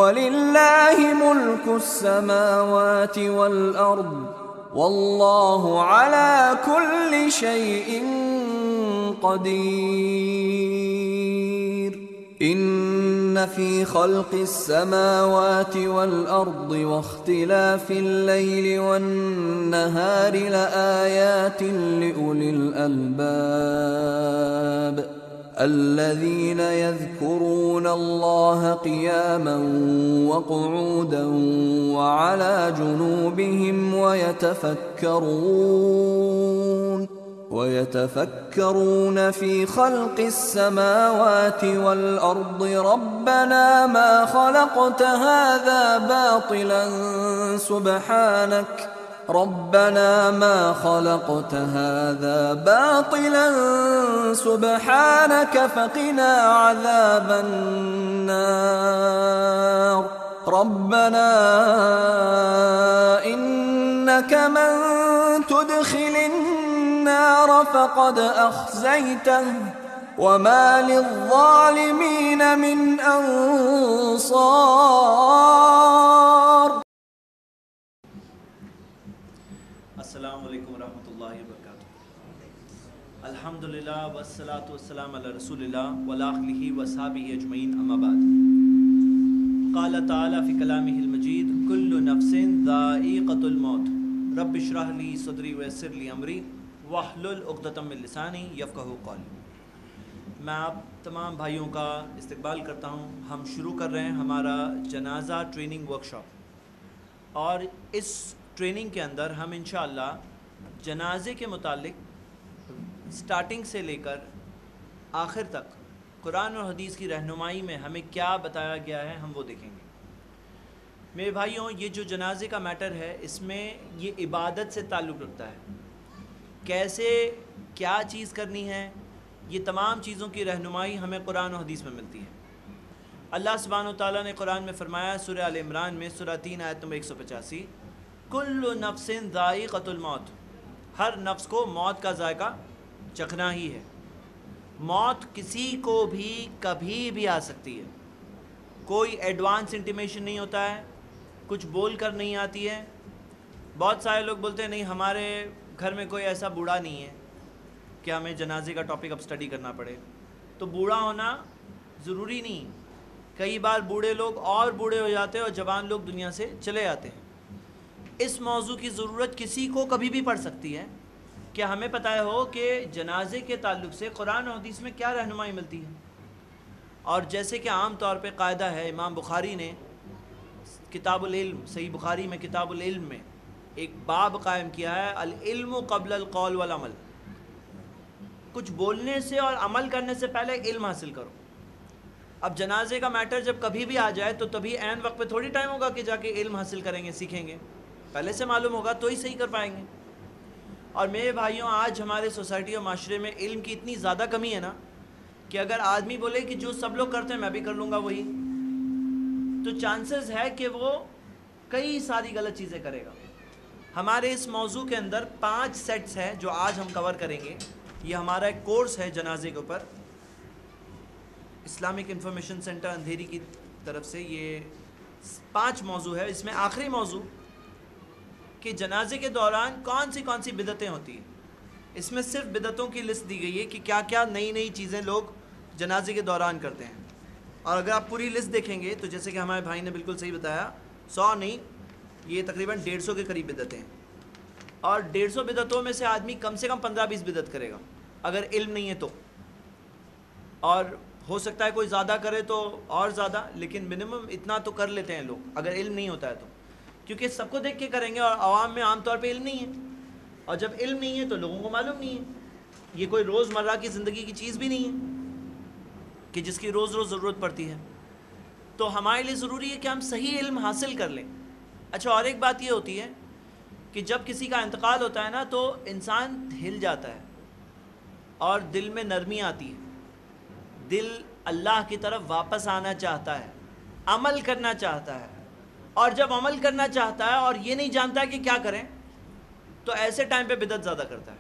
وَلِلَّهِ مُلْكُ السَّمَاوَاتِ وَالْأَرْضِ وَاللَّهُ عَلَى كُلِّ شَيْءٍ قَدِيرٌ إِنَّ فِي خَلْقِ السَّمَاوَاتِ وَالْأَرْضِ وَاخْتِلَافِ اللَّيْلِ وَالنَّهَارِ لَآيَاتٍ لِأُولِي الْأَلْبَابِ الذين يذكرون الله قياما وقعودا وعلى جنوبهم ويتفكرون في خلق السماوات والأرض ربنا ما خلقت هذا باطلا سبحانك فقنا عذاب النار ربنا إنك من تدخل النار فقد أخزيته وما للظالمين من أنصار. السلام علیکم ورحمۃ اللہ وبرکاتہ. الحمدللہ والصلاۃ والسلام علی رسول اللہ وعلی آلہ وصحبہ اجمعین، اما بعد. قال تعالی فی کلامہ المجید کل نفس ذائقۃ الموت رب اشرح لی صدری ویسر لی امری واحلل عقدۃ من لسانی یفقہوا قولی. میں آپ تمام بھائیوں کا استقبال کرتا ہوں. ہم شروع کر رہے ہیں ہمارا جنازہ ٹریننگ ورکشاپ، اور اس ٹریننگ کے اندر ہم انشاءاللہ جنازے کے متعلق سٹارٹنگ سے لے کر آخر تک قرآن اور حدیث کی رہنمائی میں ہمیں کیا بتایا گیا ہے ہم وہ دیکھیں گے. میرے بھائیوں، یہ جو جنازے کا میٹر ہے اس میں یہ عبادت سے تعلق رکھتا ہے. کیسے کیا چیز کرنی ہے، یہ تمام چیزوں کی رہنمائی ہمیں قرآن و حدیث میں ملتی ہے. اللہ سبحانہ و تعالیٰ نے قرآن میں فرمایا سورہ آل عمران میں سورہ 3 آیت نمبر 185، کل نفس ذائقۃ الموت، ہر نفس کو موت کا ذائقہ چکھنا ہی ہے. موت کسی کو بھی کبھی بھی آ سکتی ہے. کوئی ایڈوانس انٹیمیشن نہیں ہوتا ہے، کچھ بول کر نہیں آتی ہے. بہت سارے لوگ بولتے ہیں نہیں ہمارے گھر میں کوئی ایسا بوڑھا نہیں ہے کہ ہمیں جنازے کا ٹاپک اب اسٹڈی کرنا پڑے. تو بوڑھا ہونا ضروری نہیں. کئی بار بوڑھے لوگ اور بوڑھے ہو جاتے ہیں اور جوان لوگ دنیا سے چلے جاتے ہیں. اس موضوع کی ضرورت کسی کو کبھی بھی پڑ سکتی ہے کہ ہمیں پتہ ہو کہ جنازے کے تعلق سے قرآن و حدیث میں کیا رہنمائی ملتی ہے. اور جیسے کہ عام طور پہ قاعدہ ہے، امام بخاری نے کتاب العلم، صحیح بخاری میں کتاب العلم میں ایک باب قائم کیا ہے، العلم قبل القول والعمل. کچھ بولنے سے اور عمل کرنے سے پہلے علم حاصل کرو. اب جنازے کا میٹر جب کبھی بھی آ جائے تو تبھی عین وقت پہ تھوڑی ٹائم ہوگا کہ جا کے علم حاصل کریں گے، سیکھیں گے. پہلے سے معلوم ہوگا تو ہی صحیح کر پائیں گے. اور میرے بھائیوں، آج ہمارے سوسائٹی اور معاشرے میں علم کی اتنی زیادہ کمی ہے نا کہ اگر آدمی بولے کہ جو سب لوگ کرتے ہیں میں بھی کر لوں گا وہی، تو چانسز ہے کہ وہ کئی ساری غلط چیزیں کرے گا. ہمارے اس موضوع کے اندر 5 سیٹس ہیں جو آج ہم کور کریں گے. یہ ہمارا ایک کورس ہے جنازے کے اوپر، اسلامک انفارمیشن سینٹر اندھیری کی طرف سے. یہ 5 موضوع ہے. اس میں آخری موضوع کہ جنازے کے دوران کون سی بدعتیں ہوتی ہیں. اس میں صرف بدعتوں کی لسٹ دی گئی ہے کہ کیا کیا نئی چیزیں لوگ جنازے کے دوران کرتے ہیں. اور اگر آپ پوری لسٹ دیکھیں گے تو جیسے کہ ہمارے بھائی نے بالکل صحیح بتایا، 100 نہیں، یہ تقریباً 150 کے قریب بدعتیں ہیں. اور 150 بدعتوں میں سے آدمی کم سے کم 15-20 بدعت کرے گا اگر علم نہیں ہے تو. اور ہو سکتا ہے کوئی زیادہ کرے تو اور زیادہ، لیکن منیمم اتنا تو کر لیتے ہیں لوگ اگر علم نہیں ہوتا ہے تو. کیونکہ سب کو دیکھ کے کریں گے اور عوام میں عام طور پہ علم نہیں ہے. اور جب علم نہیں ہے تو لوگوں کو معلوم نہیں ہے. یہ کوئی روزمرہ کی زندگی کی چیز بھی نہیں ہے کہ جس کی روز ضرورت پڑتی ہے. تو ہمارے لیے ضروری ہے کہ ہم صحیح علم حاصل کر لیں. اچھا، اور ایک بات یہ ہوتی ہے کہ جب کسی کا انتقال ہوتا ہے نا تو انسان ہل جاتا ہے اور دل میں نرمی آتی ہے. دل اللہ کی طرف واپس آنا چاہتا ہے، عمل کرنا چاہتا ہے. اور جب عمل کرنا چاہتا ہے اور یہ نہیں جانتا کہ کیا کریں تو ایسے ٹائم پہ بدعت زیادہ کرتا ہے.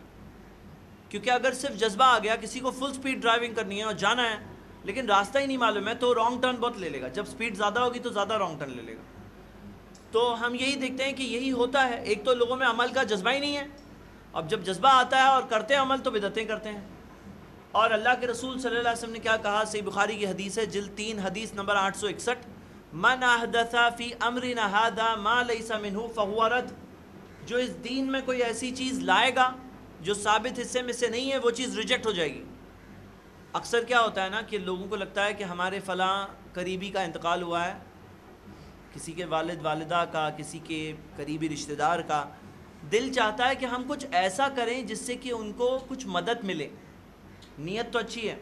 کیونکہ اگر صرف جذبہ آ گیا، کسی کو فل سپیڈ ڈرائیونگ کرنی ہے اور جانا ہے، لیکن راستہ ہی نہیں معلوم ہے تو رانگ ٹرن بہت لے لے گا. جب سپیڈ زیادہ ہوگی تو زیادہ رانگ ٹرن لے لے گا. تو ہم یہی دیکھتے ہیں کہ یہی ہوتا ہے. ایک تو لوگوں میں عمل کا جذبہ ہی نہیں ہے. اب جب جذبہ آتا ہے اور کرتے ہیں عمل تو بدعتیں کرتے ہیں. اور اللہ کے رسول صلی اللہ علیہ وسلم نے کیا کہا؟ صحیح بخاری کی حدیث ہے، جلد 3 حدیث نمبر 861، من احدث فی امرنا ھذا ما لیس منہ فہو رد. جو اس دین میں کوئی ایسی چیز لائے گا جو ثابت حصے میں سے نہیں ہے، وہ چیز ریجیکٹ ہو جائے گی. اکثر کیا ہوتا ہے نا کہ لوگوں کو لگتا ہے کہ ہمارے فلاں قریبی کا انتقال ہوا ہے، کسی کے والد والدہ کا، کسی کے قریبی رشتہ دار کا. دل چاہتا ہے کہ ہم کچھ ایسا کریں جس سے کہ ان کو کچھ مدد ملے. نیت تو اچھی ہے،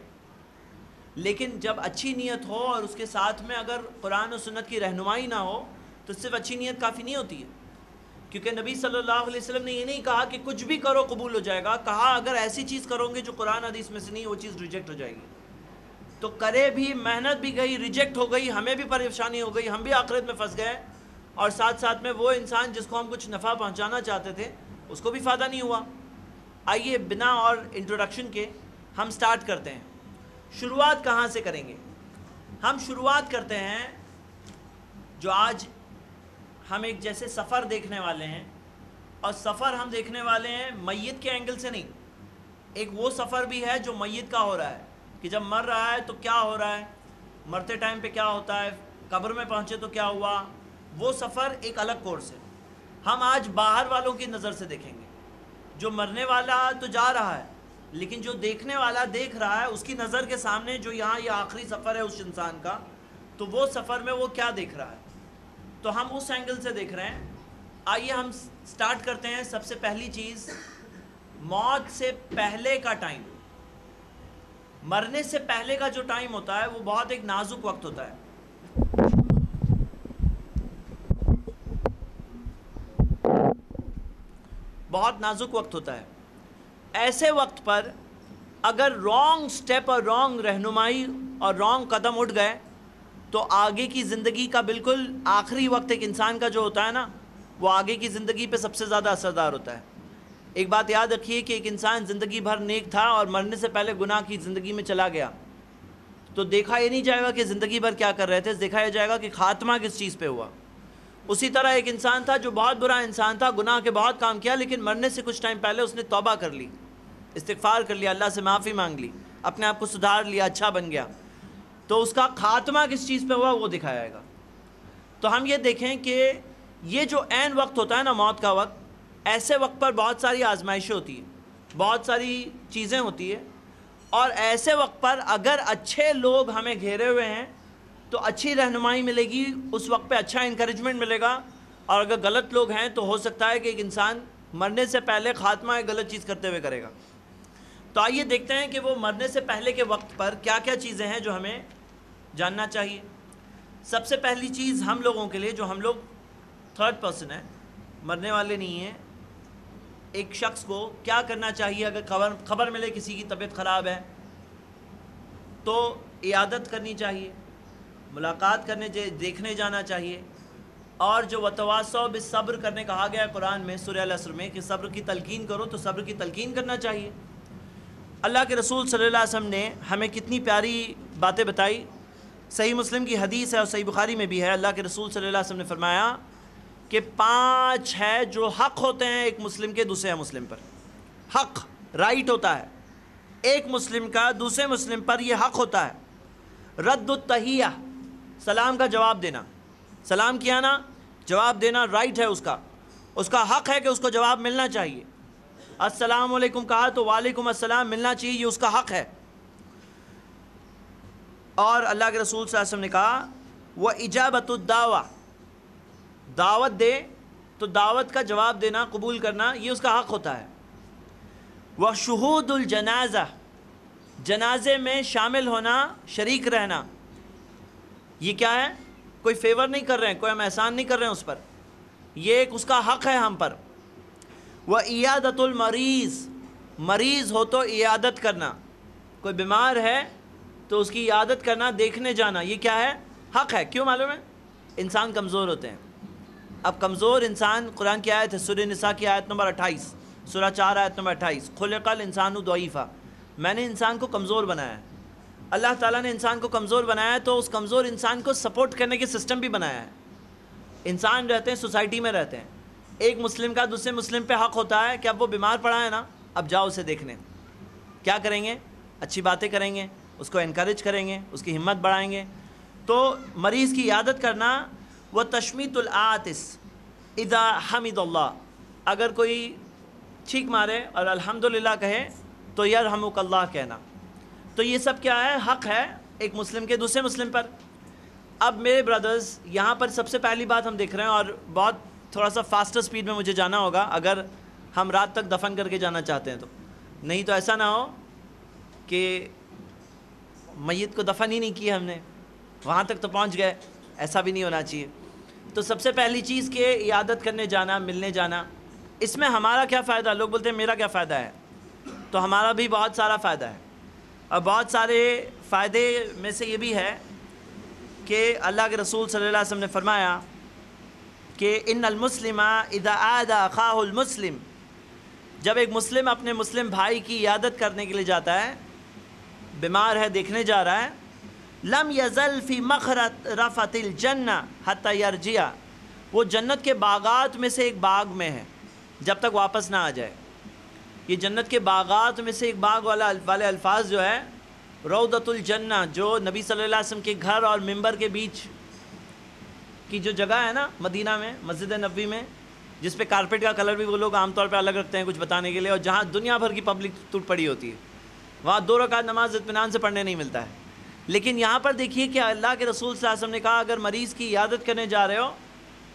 لیکن جب اچھی نیت ہو اور اس کے ساتھ میں اگر قرآن و سنت کی رہنمائی نہ ہو تو صرف اچھی نیت کافی نہیں ہوتی ہے. کیونکہ نبی صلی اللہ علیہ وسلم نے یہ نہیں کہا کہ کچھ بھی کرو قبول ہو جائے گا. کہا اگر ایسی چیز کرو گے جو قرآن حدیث میں سے نہیں، وہ چیز ریجیکٹ ہو جائے گی. تو کرے بھی، محنت بھی گئی، ریجیکٹ ہو گئی، ہمیں بھی پریشانی ہو گئی، ہم بھی آخرت میں پھنس گئے، اور ساتھ ساتھ میں وہ انسان جس کو ہم کچھ نفع پہنچانا چاہتے تھے اس کو بھی فائدہ نہیں ہوا. آئیے بنا اور انٹروڈکشن کے ہم سٹارٹ کرتے ہیں. شروعات کہاں سے کریں گے؟ ہم شروعات کرتے ہیں جو آج ہم ایک جیسے سفر دیکھنے والے ہیں، اور سفر ہم دیکھنے والے ہیں میت کے اینگل سے نہیں. ایک وہ سفر بھی ہے جو میت کا ہو رہا ہے کہ جب مر رہا ہے تو کیا ہو رہا ہے، مرتے ٹائم پہ کیا ہوتا ہے، قبر میں پہنچے تو کیا ہوا. وہ سفر ایک الگ کورس ہے. ہم آج باہر والوں کی نظر سے دیکھیں گے. جو مرنے والا تو جا رہا ہے، لیکن جو دیکھنے والا دیکھ رہا ہے، اس کی نظر کے سامنے جو یہاں یہ آخری سفر ہے اس انسان کا، تو وہ سفر میں وہ کیا دیکھ رہا ہے. تو ہم اس اینگل سے دیکھ رہے ہیں. آئیے ہم سٹارٹ کرتے ہیں. سب سے پہلی چیز، موت سے پہلے کا ٹائم. مرنے سے پہلے کا جو ٹائم ہوتا ہے وہ بہت ایک نازک وقت ہوتا ہے. بہت نازک وقت ہوتا ہے. ایسے وقت پر اگر رانگ سٹیپ اور رانگ رہنمائی اور رانگ قدم اٹھ گئے تو آگے کی زندگی کا بالکل آخری وقت ایک انسان کا جو ہوتا ہے نا، وہ آگے کی زندگی پہ سب سے زیادہ اثردار ہوتا ہے. ایک بات یاد رکھیے کہ ایک انسان زندگی بھر نیک تھا اور مرنے سے پہلے گناہ کی زندگی میں چلا گیا تو دیکھا یہ نہیں جائے گا کہ زندگی بھر کیا کر رہے تھے، دیکھا یہ جائے گا کہ خاتمہ کس چیز پہ ہوا. اسی طرح ایک انسان تھا جو بہت برا انسان تھا، گناہ کے بہت کام کیا، لیکن مرنے سے کچھ ٹائم پہلے اس نے توبہ کر لی، استغفار کر لیا، اللہ سے معافی مانگ لی، اپنے آپ کو سدھار لیا، اچھا بن گیا. تو اس کا خاتمہ کس چیز پہ ہوا وہ دکھایا جائے گا. تو ہم یہ دیکھیں کہ یہ جو عین وقت ہوتا ہے نا، موت کا وقت، ایسے وقت پر بہت ساری آزمائشیں ہوتی ہیں، بہت ساری چیزیں ہوتی ہیں. اور ایسے وقت پر اگر اچھے لوگ ہمیں گھیرے ہوئے ہیں تو اچھی رہنمائی ملے گی، اس وقت پہ اچھا انکریجمنٹ ملے گا. اور اگر غلط لوگ ہیں تو ہو سکتا ہے کہ ایک انسان مرنے سے پہلے خاتمہ ایک غلط چیز کرتے ہوئے کرے گا. تو آئیے دیکھتے ہیں کہ وہ مرنے سے پہلے کے وقت پر کیا کیا چیزیں ہیں جو ہمیں جاننا چاہیے. سب سے پہلی چیز ہم لوگوں کے لیے، جو ہم لوگ تھرڈ پرسن ہیں، مرنے والے نہیں ہیں، ایک شخص کو کیا کرنا چاہیے اگر خبر ملے کسی کی طبیعت خراب ہے تو عیادت کرنی چاہیے، ملاقات کرنے دیکھنے جانا چاہیے. اور جو وتواصوا بالصبر کرنے کہا گیا ہے قرآن میں سورہ العصر میں کہ صبر کی تلقین کرو، تو صبر کی تلقین کرنا چاہیے. اللہ کے رسول صلی اللہ علیہ وسلم نے ہمیں کتنی پیاری باتیں بتائی. صحیح مسلم کی حدیث ہے اور صحیح بخاری میں بھی ہے. اللہ کے رسول صلی اللہ علیہ وسلم نے فرمایا کہ 5 ہے جو حق ہوتے ہیں ایک مسلم کے دوسرے مسلم پر. حق، رائٹ ہوتا ہے ایک مسلم کا دوسرے مسلم پر، یہ حق ہوتا ہے. رد التحیہ، سلام کا جواب دینا، سلام کیا نا، جواب دینا رائٹ ہے اس کا حق ہے کہ اس کو جواب ملنا چاہیے. السلام علیکم کہا تو وعلیکم السلام ملنا چاہیے، یہ اس کا حق ہے. اور اللہ کے رسول صلی اللہ علیہ وسلم نے کہا وَإِجَابَةُ الدَّعْوَةِ، دعوت دے تو دعوت کا جواب دینا، قبول کرنا، یہ اس کا حق ہوتا ہے. وَشُهُودُ الْجَنَازَةِ، جنازے میں شامل ہونا، شریک رہنا، یہ کیا ہے؟ کوئی فیور نہیں کر رہے ہیں، کوئی ہم احسان نہیں کر رہے ہیں اس پر، یہ ایک اس کا حق ہے ہم پر. وَإِيَادَةُ الْمَرِيضِ، مریض ہو تو عیادت کرنا، کوئی بیمار ہے تو اس کی عیادت کرنا، دیکھنے جانا، یہ کیا ہے؟ حق ہے. کیوں معلوم ہے؟ انسان کمزور ہوتے ہیں. اب کمزور انسان، قرآن کی آیت ہے سورہ نساء کی آیت نمبر 28، سورہ 4 آیت نمبر 28، خلق الانسان ضعیفا، میں نے انسان کو کمزور بنایا ہے. اللہ تعالیٰ نے انسان کو کمزور بنایا ہے تو اس کمزور انسان کو سپورٹ کرنے کے سسٹم بھی بنایا ہے. انسان رہتے ہیں سوسائٹی میں رہتے ہیں, ایک مسلم کا دوسرے مسلم پہ حق ہوتا ہے کہ اب وہ بیمار پڑا ہے نا, اب جاؤ اسے دیکھنے. کیا کریں گے؟ اچھی باتیں کریں گے, اس کو انکریج کریں گے, اس کی ہمت بڑھائیں گے. تو مریض کی عیادت کرنا وہ تشمیت العاطس اذا حمد اللہ, اگر کوئی چھینک مارے اور الحمدللہ کہے تو یرحمک اللہ کہنا. تو یہ سب کیا ہے؟ حق ہے ایک مسلم کے دوسرے مسلم پر. اب میرے برادرز, یہاں پر سب سے پہلی بات ہم دیکھ رہے ہیں, اور بہت تھوڑا سا فاسٹر سپیڈ میں مجھے جانا ہوگا اگر ہم رات تک دفن کر کے جانا چاہتے ہیں تو, نہیں تو ایسا نہ ہو کہ میت کو دفن ہی نہیں کیا ہم نے, وہاں تک تو پہنچ گئے, ایسا بھی نہیں ہونا چاہیے. تو سب سے پہلی چیز کہ عیادت کرنے جانا, ملنے جانا, اس میں ہمارا کیا فائدہ؟ لوگ بولتے ہیں میرا کیا فائدہ ہے, تو ہمارا بھی بہت سارا فائدہ ہے. اور بہت سارے فائدے میں سے یہ بھی ہے کہ اللہ کے رسول صلی اللہ علیہ وسلم نے فرمایا کہ ان المسلم اذا عاد اخاہ المسلم, جب ایک مسلم اپنے مسلم بھائی کی عیادت کرنے کے لیے جاتا ہے, بیمار ہے دیکھنے جا رہا ہے, لم یزل فی مغرفۃ الجنہ حتی یرجع, وہ جنت کے باغات میں سے ایک باغ میں ہے جب تک واپس نہ آ جائے. یہ جنت کے باغات میں سے ایک باغ والے الفاظ جو ہے روضۃ الجنہ, جو نبی صلی اللہ علیہ وسلم کے گھر اور منبر کے بیچ کی جو جگہ ہے نا مدینہ میں, مسجد نبوی میں, جس پہ کارپیٹ کا کلر بھی وہ لوگ عام طور پہ الگ رکھتے ہیں کچھ بتانے کے لیے, اور جہاں دنیا بھر کی پبلک ٹوٹ پڑی ہوتی ہے, وہاں 2 رکعت نماز اطمینان سے پڑھنے نہیں ملتا ہے. لیکن یہاں پر دیکھیے کہ اللہ کے رسول صلی اللہ علیہ وسلم نے کہا اگر مریض کی عیادت کرنے جا رہے ہو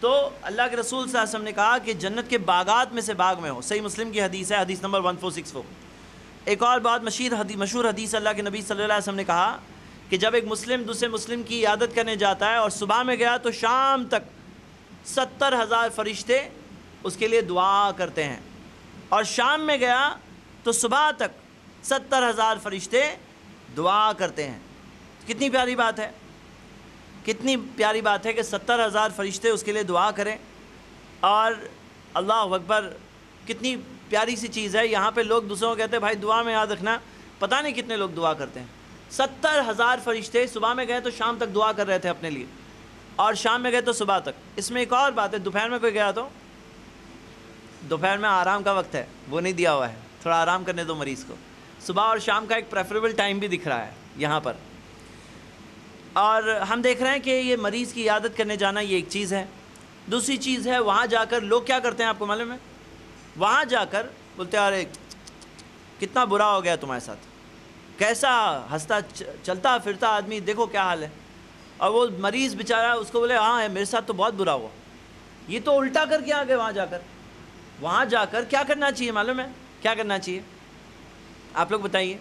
تو اللہ کے رسول صلی اللہ علیہ وسلم نے کہا کہ جنت کے باغات میں سے باغ میں ہو. صحیح مسلم کی حدیث ہے, حدیث نمبر 1464. ایک اور بات مشہور حدیث, اللہ کے نبی صلی اللہ علیہ وسلم نے کہا کہ جب ایک مسلم دوسرے مسلم کی عیادت کرنے جاتا ہے اور صبح میں گیا تو شام تک 70,000 فرشتے اس کے لیے دعا کرتے ہیں, اور شام میں گیا تو صبح تک 70,000 فرشتے دعا کرتے ہیں. کتنی پیاری بات ہے, کتنی پیاری بات ہے کہ 70,000 فرشتے اس کے لیے دعا کریں. اور اللہ اکبر, کتنی پیاری سی چیز ہے. یہاں پہ لوگ دوسروں کو کہتے ہیں بھائی دعا میں یاد رکھنا, پتہ نہیں کتنے لوگ دعا کرتے ہیں. 70,000 فرشتے صبح میں گئے تو شام تک دعا کر رہے تھے اپنے لیے, اور شام میں گئے تو صبح تک. اس میں ایک اور بات ہے, دوپہر میں کوئی گیا تو دوپہر میں آرام کا وقت ہے, وہ نہیں دیا ہوا ہے, تھوڑا آرام کرنے دو مریض کو. صبح اور شام کا ایک پریفریبل ٹائم بھی دکھ رہا ہے یہاں پر. اور ہم دیکھ رہے ہیں کہ یہ مریض کی عیادت کرنے جانا یہ ایک چیز ہے. دوسری چیز ہے وہاں جا کر لوگ کیا کرتے ہیں آپ کو معلوم ہے؟ وہاں جا کر بولتے ہیں ارے کتنا برا ہو گیا تمہارے ساتھ, کیسا ہنستا چلتا پھرتا آدمی, دیکھو کیا حال ہے. اور وہ مریض بیچارہ اس کو بولے ہاں میرے ساتھ تو بہت برا ہوا. یہ تو الٹا کر کے آ گئے. وہاں جا کر کیا کرنا چاہیے معلوم ہے؟ کیا کرنا چاہیے آپ لوگ بتائیے.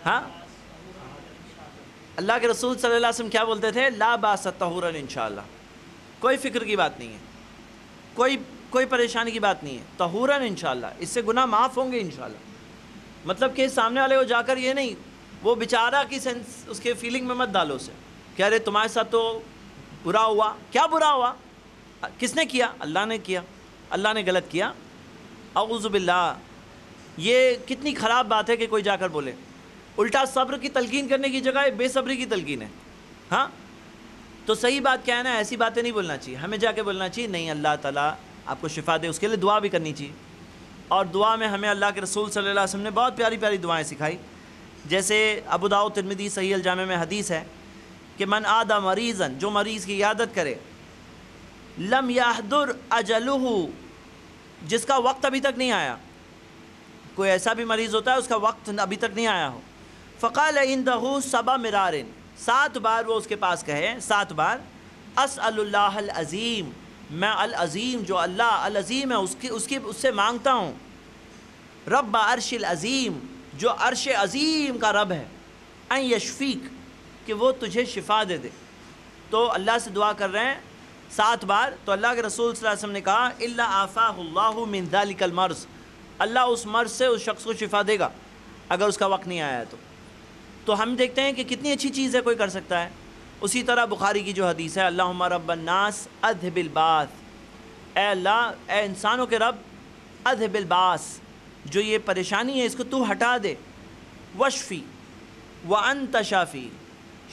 ہاں, اللہ کے رسول صلی اللہ علیہ وسلم کیا بولتے تھے؟ لا باس طہورا انشاءاللہ, کوئی فکر کی بات نہیں ہے, کوئی پریشانی کی بات نہیں ہے, طہورا انشاءاللہ, اس سے گناہ معاف ہوں گے انشاءاللہ. مطلب کہ سامنے والے کو جا کر یہ نہیں, وہ بیچارہ کی سینس اس کے فیلنگ میں مت ڈالو اسے کہ ارے تمہارے ساتھ تو برا ہوا. کیا برا ہوا؟ کس نے کیا؟ اللہ نے کیا, اللہ نے غلط کیا. اعوذ باللہ, یہ کتنی خراب بات ہے کہ کوئی جا کر بولے. الٹا صبر کی تلقین کرنے کی جگہ بے صبری کی تلقین ہے. ہاں, تو صحیح بات کیا ہے نا, ایسی باتیں نہیں بولنا چاہیے. ہمیں جا کے بولنا چاہیے نہیں اللہ تعالیٰ آپ کو شفا دے, اس کے لیے دعا بھی کرنی چاہیے. اور دعا میں ہمیں اللہ کے رسول صلی اللہ علیہ وسلم نے بہت پیاری پیاری دعائیں سکھائی. جیسے ابو داؤد ترمذی صحیح الجامع میں حدیث ہے کہ من عاد مریضا, جو مریض کی عیادت کرے, لم یحضر اجلہ, جس کا وقت ابھی تک نہیں آیا. کوئی ایسا بھی مریض ہوتا ہے اس کا وقت ابھی تک نہیں آیا ہو. فقال عندہ 7 مرار, 7 بار وہ اس کے پاس کہے, 7 بار, اسأل اللہ العظیم, میں العظیم جو اللہ العظیم ہے اس سے مانگتا ہوں, رب عرش العظیم, جو عرش عظیم کا رب ہے, ان یشفیک, کہ وہ تجھے شفا دے دے. تو اللہ سے دعا کر رہے ہیں 7 بار. تو اللہ کے رسول صلی اللہ علیہ وسلم نے کہا الا عافاہ اللہ من ذلک المرض, اللہ اس مرض سے اس شخص کو شفا دے گا اگر اس کا وقت نہیں آیا ہے تو. تو ہم دیکھتے ہیں کہ کتنی اچھی چیز ہے, کوئی کر سکتا ہے. اسی طرح بخاری کی جو حدیث ہے, اللہم رب الناس اذھب الباس, اے اللہ اے انسانوں کے رب, اذھب الباس, جو یہ پریشانی ہے اس کو تو ہٹا دے, وشفی, وَأَنْتَ شَافِي،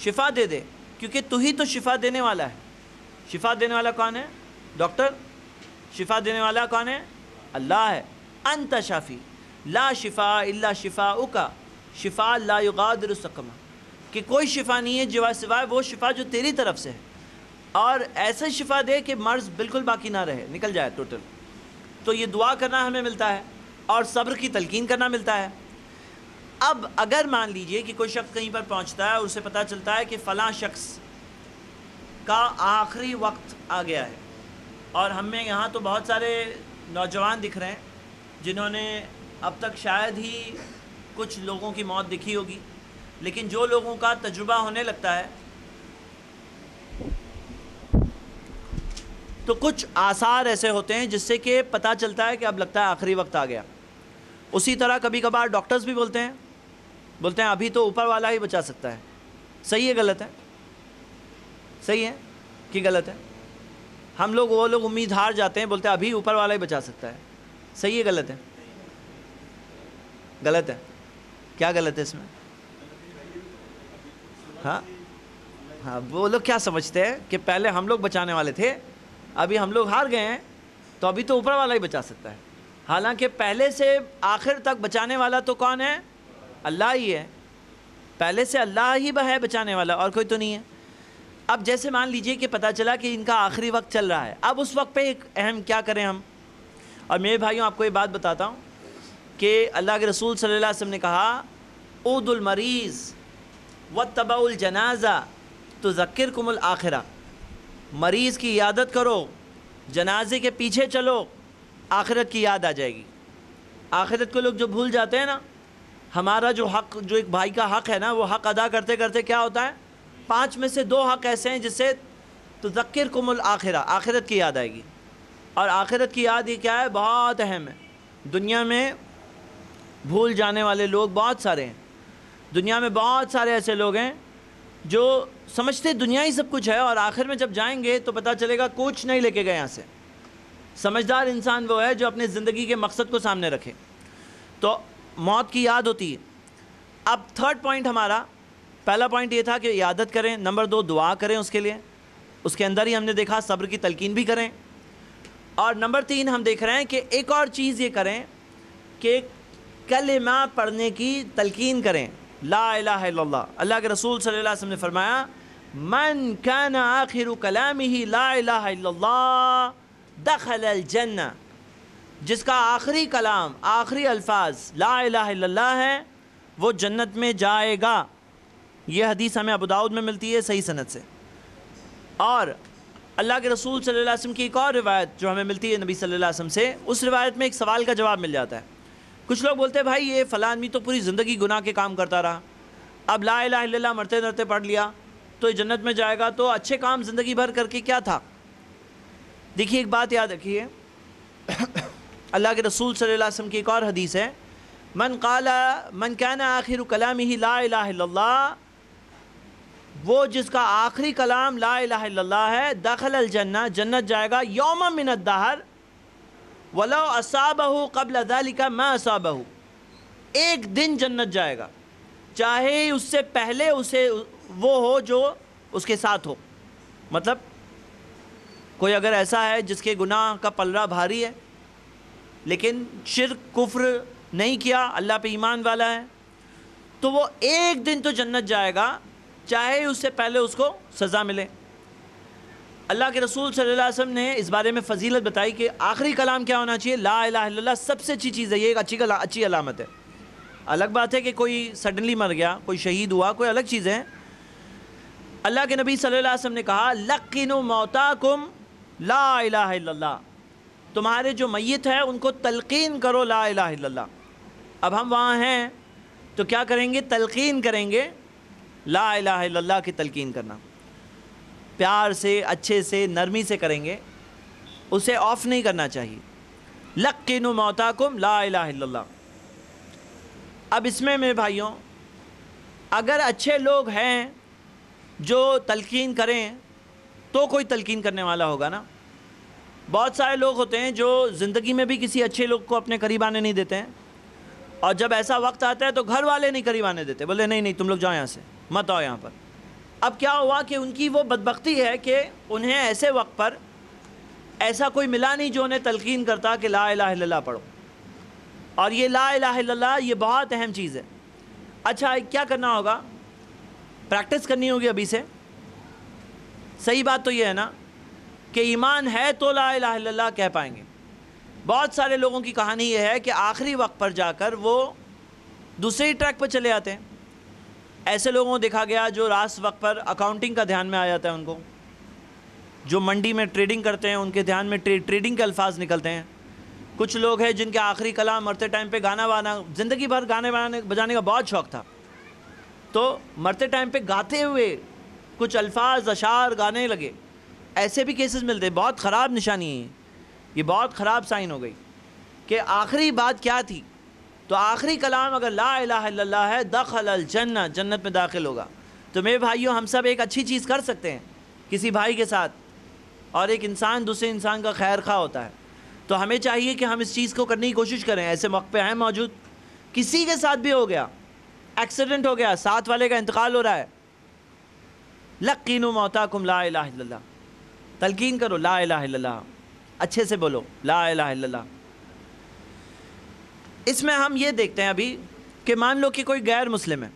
شفا دے دے، کیونکہ تو ہی تو شفا دینے والا ہے۔ شفا دینے والا کون ہے؟ ڈاکٹر۔ شفا دینے والا کون ہے؟ اللہ ہے۔ انت شافی لا شفا الا شفاؤک، شفا لا یغادر سقما، کہ کوئی شفا نہیں ہے سوائے وہ شفا جو تیری طرف سے ہے، اور ایسا شفا دے کہ مرض بالکل باقی نہ رہے، نکل جائے ٹوٹل۔ تو یہ دعا کرنا ہمیں ملتا ہے اور صبر کی تلقین کرنا ملتا ہے۔ اب اگر مان لیجئے کہ کوئی شخص کہیں پر پہنچتا ہے اور اسے پتہ چلتا ہے کہ فلاں شخص کا آخری وقت آ گیا ہے، اور ہم میں یہاں تو بہت سارے نوجوان دکھ رہے ہیں جنہوں نے اب تک شاید ہی کچھ لوگوں کی موت دکھی ہوگی، لیکن جو لوگوں کا تجربہ ہونے لگتا ہے تو کچھ آثار ایسے ہوتے ہیں جس سے کہ پتہ چلتا ہے کہ اب لگتا ہے آخری وقت آ گیا۔ اسی طرح کبھی کبھار ڈاکٹرز بھی بولتے ہیں ابھی تو اوپر والا ہی بچا سکتا ہے۔ صحیح ہے غلط ہے؟ صحیح ہے کہ غلط ہے؟ ہم لوگ وہ لوگ امید ہار جاتے ہیں، بولتے ہیں ابھی اوپر والا ہی بچا سکتا ہے۔ صحیح ہے غلط ہے؟ غلط ہے۔ کیا غلط ہے اس میں؟ ہاں وہ لوگ کیا سمجھتے ہیں کہ پہلے ہم لوگ بچانے والے تھے، ابھی ہم لوگ ہار گئے ہیں تو ابھی تو اوپر والا ہی بچا سکتا ہے۔ حالانکہ پہلے سے آخر تک بچانے والا تو کون ہے؟ اللہ ہی ہے۔ پہلے سے اللہ ہی ہے بچانے والا، اور کوئی تو نہیں ہے۔ اب جیسے مان لیجئے کہ پتہ چلا کہ ان کا آخری وقت چل رہا ہے، اب اس وقت پہ ایک اہم کیا کریں ہم؟ اور میرے بھائیوں آپ کو یہ بات بتاتا ہوں کہ اللہ کے رسول صلی اللہ علیہ وسلم نے کہا عود المریض واتبع الجنازہ تذکرکم الآخرہ، مریض کی عیادت کرو، جنازے کے پیچھے چلو، آخرت کی یاد آ جائے گی۔ آخرت کو لوگ جو بھول جاتے ہیں نا، ہمارا جو حق، جو ایک بھائی کا حق ہے نا، وہ حق ادا کرتے کرتے کیا ہوتا ہے، 5 میں سے 2 حق ایسے ہیں جس سے تذکرکم الآخرہ، آخرت کی یاد آئے گی۔ اور آخرت کی یاد یہ کیا ہے؟ بہت اہم ہے۔ دنیا میں بھول جانے والے لوگ بہت سارے ہیں، دنیا میں بہت سارے ایسے لوگ ہیں جو سمجھتے دنیا ہی سب کچھ ہے، اور آخر میں جب جائیں گے تو پتہ چلے گا کچھ نہیں لے کے گئے یہاں سے۔ سمجھدار انسان وہ ہے جو اپنے زندگی کے مقصد کو سامنے رکھے۔ تو موت کی یاد ہوتی ہے۔ اب 3rd پوائنٹ ہمارا، پہلا پوائنٹ یہ تھا کہ عیادت کریں، نمبر 2 دعا کریں اس کے لیے، اس کے اندر ہی ہم نے دیکھا صبر کی تلقین بھی کریں، اور نمبر 3 ہم دیکھ رہے ہیں کہ ایک اور چیز یہ کریں کہ کلمہ پڑھنے کی تلقین کریں، لا الہ الا اللہ۔ اللہ کے رسول صلی اللہ علیہ وسلم نے فرمایا من کان آخر کلامہ لا الہ الا اللہ دخل الجنہ، جس کا آخری کلام، آخری الفاظ لا الہ الا اللہ ہے، وہ جنت میں جائے گا۔ یہ حدیث ہمیں ابو داؤد میں ملتی ہے صحیح سند سے۔ اور اللہ کے رسول صلی اللہ علیہ وسلم کی ایک اور روایت جو ہمیں ملتی ہے نبی صلی اللہ علیہ وسلم سے، اس روایت میں ایک سوال کا جواب مل جاتا ہے۔ کچھ لوگ بولتے ہیں بھائی یہ فلاں آدمی تو پوری زندگی گناہ کے کام کرتا رہا، اب لا الہ الا اللہ مرتے مرتے پڑھ لیا تو جنت میں جائے گا، تو اچھے کام زندگی بھر کر کے کیا تھا؟ دیکھیے ایک بات یاد رکھیے، اللہ کے رسول صلی اللہ علیہ وسلم کی ایک اور حدیث ہے من کان آخر کلامہ لا الہ الا اللہ، وہ جس کا آخری کلام لا الہ الا اللہ ہے، دخل الجنہ، جنت جائے گا، یوم من الدہر ولو اصابہ قبل ذلک ما اصابہ، ایک دن جنت جائے گا چاہے اس سے پہلے اسے وہ ہو جو اس کے ساتھ ہو۔ مطلب کوئی اگر ایسا ہے جس کے گناہ کا پلڑا بھاری ہے لیکن شرک کفر نہیں کیا، اللہ پہ ایمان والا ہے، تو وہ ایک دن تو جنت جائے گا چاہے اس سے پہلے اس کو سزا ملے۔ اللہ کے رسول صلی اللہ علیہ وسلم نے اس بارے میں فضیلت بتائی کہ آخری کلام کیا ہونا چاہیے، لا الہ الا اللہ سب سے اچھی چیز ہے، یہ ایک اچھی علامت ہے۔ الگ بات ہے کہ کوئی سڈنلی مر گیا، کوئی شہید ہوا، کوئی الگ چیز ہے۔ اللہ کے نبی صلی اللہ علیہ وسلم نے کہا لقنوا موتاکم لا الہ الا اللہ، تمہارے جو میت ہے ان کو تلقین کرو لا الہ الا اللہ۔ اب ہم وہاں ہیں تو کیا کریں گے؟ تلقین کریں گے، لا الہ الا اللہ کی تلقین کرنا، پیار سے، اچھے سے، نرمی سے کریں گے، اسے آف نہیں کرنا چاہیے۔ لقنوا موتاکم لا الہ الا اللہ۔ اب اس میں میرے بھائیوں اگر اچھے لوگ ہیں جو تلقین کریں تو کوئی تلقین کرنے والا ہوگا نا۔ بہت سارے لوگ ہوتے ہیں جو زندگی میں بھی کسی اچھے لوگ کو اپنے قریب آنے نہیں دیتے ہیں، اور جب ایسا وقت آتا ہے تو گھر والے نہیں قریب آنے دیتے، بولے نہیں تم لوگ جاؤ یہاں سے، مت آؤ یہاں پر۔ اب کیا ہوا کہ ان کی وہ بدبختی ہے کہ انہیں ایسے وقت پر ایسا کوئی ملا نہیں جو انہیں تلقین کرتا کہ لا الہ الا اللہ پڑھو، اور یہ لا الہ الا اللہ یہ بہت اہم چیز ہے۔ اچھا کیا کرنا ہوگا؟ پریکٹس کرنی ہوگی ابھی سے۔ صحیح بات تو یہ ہے نا کہ ایمان ہے تو لا الہ الا اللہ کہہ پائیں گے۔ بہت سارے لوگوں کی کہانی یہ ہے کہ آخری وقت پر جا کر وہ دوسرے ٹریک پر چلے آتے ہیں۔ ایسے لوگوں کو دیکھا گیا جو راست وقت پر اکاؤنٹنگ کا دھیان میں آ جاتا ہے ان کو، جو منڈی میں ٹریڈنگ کرتے ہیں ان کے دھیان میں ٹریڈنگ کے الفاظ نکلتے ہیں۔ کچھ لوگ ہیں جن کے آخری کلام مرتے ٹائم پہ گانا وانا، زندگی بھر گانے بجانے کا بہت شوق تھا، تو مرتے ٹائم پہ گاتے ہوئے کچھ الفاظ اشعار گانے لگے۔ ایسے بھی کیسز ملتے ہیں، بہت خراب نشانی ہے یہ، بہت خراب سائن ہو گئی کہ آخری بات کیا تھی؟ تو آخری کلام اگر لا الہ الا اللہ ہے، دخل الجنہ، جنت میں داخل ہوگا۔ تو میرے بھائیوں، ہم سب ایک اچھی چیز کر سکتے ہیں کسی بھائی کے ساتھ، اور ایک انسان دوسرے انسان کا خیر خواہ ہوتا ہے، تو ہمیں چاہیے کہ ہم اس چیز کو کرنے کی کوشش کریں۔ ایسے موقع پہ ہیں موجود، کسی کے ساتھ بھی ہو گیا، ایکسیڈنٹ ہو گیا، ساتھ والے کا انتقال ہو رہا ہے، لقینوا موتاکم لا الہ الا اللہ، تلقین کرو لا الہ الا اللہ، اچھے سے بولو لا الہ الا اللہ۔ اس میں ہم یہ دیکھتے ہیں ابھی کہ مان لو کہ کوئی غیر مسلم ہے،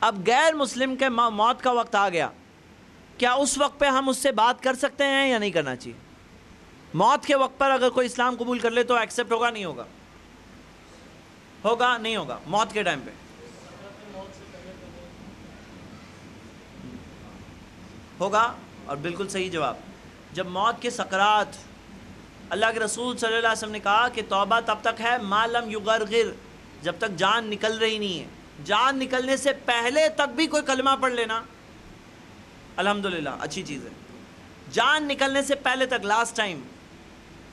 اب غیر مسلم کے موت کا وقت آ گیا، کیا اس وقت پہ ہم اس سے بات کر سکتے ہیں یا نہیں کرنا چاہیے؟ موت کے وقت پر اگر کوئی اسلام قبول کر لے تو ایکسیپٹ ہوگا نہیں ہوگا؟ ہوگا نہیں ہوگا؟ موت کے ٹائم پہ ہوگا، اور بالکل صحیح جواب۔ جب موت کے سکرات، اللہ کے رسول صلی اللہ علیہ وسلم نے کہا کہ توبہ تب تک ہے ما لم یغرغر، جب تک جان نکل رہی نہیں ہے۔ جان نکلنے سے پہلے تک بھی کوئی کلمہ پڑھ لینا الحمدللہ اچھی چیز ہے، جان نکلنے سے پہلے تک، لاسٹ ٹائم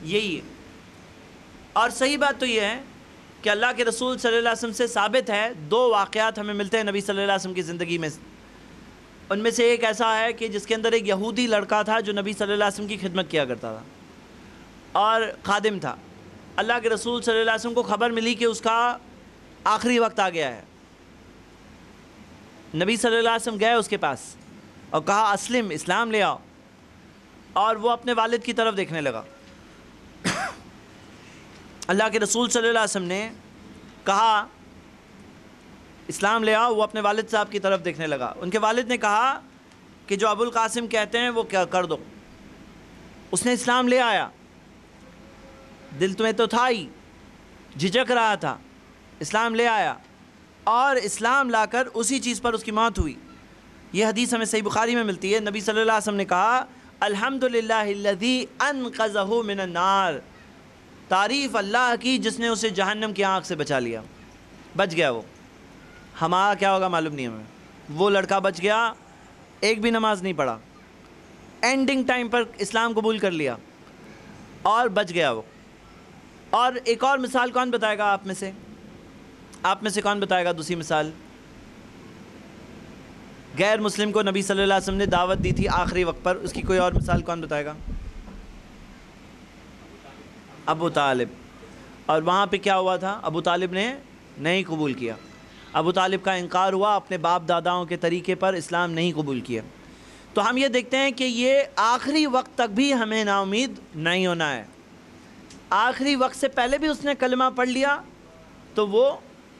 یہی ہے۔ اور صحیح بات تو یہ ہے کہ اللہ کے رسول صلی اللہ علیہ وسلم سے ثابت ہے، دو واقعات ہمیں ملتے ہیں نبی صلی اللہ علیہ وسلم کی زندگی میں، ان میں سے ایک ایسا ہے کہ جس کے اندر ایک یہودی لڑکا تھا جو نبی صلی اللہ علیہ وسلم کی خدمت کیا کرتا تھا اور خادم تھا۔ اللہ کے رسول صلی اللہ علیہ وسلم کو خبر ملی کہ اس کا آخری وقت آ گیا ہے۔ نبی صلی اللہ علیہ وسلم گئے اس کے پاس اور کہا اسلم، اسلام لے آؤ، اور وہ اپنے والد کی طرف دیکھنے لگا۔ اللہ کے رسول صلی اللہ علیہ وسلم نے کہا اسلام لے آؤ، وہ اپنے والد صاحب کی طرف دیکھنے لگا۔ ان کے والد نے کہا کہ جو ابو القاسم کہتے ہیں وہ کیا کر دو۔ اس نے اسلام لے آیا، دل تمہیں تو تھا ہی، جھجک رہا تھا، اسلام لے آیا، اور اسلام لا کر اسی چیز پر اس کی موت ہوئی۔ یہ حدیث ہمیں صحیح بخاری میں ملتی ہے۔ نبی صلی اللہ علیہ وسلم نے کہا الحمدللہ الذی انقذہ من النار، تعریف اللہ کی جس نے اسے جہنم کی آنکھ سے بچا لیا، بچ گیا وہ۔ ہمارا کیا ہوگا معلوم نہیں ہمیں۔ وہ لڑکا بچ گیا، ایک بھی نماز نہیں پڑھا، اینڈنگ ٹائم پر اسلام قبول کر لیا اور بچ گیا وہ۔ اور ایک اور مثال کون بتائے گا آپ میں سے کون بتائے گا دوسری مثال؟ غیر مسلم کو نبی صلی اللہ علیہ وسلم نے دعوت دی تھی آخری وقت پر، اس کی کوئی اور مثال کون بتائے گا؟ ابو طالب۔ اور وہاں پہ کیا ہوا تھا؟ ابو طالب نے نہیں قبول کیا، ابو طالب کا انکار ہوا، اپنے باپ داداؤں کے طریقے پر اسلام نہیں قبول کیا۔ تو ہم یہ دیکھتے ہیں کہ یہ آخری وقت تک بھی ہمیں نا امید نہیں ہونا ہے۔ آخری وقت سے پہلے بھی اس نے کلمہ پڑھ لیا تو وہ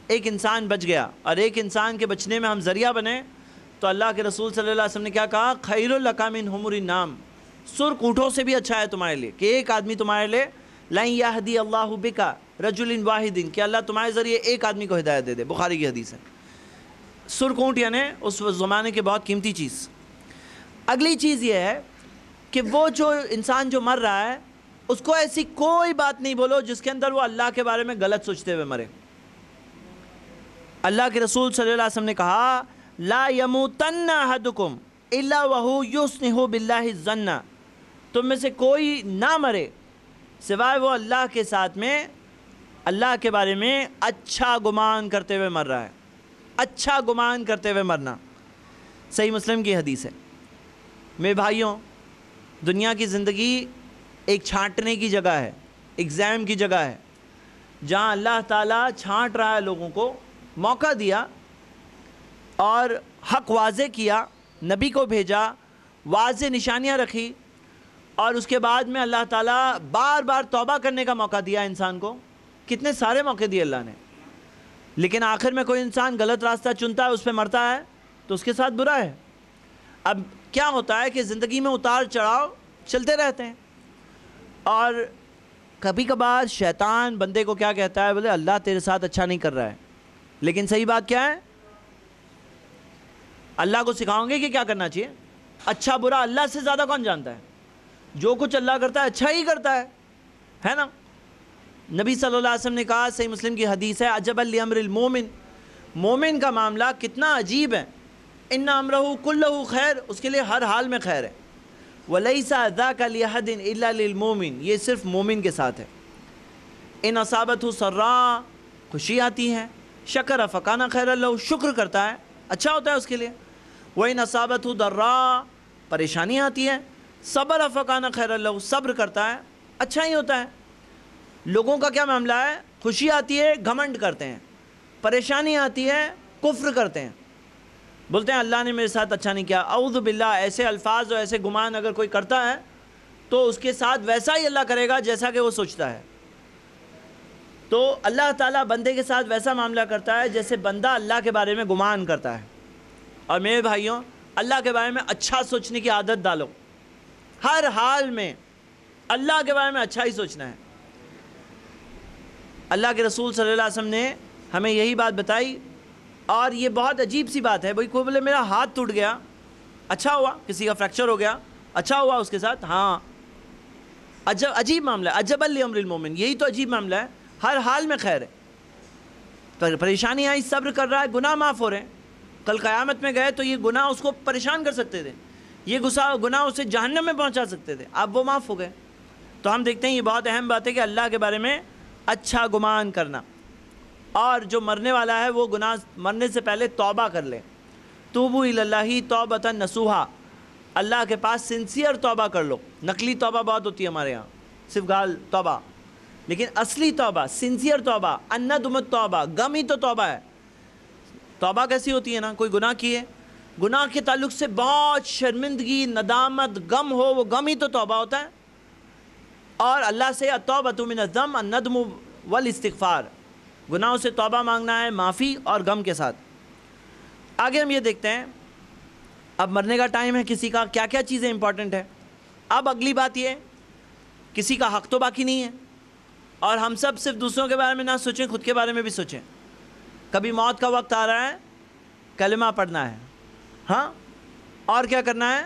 ایک انسان بچ گیا، اور ایک انسان کے بچنے میں ہم ذریعہ بنے تو اللہ کے رسول صلی اللہ علیہ وسلم نے کیا کہا؟ خیر لک من حمر النعم، سرخ اونٹوں سے بھی اچھا ہے تمہارے لیے کہ ایک آدمی تمہارے لیے، لن یہدی اللہ بک رجل واحد، کہ اللہ تمہارے ذریعے ایک آدمی کو ہدایت دے دے، بخاری کی حدیث ہے۔ سرخ اونٹ یعنی اس زمانے کے بہت قیمتی چیز۔ اگلی چیز یہ ہے کہ وہ جو انسان جو مر رہا ہے اس کو ایسی کوئی بات نہیں بولو جس کے اندر وہ اللہ کے بارے میں غلط سوچتے ہوئے مرے۔ اللہ کے رسول صلی اللہ علیہ وسلم نے کہا لا یموتن احدکم الا وہو یحسن باللہ الظن، تم میں سے کوئی نہ مرے سوائے وہ اللہ کے ساتھ میں، اللہ کے بارے میں اچھا گمان کرتے ہوئے مر رہا ہے، اچھا گمان کرتے ہوئے مرنا۔ صحیح مسلم کی حدیث ہے۔ میرے بھائیوں، دنیا کی زندگی ایک چھانٹنے کی جگہ ہے، ایگزام کی جگہ ہے۔ جہاں اللہ تعالیٰ چھانٹ رہا ہے لوگوں کو، موقع دیا اور حق واضح کیا، نبی کو بھیجا، واضح نشانیاں رکھی، اور اس کے بعد میں اللہ تعالیٰ بار بار توبہ کرنے کا موقع دیا انسان کو. کتنے سارے موقع دیے اللہ نے، لیکن آخر میں کوئی انسان غلط راستہ چنتا ہے، اس پہ مرتا ہے تو اس کے ساتھ برا ہے. اب کیا ہوتا ہے کہ زندگی میں اتار چڑھاؤ چلتے رہتے ہیں، اور کبھی کبھار شیطان بندے کو کیا کہتا ہے، بولے اللہ تیرے ساتھ اچھا نہیں کر رہا ہے. لیکن صحیح بات کیا ہے؟ اللہ کو سکھاؤں گے کہ کیا کرنا چاہیے. اچھا برا اللہ سے زیادہ کون جانتا ہے؟ جو کچھ اللہ کرتا ہے اچھا ہی کرتا ہے نا. نبی صلی اللہ علیہ وسلم نے کہا، صحیح مسلم کی حدیث ہے، عجبا لامر المومن، مومن کا معاملہ کتنا عجیب ہے. ان امرہ کلہ خیر، اس کے لیے ہر حال میں خیر ہے. ولیس ذاک لأحد الا للمومن، یہ صرف مومن کے ساتھ ہے. ان اصابتہ سراء، خوشی آتی ہے، شکر فکان خیر لہ، شکر کرتا ہے اچھا ہوتا ہے اس کے لیے. وان اصابتہ ضراء، پریشانی آتی ہے، صبر فکان خیر لہ، صبر کرتا ہے اچھا ہی ہوتا ہے. لوگوں کا کیا معاملہ ہے؟ خوشی آتی ہے گھمنڈ کرتے ہیں، پریشانی آتی ہے کفر کرتے ہیں، بولتے ہیں اللہ نے میرے ساتھ اچھا نہیں کیا. اعوذ باللہ، ایسے الفاظ اور ایسے گمان اگر کوئی کرتا ہے تو اس کے ساتھ ویسا ہی اللہ کرے گا جیسا کہ وہ سوچتا ہے. تو اللہ تعالیٰ بندے کے ساتھ ویسا معاملہ کرتا ہے جیسے بندہ اللہ کے بارے میں گمان کرتا ہے. اور میرے بھائیوں، اللہ کے بارے میں اچھا سوچنے کی عادت ڈالو، ہر حال میں اللہ کے بارے میں اچھا ہی سوچنا ہے. اللہ کے رسول صلی اللہ علیہ وسلم نے ہمیں یہی بات بتائی. اور یہ بہت عجیب سی بات ہے. بھائی کوئی بولے میرا ہاتھ ٹوٹ گیا، اچھا ہوا. کسی کا فریکچر ہو گیا، اچھا ہوا اس کے ساتھ، ہاں عجیب معاملہ ہے. عجبا لامر المومن، یہی تو عجیب معاملہ ہے. ہر حال میں خیر ہے. پریشانی آئی صبر کر رہا ہے، گناہ معاف ہو رہے ہیں. کل قیامت میں گئے تو یہ گناہ اس کو پریشان کر سکتے تھے، یہ گناہ اسے جہنم میں پہنچا سکتے تھے، اب وہ معاف ہو گئے. تو ہم دیکھتے ہیں یہ بہت اہم بات ہے کہ اللہ کے بارے میں اچھا گمان کرنا. اور جو مرنے والا ہے وہ گناہ مرنے سے پہلے توبہ کر لے. توبوا الی اللہ توبۃ نصوحا، اللہ کے پاس سنسیئر توبہ کر لو. نقلی توبہ بہت ہوتی ہے ہمارے یہاں، صرف گال توبہ، لیکن اصلی توبہ، سنسیئر توبہ، الندم التوبہ، غم ہی تو توبہ ہے. توبہ کیسی ہوتی ہے نا، کوئی گناہ کیے، گناہ کے تعلق سے بہت شرمندگی، ندامت، غم ہو، وہ غم ہی تو توبہ ہوتا ہے. اور اللہ سے التوبۃ من الذنب الندم والاستغفار، گناہوں سے توبہ مانگنا ہے، معافی اور غم کے ساتھ. آگے ہم یہ دیکھتے ہیں، اب مرنے کا ٹائم ہے، کسی کا کیا کیا چیزیں امپورٹنٹ ہے. اب اگلی بات یہ، کسی کا حق تو باقی نہیں ہے. اور ہم سب صرف دوسروں کے بارے میں نہ سوچیں، خود کے بارے میں بھی سوچیں. کبھی موت کا وقت آ رہا ہے، کلمہ پڑھنا ہے، ہاں، اور کیا کرنا ہے؟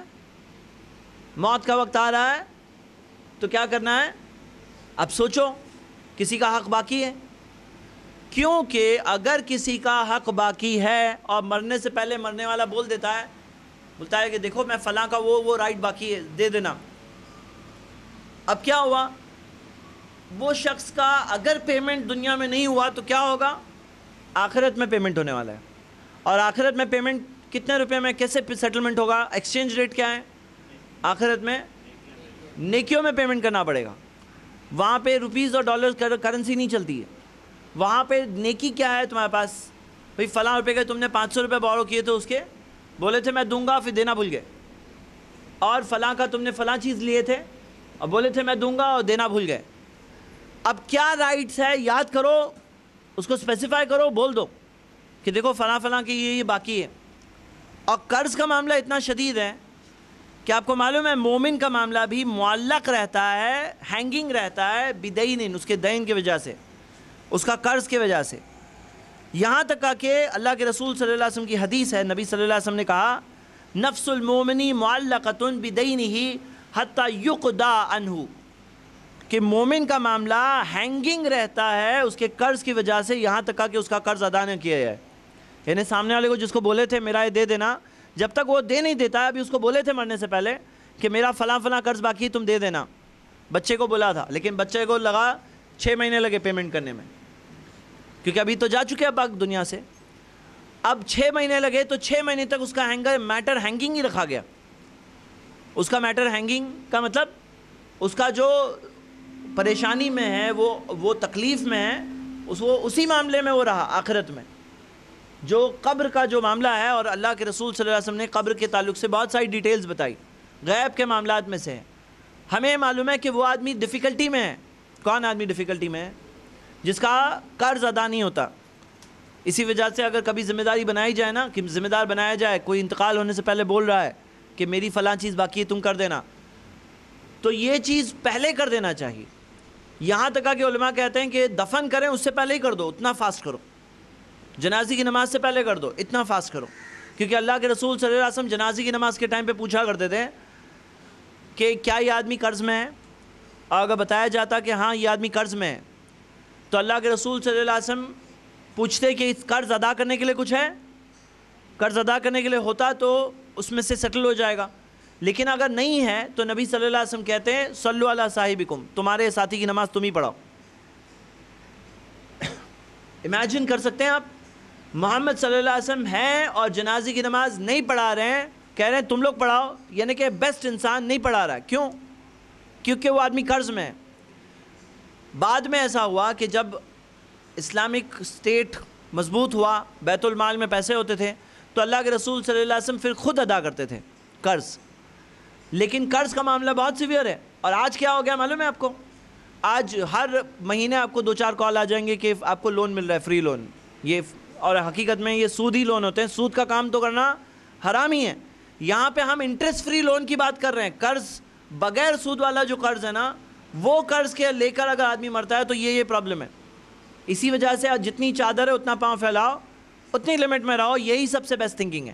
موت کا وقت آ رہا ہے تو کیا کرنا ہے؟ اب سوچو کسی کا حق باقی ہے. کیونکہ اگر کسی کا حق باقی ہے اور مرنے سے پہلے مرنے والا بول دیتا ہے، بولتا ہے کہ دیکھو میں فلاں کا وہ رائٹ باقی ہے، دے دینا. اب کیا ہوا؟ وہ شخص کا اگر پیمنٹ دنیا میں نہیں ہوا تو کیا ہوگا؟ آخرت میں پیمنٹ ہونے والا ہے. اور آخرت میں پیمنٹ کتنے روپے میں، کیسے سیٹلمنٹ ہوگا؟ ایکسچینج ریٹ کیا ہے آخرت میں؟ نیکیوں میں پیمنٹ کرنا پڑے گا. وہاں پہ روپیز اور ڈالر کرنسی نہیں چلتی ہے. وہاں پہ نیکی کیا ہے تمہارے پاس؟ بھئی فلاں روپے کے تم نے 500 روپے بورو کیے تو اس کے بولے تھے میں دوں گا، پھر دینا بھول گئے. اور فلاں کا تم نے فلاں چیز لیے تھے اور بولے تھے میں دوں گا اور دینا بھول گئے. اب کیا رائٹس ہے؟ یاد کرو، اس کو اسپیسیفائی کرو، بول دو کہ دیکھو فلاں فلاں کی یہ باقی ہے. اور قرض کا معاملہ اتنا شدید ہے کہ آپ کو معلوم ہے مومن کا معاملہ بھی معلق رہتا ہے، ہینگنگ رہتا ہے بدین، اس کے دین کی وجہ سے، اس کا قرض کی وجہ سے. یہاں تک کہ اللہ کے رسول صلی اللہ علیہ وسلم کی حدیث ہے، نبی صلی اللہ علیہ وسلم نے کہا نفس المومنی معلقۃ بدینہ حتی یقضی عنہ، کہ مومن کا معاملہ ہینگنگ رہتا ہے اس کے قرض کی وجہ سے، یہاں تک کہ اس کا قرض ادا نہ کیا جائے. یعنی سامنے والے کو جس کو بولے تھے میرا یہ دے دینا، جب تک وہ دے نہیں دیتا ہے، ابھی اس کو بولے تھے مرنے سے پہلے کہ میرا فلاں فلاں قرض باقی تم دے دینا. بچے کو بولا تھا، لیکن بچے کو لگا 6 مہینے لگے پیمنٹ کرنے میں، کیونکہ ابھی تو جا چکے اب دنیا سے. اب 6 مہینے لگے تو 6 مہینے تک اس کا میٹر ہینگنگ ہی رکھا گیا. اس کا میٹر ہینگنگ کا مطلب اس کا جو پریشانی میں ہے، وہ تکلیف میں ہے، اسی معاملے میں وہ رہا آخرت میں. جو قبر کا جو معاملہ ہے، اور اللہ کے رسول صلی اللہ علیہ وسلم نے قبر کے تعلق سے بہت ساری ڈیٹیلز بتائی، غیب کے معاملات میں سے ہے. ہمیں معلوم ہے کہ وہ آدمی ڈیفیکلٹی میں ہے. کون آدمی ڈیفیکلٹی میں ہے؟ جس کا قرض ادا نہیں ہوتا. اسی وجہ سے اگر کبھی ذمہ داری بنائی جائے نا، کہ ذمہ دار بنایا جائے، کوئی انتقال ہونے سے پہلے بول رہا ہے کہ میری فلاں چیز باقی ہے تم کر دینا، تو یہ چیز پہلے کر دینا چاہیے. یہاں تک کہ علماء کہتے ہیں کہ دفن کریں اس سے پہلے ہی کر دو، اتنا فاسٹ کرو. جنازے کی نماز سے پہلے کر دو، اتنا فاسٹ کرو. کیونکہ اللہ کے رسول صلی اللہ علیہ وسلم جنازے کی نماز کے ٹائم پہ پوچھا کرتے تھے کہ کیا یہ آدمی قرض میں ہے؟ اور اگر بتایا جاتا کہ ہاں یہ آدمی قرض میں ہے، تو اللہ کے رسول صلی اللہ علیہ وسلم پوچھتے کہ اس قرض ادا کرنے کے لیے کچھ ہے؟ قرض ادا کرنے کے لیے ہوتا تو اس میں سے سیٹل ہو جائے گا. لیکن اگر نہیں ہے تو نبی صلی اللہ علیہ وسلم کہتے ہیں صلو علی صاحبکم، تمہارے ساتھی کی نماز تم ہی پڑھاؤ. امیجن کر سکتے ہیں آپ، محمد صلی اللہ علیہ وسلم ہیں اور جنازے کی نماز نہیں پڑھا رہے ہیں، کہہ رہے ہیں تم لوگ پڑھاؤ. یعنی کہ بیسٹ انسان نہیں پڑھا رہا ہے. کیوں؟ کیونکہ وہ آدمی قرض میں ہے. بعد میں ایسا ہوا کہ جب اسلامک اسٹیٹ مضبوط ہوا، بیت المال میں پیسے ہوتے تھے، تو اللہ کے رسول صلی اللہ علیہ وسلم پھر خود ادا کرتے تھے قرض. لیکن قرض کا معاملہ بہت سیویئر ہے. اور آج کیا ہو گیا معلوم ہے آپ کو؟ آج ہر مہینے آپ کو 2-4 کال آ جائیں گے کہ آپ کو لون مل رہا ہے، فری لون. یہ اور حقیقت میں یہ سودی لون ہوتے ہیں. سود کا کام تو کرنا حرام ہی ہے. یہاں پہ ہم انٹرسٹ فری لون کی بات کر رہے ہیں. قرض بغیر سود والا جو قرض ہے نا، وہ قرض کے لے کر اگر آدمی مرتا ہے تو یہ پرابلم ہے. اسی وجہ سے جتنی چادر ہے اتنا پاؤں پھیلاؤ، اتنی لمٹ میں رہو. یہی سب سے بیسٹ تھنکنگ ہے.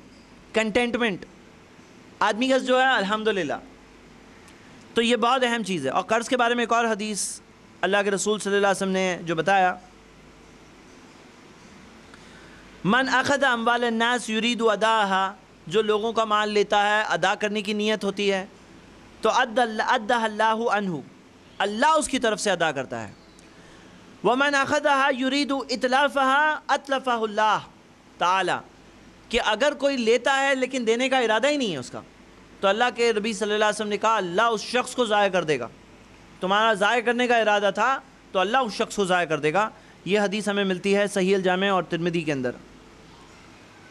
کنٹینٹمنٹ آدمی کا جو ہے الحمدللہ. تو یہ بہت اہم چیز ہے. اور قرض کے بارے میں ایک اور حدیث اللہ کے رسول صلی اللہ علیہ وسلم نے جو بتایا، من اخذ اموال الناس یرید اداها، جو لوگوں کا مال لیتا ہے ادا کرنے کی نیت ہوتی ہے، تو ادہ اللہ عنہ، اللہ اس کی طرف سے ادا کرتا ہے. ومن اخذها یرید اتلافها اتلفہ اللہ تعالی، کہ اگر کوئی لیتا ہے لیکن دینے کا ارادہ ہی نہیں ہے اس کا، تو اللہ کے نبی صلی اللہ علیہ وسلم نے کہا اللہ اس شخص کو ضائع کر دے گا. تمہارا ضائع کرنے کا ارادہ تھا تو اللہ اس شخص کو ضائع کر دے گا. یہ حدیث ہمیں ملتی ہے صحیح الجامع اور ترمذی کے اندر،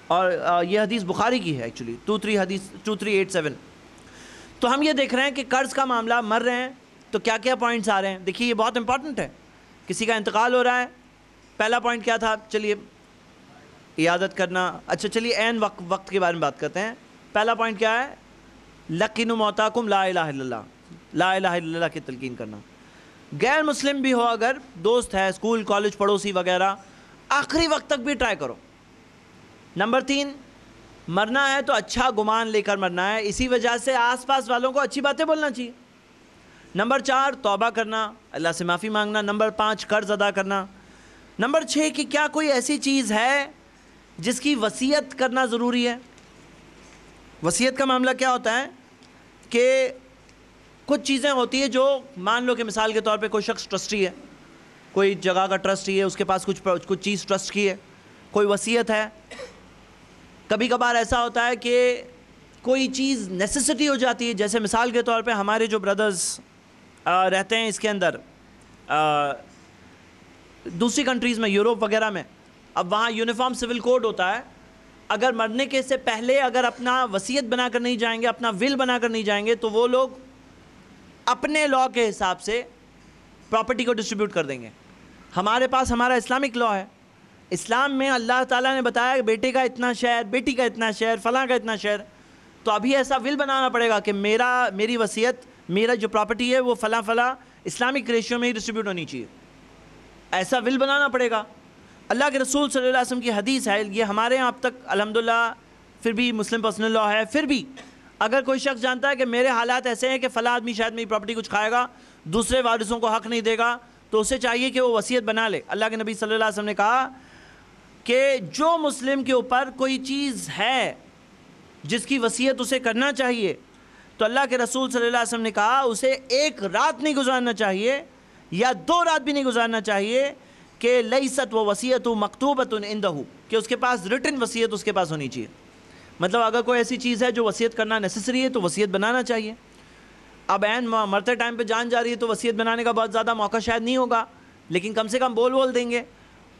اور یہ حدیث بخاری کی ہے ایکچولی، 2387. تو ہم یہ دیکھ رہے ہیں کہ قرض کا معاملہ، مر رہے ہیں تو کیا کیا پوائنٹس آ رہے ہیں. دیکھیے یہ بہت امپورٹنٹ ہے. کسی کا انتقال ہو رہا ہے، پہلا پوائنٹ کیا تھا؟ چلیے عیادت کرنا. اچھا چلیے عین وقت کے بارے میں بات کرتے ہیں. پہلا پوائنٹ کیا ہے؟ لقنوا موتاکم لا الہ الا اللہ، لا الہ الا اللہ کی تلقین کرنا. غیر مسلم بھی ہو، اگر دوست ہے، اسکول کالج پڑوسی وغیرہ، آخری وقت تک بھی ٹرائی کرو. نمبر 3، مرنا ہے تو اچھا گمان لے کر مرنا ہے. اسی وجہ سے آس پاس والوں کو اچھی باتیں بولنا چاہیے. نمبر 4، توبہ کرنا، اللہ سے معافی مانگنا. نمبر 5، قرض ادا کرنا. نمبر 6، کہ کیا کوئی ایسی چیز ہے جس کی وصیت کرنا ضروری ہے. وصیت کا معاملہ کیا ہوتا ہے کہ کچھ چیزیں ہوتی ہیں جو مان لو کہ مثال کے طور پہ کوئی شخص ٹرسٹی ہے، کوئی جگہ کا ٹرسٹی ہے، اس کے پاس کچھ چیز ٹرسٹ کی ہے، کوئی وصیت ہے. کبھی کبھار ایسا ہوتا ہے کہ کوئی چیز نیسیسٹی ہو جاتی ہے. جیسے مثال کے طور پہ ہمارے جو بردرز رہتے ہیں اس کے اندر دوسری کنٹریز میں، یوروپ وغیرہ میں، اب وہاں یونیفارم سول کوڈ ہوتا ہے. اگر مرنے کے سے پہلے اگر اپنا وصیت بنا کر نہیں جائیں گے، اپنا ول بنا کر نہیں جائیں گے، تو وہ لوگ اپنے لاء کے حساب سے پراپرٹی کو ڈسٹریبیوٹ کر دیں گے. ہمارے پاس ہمارا اسلامک لاء ہے. اسلام میں اللہ تعالیٰ نے بتایا کہ بیٹے کا اتنا شیئر، بیٹی کا اتنا شیئر، فلاں کا اتنا شیئر. تو ابھی ایسا ول بنانا پڑے گا کہ میری وصیت، میرا جو پراپرٹی ہے وہ فلاں اسلامک ریشیو میں ہی ڈسٹریبیوٹ ہونی چاہیے. ایسا ول بنانا پڑے گا. اللہ کے رسول صلی اللہ علیہ وسلم کی حدیث ہے، یہ ہمارے یہاں اب تک الحمدللہ پھر بھی مسلم پرسنل لاء ہے. پھر بھی اگر کوئی شخص جانتا ہے کہ میرے حالات ایسے ہیں کہ فلاں آدمی شاید میری پراپرٹی کچھ کھائے گا، دوسرے وارثوں کو حق نہیں دے گا، تو اسے چاہیے کہ وہ وصیت بنا لے. اللہ کے نبی صلی اللہ علیہ وسلم نے کہا کہ جو مسلم کے اوپر کوئی چیز ہے جس کی وصیت اسے کرنا چاہیے، تو اللہ کے رسول صلی اللہ علیہ وسلم نے کہا اسے 1 رات نہیں گزارنا چاہیے یا 2 رات بھی نہیں گزارنا چاہیے کہ لیست و وصیت مکتوبۃ عندہ، کہ اس کے پاس ریٹن وصیت اس کے پاس ہونی چاہیے. مطلب اگر کوئی ایسی چیز ہے جو وصیت کرنا نیسیسری ہے تو وصیت بنانا چاہیے. اب عین مرتے ٹائم پہ جان جا رہی ہے تو وصیت بنانے کا بہت زیادہ موقع شاید نہیں ہوگا، لیکن کم سے کم بول دیں گے.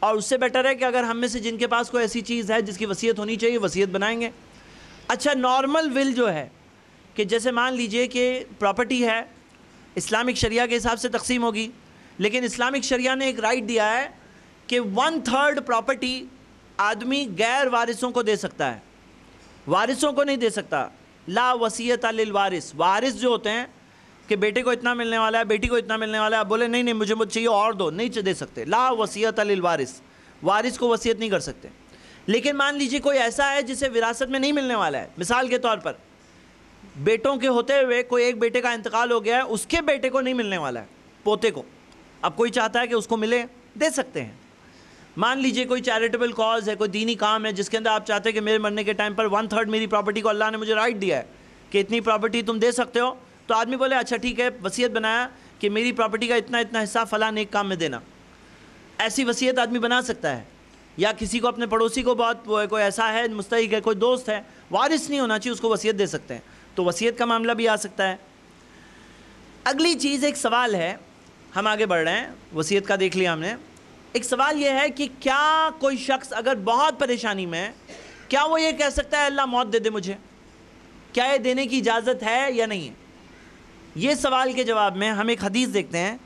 اور اس سے بیٹر ہے کہ اگر ہم میں سے جن کے پاس کوئی ایسی چیز ہے جس کی وصیت ہونی چاہیے وصیت بنائیں گے۔ اچھا نارمل ول جو ہے کہ جیسے مان لیجئے کہ پراپرٹی ہے، اسلامک شریعہ کے حساب سے تقسیم ہوگی، لیکن اسلامک شریعہ نے ایک رائٹ دیا ہے کہ 1/3 پراپرٹی آدمی غیر وارثوں کو دے سکتا ہے، وارثوں کو نہیں دے سکتا۔ لا وصیت للوارث، وارث جو ہوتے ہیں کہ بیٹے کو اتنا ملنے والا ہے، بیٹی کو اتنا ملنے والا ہے، آپ بولے نہیں مجھے چاہیے اور دو، نہیں دے سکتے۔ لا وصیت للوارث، وارث کو وصیت نہیں کر سکتے۔ لیکن مان لیجئے کوئی ایسا ہے جسے وراثت میں نہیں ملنے والا ہے، مثال کے طور پر بیٹوں کے ہوتے ہوئے کوئی ایک بیٹے کا انتقال ہو گیا ہے، اس کے بیٹے کو نہیں ملنے والا ہے، پوتے کو، اب کوئی چاہتا ہے کہ اس کو ملے، دے سکتے ہیں۔ مان لیجئے کوئی چیریٹیبل کاز ہے، کوئی دینی کام ہے جس کے اندر آپ چاہتے ہیں کہ میرے مرنے کے ٹائم پر 1/3 میری پراپرٹی کو اللہ نے مجھے رائٹ دیا ہے کہ اتنی پراپرٹی تم دے سکتے ہو، تو آدمی بولے اچھا ٹھیک ہے، وصیت بنایا کہ میری پراپرٹی کا اتنا حصہ فلاں نیک کام میں دینا، ایسی وصیت آدمی بنا سکتا ہے۔ یا کسی کو اپنے پڑوسی کو بہت کوئی ایسا ہے مستحق ہے، کوئی دوست ہے، وارث نہیں ہونا چاہیے، اس کو وصیت دے سکتے ہیں، تو وصیت کا معاملہ بھی آ سکتا ہے۔ اگلی چیز ایک سوال ہے، ہم آگے بڑھ رہے ہیں، وصیت کا دیکھ لیا ہم نے۔ ایک سوال یہ ہے کہ کیا کوئی شخص اگر بہت پریشانی میں ہے، کیا وہ یہ کہہ سکتا ہے اللہ موت دے دے مجھے؟ کیا یہ دینے کی اجازت ہے یا نہیں ہے؟ یہ سوال کے جواب میں ہم ایک حدیث دیکھتے ہیں،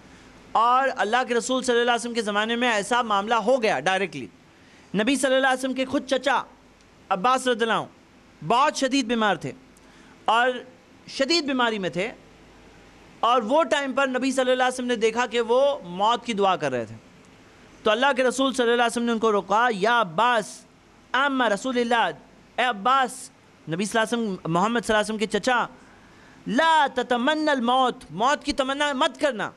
اور اللہ کے رسول صلی اللہ علیہ وسلم کے زمانے میں ایسا معاملہ ہو گیا ڈائریکٹلی۔ نبی صلی اللہ علیہ وسلم کے خود چچا عباس رضی اللہ عنہ بہت شدید بیمار تھے اور شدید بیماری میں تھے، اور وہ ٹائم پر نبی صلی اللہ علیہ وسلم نے دیکھا کہ وہ موت کی دعا کر رہے تھے، تو اللہ کے رسول صلی اللہ علیہ وسلم نے ان کو روکا، یا عباس عم رسول اللہ، اے عباس، نبی صلی اللہ علیہ وسلم محمد صلی اللہ علیہ وسلم کے چچا، لا تتمنى الموت، موت کی تمنا مت کرنا،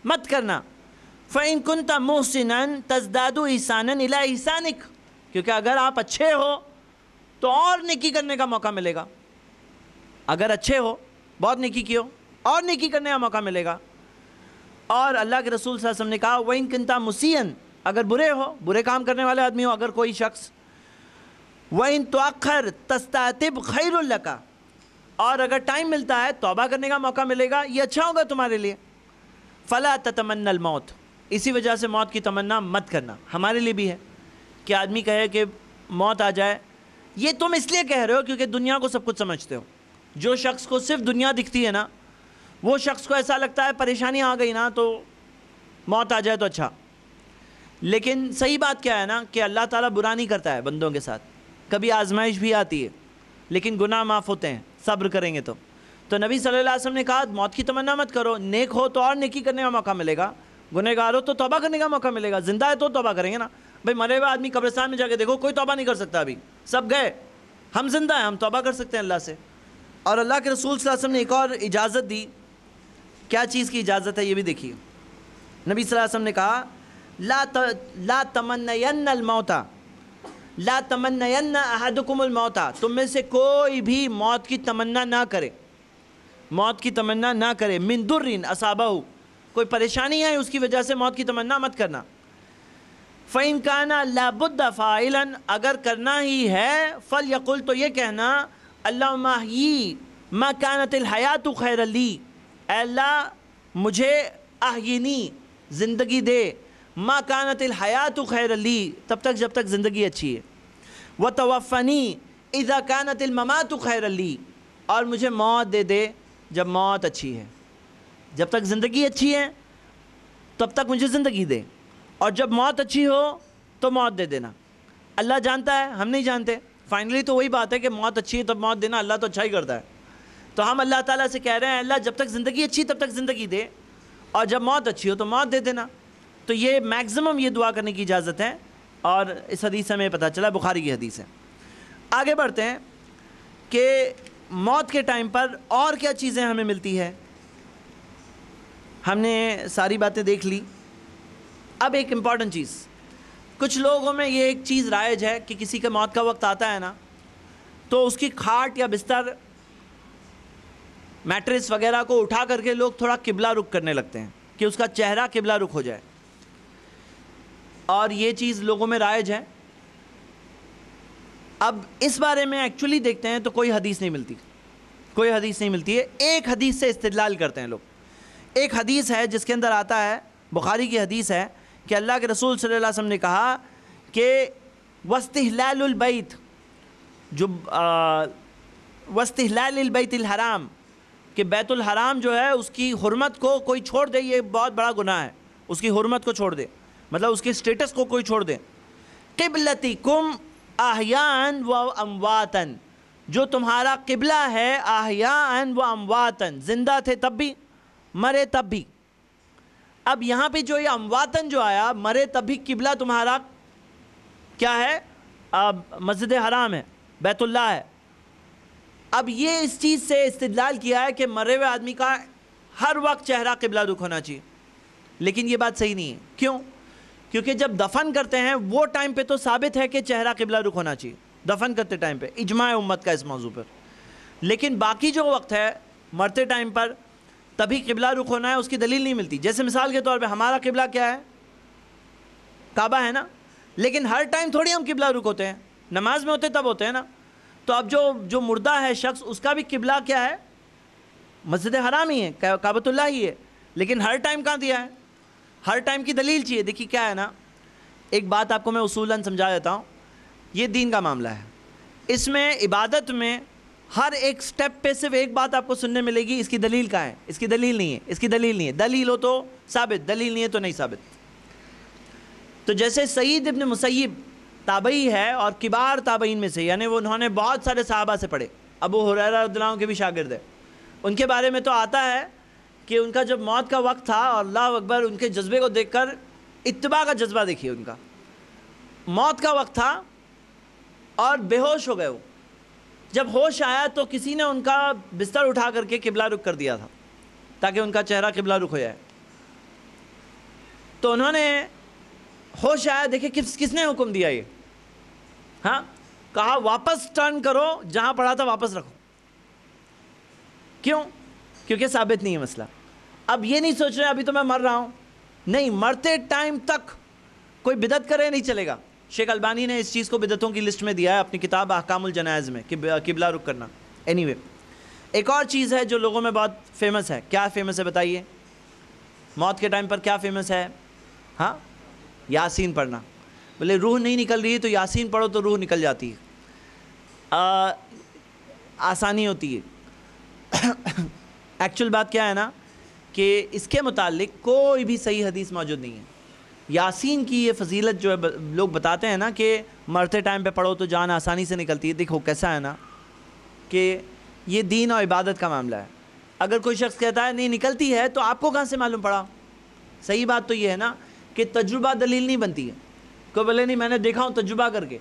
مت کرنا، فَإِن كُنْتَ مُحْسِنًا تَزْدَادُ إِحْسَانًا إِلَىٰ إِحْسَانِكَ، کیونکہ اگر آپ اچھے ہو تو اور نیکی کرنے کا موقع ملے گا، اگر اچھے ہو، بہت نیکی کی ہو، اور نیکی کرنے کا موقع ملے گا۔ اور اللہ کے رسول صلی اللہ علیہ وسلم نے کہا وَإِن كُنْتَ مُسِيئًا، اگر برے ہو، برے کام کرنے والے آدمی ہو اگر کوئی شخص، وَإِن تُؤَخَّرْ تَسْتَعْتِبْ خَيْرٌ لَكَ، اور اگر ٹائم ملتا ہے توبہ کرنے کا موقع ملے گا، یہ اچھا ہوگا تمہارے لیے۔ فَلَا تَتَمَنَّ الْمَوْتِ، اسی وجہ سے موت کی تمنا مت کرنا۔ ہمارے لیے بھی ہے کہ آدمی کہے کہ موت آ جائے، یہ تم اس لیے کہہ رہے ہو کیونکہ دنیا کو سب کچھ سمجھتے ہو۔ جو شخص کو صرف دنیا دکھتی ہے نا، وہ شخص کو ایسا لگتا ہے پریشانی آ گئی نا تو موت آ جائے تو اچھا۔ لیکن صحیح بات کیا ہے نا کہ اللہ تعالیٰ برا نہیں کرتا ہے بندوں کے ساتھ، کبھی آزمائش بھی آتی ہے لیکن گناہ معاف ہوتے ہیں صبر کریں گے تو نبی صلی اللہ علیہ وسلم نے کہا موت کی تمنا مت کرو، نیک ہو تو اور نیکی کرنے کا موقع ملے گا، گنہگار ہو تو توبہ کرنے کا موقع ملے گا، زندہ ہے تو توبہ کریں گے نا۔ بھائی مرے ہوئے آدمی قبرستان میں جا کے دیکھو، کوئی توبہ نہیں کر سکتا، ابھی سب گئے، ہم زندہ ہیں، ہم توبہ کر سکتے ہیں اللہ سے۔ اور اللہ کے رسول صلی اللہ علیہ وسلم نے ایک اور اجازت دی، کیا چیز کی اجازت ہے یہ بھی دیکھیے۔ نبی صلی اللہ علیہ وسلم نے کہا لا تمنین الموت، لا تمنین احدکم الموت، تم میں سے کوئی بھی موت کی تمنا نہ کرے، موت کی تمنا نہ کرے، من در اصابہ، کوئی پریشانی ہے اس کی وجہ سے موت کی تمنا مت کرنا۔ فَإِن كَانَ لَا بُدَّ فَاعِلًا، اگر کرنا ہی ہے فَلْيَقُلْ، تو یہ کہنا اللہم احیی ما كانت الحیات خیر لی، اے اللہ مجھے احیینی، زندگی دے، ما كانت الحیات خیر لی، تب تک جب تک زندگی اچھی ہے، وَتَوَفَّنِی اِذَا كَانَتِ الْمَمَاتُ خَيْرًا لِی، اور مجھے موت دے دے جب موت اچھی ہے، جب تک زندگی اچھی ہے تب تک مجھے زندگی دے، اور جب موت اچھی ہو تو موت دے دینا۔ اللہ جانتا ہے، ہم نہیں جانتے، فائنلی تو وہی بات ہے کہ موت اچھی ہے تب موت دینا، اللہ تو اچھا ہی کرتا ہے، تو ہم اللہ تعالیٰ سے کہہ رہے ہیں اللہ جب تک زندگی اچھی تب تک زندگی دے، اور جب موت اچھی ہو تو موت دے دینا۔ تو یہ میکزیمم یہ دعا کرنے کی اجازت ہے، اور اس حدیث سے ہمیں پتہ چلا، بخاری کی حدیث ہے۔ آگے بڑھتے ہیں کہ موت کے ٹائم پر اور کیا چیزیں ہمیں ملتی ہے۔ ہم نے ساری باتیں دیکھ لی، اب ایک امپورٹنٹ چیز، کچھ لوگوں میں یہ ایک چیز رائج ہے کہ کسی کے موت کا وقت آتا ہے نا تو اس کی کھاٹ یا بستر، میٹرس وغیرہ کو اٹھا کر کے لوگ تھوڑا قبلہ رخ کرنے لگتے ہیں کہ اس کا چہرہ قبلہ رخ ہو جائے، اور یہ چیز لوگوں میں رائج ہے۔ اب اس بارے میں ایکچولی دیکھتے ہیں تو کوئی حدیث نہیں ملتی، کوئی حدیث نہیں ملتی ہے۔ ایک حدیث سے استدلال کرتے ہیں لوگ، ایک حدیث ہے جس کے اندر آتا ہے، بخاری کی حدیث ہے کہ اللہ کے رسول صلی اللہ علیہ وسلم نے کہا کہ واستحلال البیت واستحلال البیت الحرام، کہ بیت الحرام جو ہے اس کی حرمت کو کوئی چھوڑ دے یہ بہت بڑا گناہ ہے، اس کی حرمت کو چھوڑ دے، مطلب اس کے سٹیٹس کو کوئی چھوڑ دے۔ قبلتکم احیاء و امواتا، جو تمہارا قبلہ ہے احیاء و امواتا، زندہ تھے تب بھی مرے تب بھی۔ اب یہاں پہ جو یہ امواتن جو آیا، مرے تب بھی قبلہ تمہارا کیا ہے؟ مسجد حرام ہے، بیت اللہ ہے۔ اب یہ اس چیز سے استدلال کیا ہے کہ مرے ہوئے آدمی کا ہر وقت چہرہ قبلہ رخ ہونا چاہیے، لیکن یہ بات صحیح نہیں ہے۔ کیوں؟ کیونکہ جب دفن کرتے ہیں وہ ٹائم پہ تو ثابت ہے کہ چہرہ قبلہ رخ ہونا چاہیے، دفن کرتے ٹائم پہ اجماع امت کا اس موضوع پر، لیکن باقی جو وقت ہے مرتے ٹائم پر تبھی قبلہ رخ ہونا ہے، اس کی دلیل نہیں ملتی۔ جیسے مثال کے طور پہ ہمارا قبلہ کیا ہے؟ کعبہ ہے نا، لیکن ہر ٹائم تھوڑی ہم قبلہ رخ ہوتے ہیں، نماز میں ہوتے تب ہوتے ہیں نا۔ تو اب جو مردہ ہے شخص، اس کا بھی قبلہ کیا ہے؟ مسجد حرام ہی ہے، کعبۃ اللہ ہی ہے، لیکن ہر ٹائم کہاں دیا ہے؟ ہر ٹائم کی دلیل چاہیے۔ دیکھیے کیا ہے نا، ایک بات آپ کو میں اصولاً سمجھا دیتا ہوں، یہ دین کا معاملہ ہے، اس میں عبادت میں ہر ایک سٹیپ پہ صرف ایک بات آپ کو سننے ملے گی، اس کی دلیل کہاں ہے؟ اس کی دلیل نہیں ہے، اس کی دلیل نہیں ہے، دلیل ہو تو ثابت، دلیل نہیں ہے تو نہیں ثابت۔ تو جیسے سعید ابن مسیب تابعی ہے اور کبار تابعین میں سے، یعنی وہ انہوں نے بہت سارے صحابہ سے پڑھے، ابو ہریرہ رضی اللہ عنہ کے بھی شاگرد ہے، ان کے بارے میں تو آتا ہے کہ ان کا جب موت کا وقت تھا، اور اللہ اکبر، ان کے جذبے کو دیکھ کر اتباع کا جذبہ دیکھیے ان کا، موت کا وقت تھا اور بے ہوش ہو گئے وہ، جب ہوش آیا تو کسی نے ان کا بستر اٹھا کر کے قبلہ رخ کر دیا تھا تاکہ ان کا چہرہ قبلہ رخ ہو جائے۔ تو انہوں نے ہوش آیا، دیکھیں کس نے حکم دیا یہ؟ ہاں، کہا واپس ٹرن کرو، جہاں پڑا تھا واپس رکھو۔ کیوں؟ کیونکہ ثابت نہیں ہے مسئلہ۔ اب یہ نہیں سوچ رہے ابھی تو میں مر رہا ہوں، نہیں، مرتے ٹائم تک کوئی بدعت کرے نہیں چلے گا۔ شیخ البانی نے اس چیز کو بدعتوں کی لسٹ میں دیا ہے اپنی کتاب احکام الجنائز میں، کہ قبلہ رخ کرنا۔ اینی وے، ایک اور چیز ہے جو لوگوں میں بہت فیمس ہے۔ کیا فیمس ہے بتائیے؟ موت کے ٹائم پر کیا فیمس ہے؟ ہاں، یاسین پڑھنا۔ بولے روح نہیں نکل رہی تو یاسین پڑھو تو روح نکل جاتی ہے، آسانی ہوتی ہے۔ ایکچول بات کیا ہے نا کہ اس کے متعلق کوئی بھی صحیح حدیث موجود نہیں ہے۔ یاسین کی یہ فضیلت جو ہے لوگ بتاتے ہیں نا کہ مرتے ٹائم پہ پڑھو تو جان آسانی سے نکلتی ہے، دیکھو کیسا ہے نا کہ یہ دین اور عبادت کا معاملہ ہے۔ اگر کوئی شخص کہتا ہے نہیں نکلتی ہے تو آپ کو کہاں سے معلوم پڑا؟ صحیح بات تو یہ ہے نا کہ تجربہ دلیل نہیں بنتی ہے۔ کوئی بولے نہیں میں نے دیکھا ہوں تجربہ کر کے،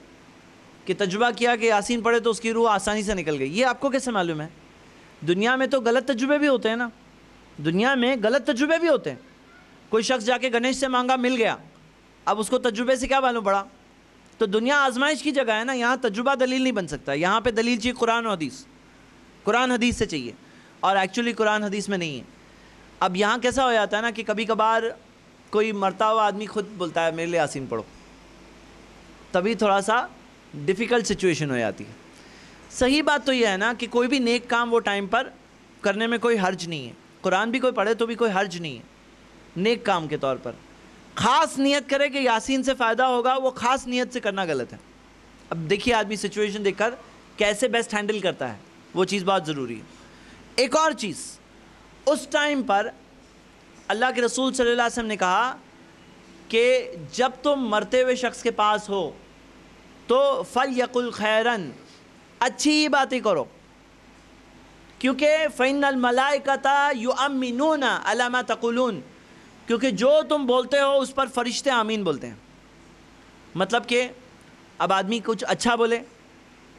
کہ تجربہ کیا کہ یاسین پڑھے تو اس کی روح آسانی سے نکل گئی، یہ آپ کو کیسے معلوم ہے؟ دنیا میں تو غلط تجربے بھی ہوتے ہیں نا، دنیا میں غلط تجربے بھی ہوتے ہیں۔ کوئی شخص جا کے گنیش سے مانگا، مل گیا، اب اس کو تجربے سے کیا معلوم پڑا؟ تو دنیا آزمائش کی جگہ ہے نا، یہاں تجربہ دلیل نہیں بن سکتا، یہاں پہ دلیل چاہیے قرآن و حدیث، قرآن حدیث سے چاہیے، اور ایکچولی قرآن حدیث میں نہیں ہے۔ اب یہاں کیسا ہو جاتا ہے نا کہ کبھی کبھار کوئی مرتا ہوا آدمی خود بولتا ہے میرے لیے یاسین پڑھو، تبھی تھوڑا سا ڈیفیکلٹ سچویشن ہو جاتی ہے۔ صحیح بات تو یہ ہے نا کہ کوئی بھی نیک کام وہ ٹائم پر کرنے میں کوئی حرج نہیں ہے، قرآن بھی کوئی پڑھے تو بھی کوئی حرج نہیں ہے نیک کام کے طور پر۔ خاص نیت کرے کہ یاسین سے فائدہ ہوگا، وہ خاص نیت سے کرنا غلط ہے۔ اب دیکھیے آدمی سچویشن دیکھ کر کیسے بیسٹ ہینڈل کرتا ہے، وہ چیز بہت ضروری ہے۔ ایک اور چیز، اس ٹائم پر اللہ کے رسول صلی اللہ علیہ وسلم نے کہا کہ جب تم مرتے ہوئے شخص کے پاس ہو تو فَلْيَقُلْ خَيْرًا، اچھی باتیں کرو، کیونکہ فَإِنَّ الْمَلَائِكَةَ يُؤَمِّنُونَ عَلَى مَا تَقُولُونَ، کیونکہ جو تم بولتے ہو اس پر فرشتے آمین بولتے ہیں۔ مطلب کہ اب آدمی کچھ اچھا بولے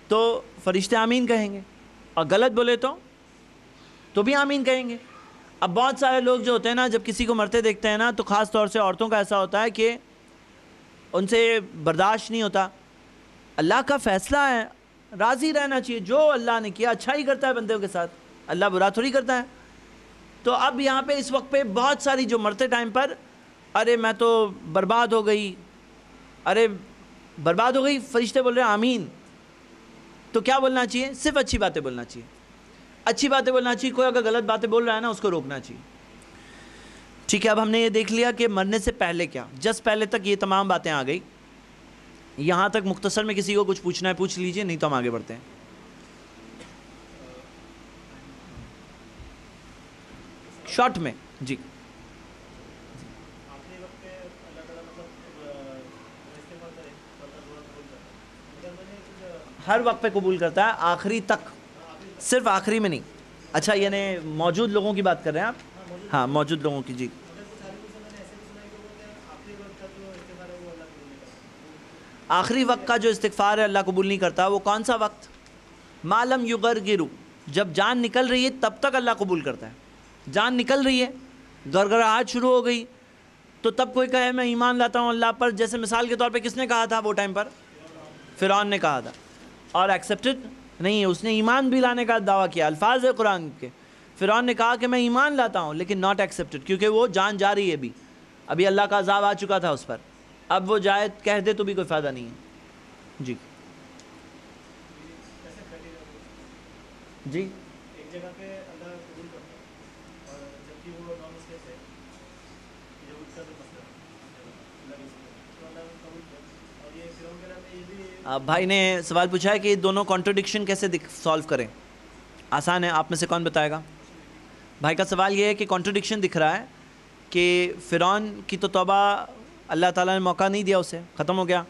تو فرشتے آمین کہیں گے، اور غلط بولے تو بھی آمین کہیں گے۔ اب بہت سارے لوگ جو ہوتے ہیں نا، جب کسی کو مرتے دیکھتے ہیں نا تو خاص طور سے عورتوں کا ایسا ہوتا ہے کہ ان سے برداشت نہیں ہوتا۔ اللہ کا فیصلہ ہے، راضی رہنا چاہیے، جو اللہ نے کیا اچھا ہی کرتا ہے بندوں کے ساتھ، اللہ برا تھوڑی کرتا ہے۔ تو اب یہاں پہ اس وقت پہ بہت ساری جو مرتے ٹائم پر ارے میں تو برباد ہو گئی، ارے برباد ہو گئی، فرشتے بول رہے ہیں آمین۔ تو کیا بولنا چاہیے؟ صرف اچھی باتیں بولنا چاہیے، اچھی باتیں بولنا چاہیے۔ کوئی اگر غلط باتیں بول رہا ہے نا اس کو روکنا چاہیے۔ ٹھیک ہے، اب ہم نے یہ دیکھ لیا کہ مرنے سے پہلے کیا، جس پہلے تک یہ تمام باتیں آ گئی. یہاں تک مختصر میں کسی کو کچھ پوچھنا ہے پوچھ لیجئے، نہیں تو ہم آگے بڑھتے ہیں. شارٹ میں جی. ہر وقت پہ قبول کرتا ہے، آخری تک، صرف آخری میں نہیں. اچھا یعنی موجود لوگوں کی بات کر رہے ہیں آپ؟ ہاں موجود لوگوں کی جی. آخری وقت کا جو استغفار ہے اللہ قبول نہیں کرتا. وہ کون سا وقت؟ معلوم یغرگرو، جب جان نکل رہی ہے تب تک اللہ قبول کرتا ہے. جان نکل رہی ہے، گڑگڑاہٹ شروع ہو گئی، تو تب کوئی کہے میں ایمان لاتا ہوں اللہ پر، جیسے مثال کے طور پہ کس نے کہا تھا وہ ٹائم پر؟ فرعون نے کہا تھا، اور ایکسیپٹڈ نہیں ہے. اس نے ایمان بھی لانے کا دعویٰ کیا، الفاظ ہے قرآن کے. فرعون نے کہا کہ میں ایمان لاتا ہوں، لیکن ناٹ ایکسیپٹڈ، کیونکہ وہ جان جا رہی ہے ابھی اللہ کا عذاب آ چکا تھا اس پر. اب وہ جائے کہہ دے تو بھی کوئی فائدہ نہیں ہے جی. جی ایک جگہ پہ اللہ قبول کرتا ہے، اور جبکہ وہ نان مسلم ہے، جو اس کا جو مسئلہ تو اللہ قبول کرتا. اور یہ فرعون کے رات میں یہ بھی بھائی نے سوال پوچھا ہے کہ یہ دونوں کانٹرڈکشن کیسے سالو کریں. آسان ہے، آپ میں سے کون بتائے گا؟ بھائی کا سوال یہ ہے کہ کانٹرڈکشن دکھ رہا ہے کہ فرعون کی تو توبہ اللہ تعالیٰ نے موقع نہیں دیا، اسے ختم ہو گیا،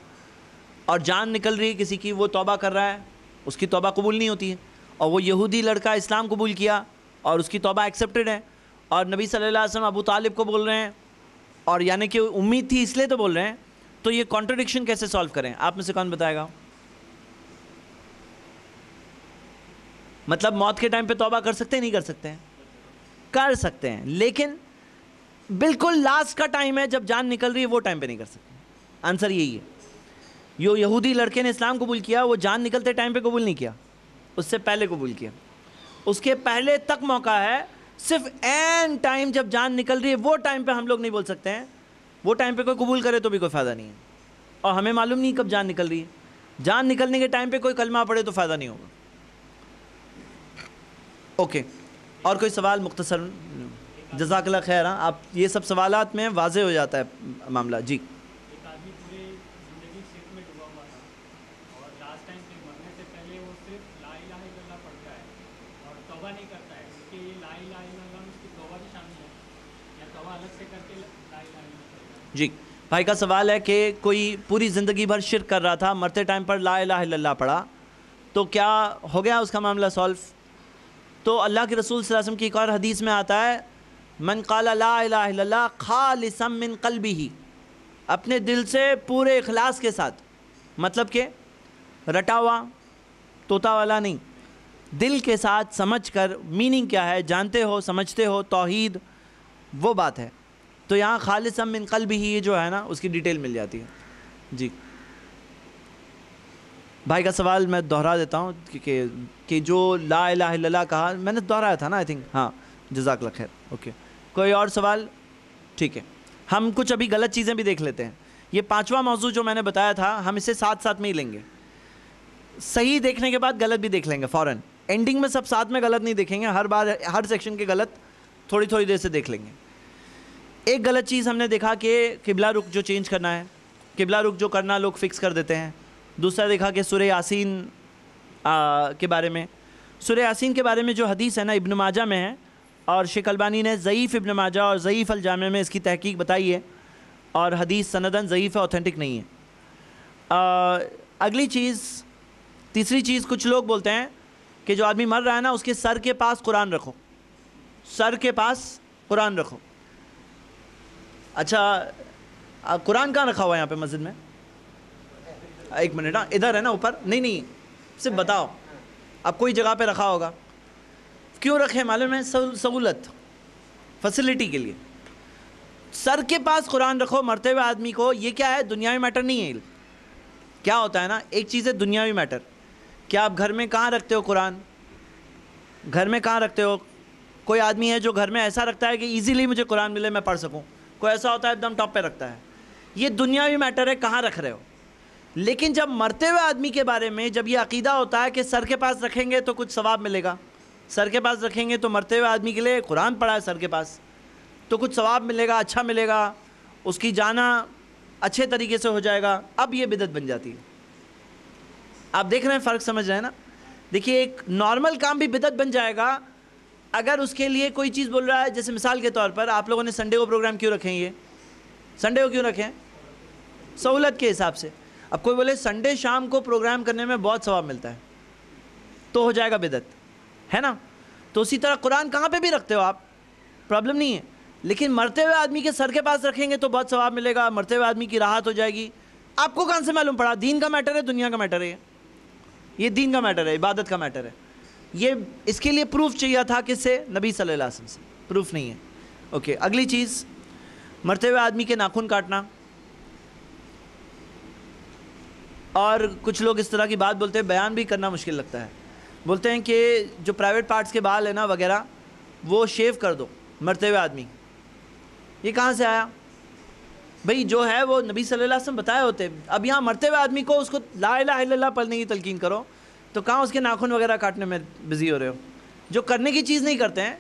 اور جان نکل رہی ہے کسی کی، وہ توبہ کر رہا ہے، اس کی توبہ قبول نہیں ہوتی ہے. اور وہ یہودی لڑکا اسلام قبول کیا اور اس کی توبہ ایکسیپٹڈ ہے، اور نبی صلی اللہ علیہ وسلم ابو طالب کو بول رہے ہیں، اور یعنی کہ امید تھی اس لیے تو بول رہے ہیں. تو یہ کانٹرڈکشن کیسے سالو کریں؟ آپ میں سے کون بتائے گا؟ مطلب موت کے ٹائم پہ توبہ کر سکتے ہیں نہیں کر سکتے ہیں؟ کر سکتے ہیں، لیکن بالکل لاسٹ کا ٹائم ہے جب جان نکل رہی ہے وہ ٹائم پہ نہیں کر سکتے. آنسر یہی ہے. جو یہودی لڑکے نے اسلام قبول کیا وہ جان نکلتے ٹائم پہ قبول نہیں کیا، اس سے پہلے قبول کیا. اس کے پہلے تک موقع ہے، صرف این ٹائم جب جان نکل رہی ہے وہ ٹائم پہ ہم لوگ نہیں بول سکتے ہیں. وہ ٹائم پہ کوئی قبول کرے تو بھی کوئی فائدہ نہیں ہے، اور ہمیں معلوم نہیں کب جان نکل رہی ہے. جان نکلنے کے ٹائم پہ کوئی کلمہ پڑھے تو فائدہ نہیں ہوگا. اوکے، اور کوئی سوال مختصر؟ جزاک اللہ خیر. آپ یہ سب سوالات میں واضح ہو جاتا ہے معاملہ. جی ایک آدمی پورے زندگی شرک میں ڈوبا ہوا تھا، اور لاسٹ ٹائم پہ مرنے سے پہلے وہ صرف لا الہ الا اللہ پڑھتا ہے اور توبہ نہیں کرتا ہے. اس کے یہ لا الہ الا اللہ میں اس کی توبہ بھی شامل ہے، یا توبہ الگ سے کر کے لا الہ الا اللہ پڑھتا ہے؟ جی بھائی کا سوال ہے کہ کوئی پوری زندگی بھر شرک کر رہا تھا، مرتے ٹائم پر لا الہ الا اللہ پڑھا، تو کیا ہو گیا اس کا معاملہ سالو؟ تو اللہ کے رسول صلی اللہ علیہ وسلم کی ایک اور حدیث میں آتا ہے، من قال لا الہ الا اللہ خالصا من قلبہ، اپنے دل سے پورے اخلاص کے ساتھ، مطلب کہ رٹا ہوا طوطا والا نہیں، دل کے ساتھ سمجھ کر میننگ کیا ہے جانتے ہو سمجھتے ہو، توحید وہ بات ہے. تو یہاں خالصا من قلبہ یہ جو ہے نا اس کی ڈیٹیل مل جاتی ہے. جی بھائی کا سوال میں دہرا دیتا ہوں کہ جو لا الہ الا اللہ کہا، میں نے دہرایا تھا نا آئی تھنک. ہاں جزاک اللہ خیر. اوکے، کوئی اور سوال؟ ٹھیک ہے، ہم کچھ ابھی غلط چیزیں بھی دیکھ لیتے ہیں. یہ 5واں موضوع جو میں نے بتایا تھا ہم اسے ساتھ ساتھ میں ہی لیں گے. صحیح دیکھنے کے بعد غلط بھی دیکھ لیں گے فوراً. اینڈنگ میں سب ساتھ میں غلط نہیں دیکھیں گے، ہر بار ہر سیکشن کے غلط تھوڑی تھوڑی دیر سے دیکھ لیں گے. ایک غلط چیز ہم نے دیکھا کہ قبلہ رخ جو چینج کرنا ہے، قبلہ رخ جو کرنا لوگ فکس کر دیتے ہیں. دوسرا دیکھا کہ سورہ یاسین کے بارے میں، سورہ یاسین کے بارے میں جو حدیث ہے نا ابن ماجہ میں ہے، اور شیخ البانی نے ضعیف ابن ماجہ اور ضعیف الجامع میں اس کی تحقیق بتائی ہے، اور حدیث سندن ضعیف ہے، اوتھینٹک نہیں ہے. اگلی چیز، تیسری چیز، کچھ لوگ بولتے ہیں کہ جو آدمی مر رہا ہے نا اس کے سر کے پاس قرآن رکھو، سر کے پاس قرآن رکھو. اچھا قرآن کہاں رکھا ہوا ہے یہاں پہ مسجد میں؟ ایک منٹ، ہاں ادھر ہے نا اوپر؟ نہیں صرف بتاؤ، اب کوئی جگہ پہ رکھا ہوگا. کیوں رکھے معلوم ہے؟ سہولت، فیسلٹی کے لیے. سر کے پاس قرآن رکھو مرتے ہوئے آدمی کو، یہ کیا ہے؟ دنیاوی میٹر نہیں ہے. کیا ہوتا ہے نا، ایک چیز ہے دنیاوی میٹر. کیا آپ گھر میں کہاں رکھتے ہو قرآن؟ گھر میں کہاں رکھتے ہو؟ کوئی آدمی ہے جو گھر میں ایسا رکھتا ہے کہ ایزیلی مجھے قرآن ملے میں پڑھ سکوں، کوئی ایسا ہوتا ہے ایک دم ٹاپ پہ رکھتا ہے. یہ دنیاوی میٹر ہے کہاں رکھ رہے ہو. لیکن جب مرتے ہوئے آدمی کے بارے میں جب یہ عقیدہ ہوتا ہے کہ سر کے پاس رکھیں گے تو کچھ ثواب ملے گا، سر کے پاس رکھیں گے تو مرتے ہوئے آدمی کے لیے قرآن پڑھا ہے سر کے پاس، تو کچھ ثواب ملے گا، اچھا ملے گا، اس کی جانا اچھے طریقے سے ہو جائے گا، اب یہ بدعت بن جاتی ہے۔ آپ دیکھ رہے ہیں فرق، سمجھ رہے ہیں نا؟ دیکھیے ایک نارمل کام بھی بدعت بن جائے گا اگر اس کے لیے کوئی چیز بول رہا ہے۔ جیسے مثال کے طور پر آپ لوگوں نے سنڈے کو پروگرام کیوں رکھے ہیں؟ یہ سنڈے کو کیوں رکھے ہیں؟ سہولت کے حساب سے۔ اب کوئی بولے سنڈے شام کو پروگرام کرنے میں بہت ثواب ملتا ہے، تو ہو جائے گا بدعت، ہے نا؟ تو اسی طرح قرآن کہاں پہ بھی رکھتے ہو آپ، پرابلم نہیں ہے، لیکن مرتے ہوئے آدمی کے سر کے پاس رکھیں گے تو بہت ثواب ملے گا، مرتے ہوئے آدمی کی راحت ہو جائے گی۔ آپ کو کہاں سے معلوم پڑا؟ دین کا میٹر ہے، دنیا کا میٹر ہے، یہ دین کا میٹر ہے، عبادت کا میٹر ہے۔ یہ اس کے لیے پروف چاہیے تھا، کس سے؟ نبی صلی اللہ علیہ وسلم سے، پروف نہیں ہے۔ اوکے، اگلی چیز، مرتے ہوئے آدمی کے ناخن کاٹنا۔ اور کچھ لوگ اس طرح کی بات بولتے ہیں، بیان بھی کرنا مشکل لگتا ہے، بولتے ہیں کہ جو پرائیویٹ پارٹس کے بال ہیں نا وغیرہ، وہ شیو کر دو مرتے ہوئے آدمی۔ یہ کہاں سے آیا بھئی؟ جو ہے وہ نبی صلی اللہ علیہ وسلم بتائے ہوتے۔ اب یہاں مرتے ہوئے آدمی کو اس کو لا الہ الا اللہ پڑھنے کی تلقین کرو، تو کہاں اس کے ناخن وغیرہ کاٹنے میں بزی ہو رہے ہو؟ جو کرنے کی چیز نہیں کرتے ہیں،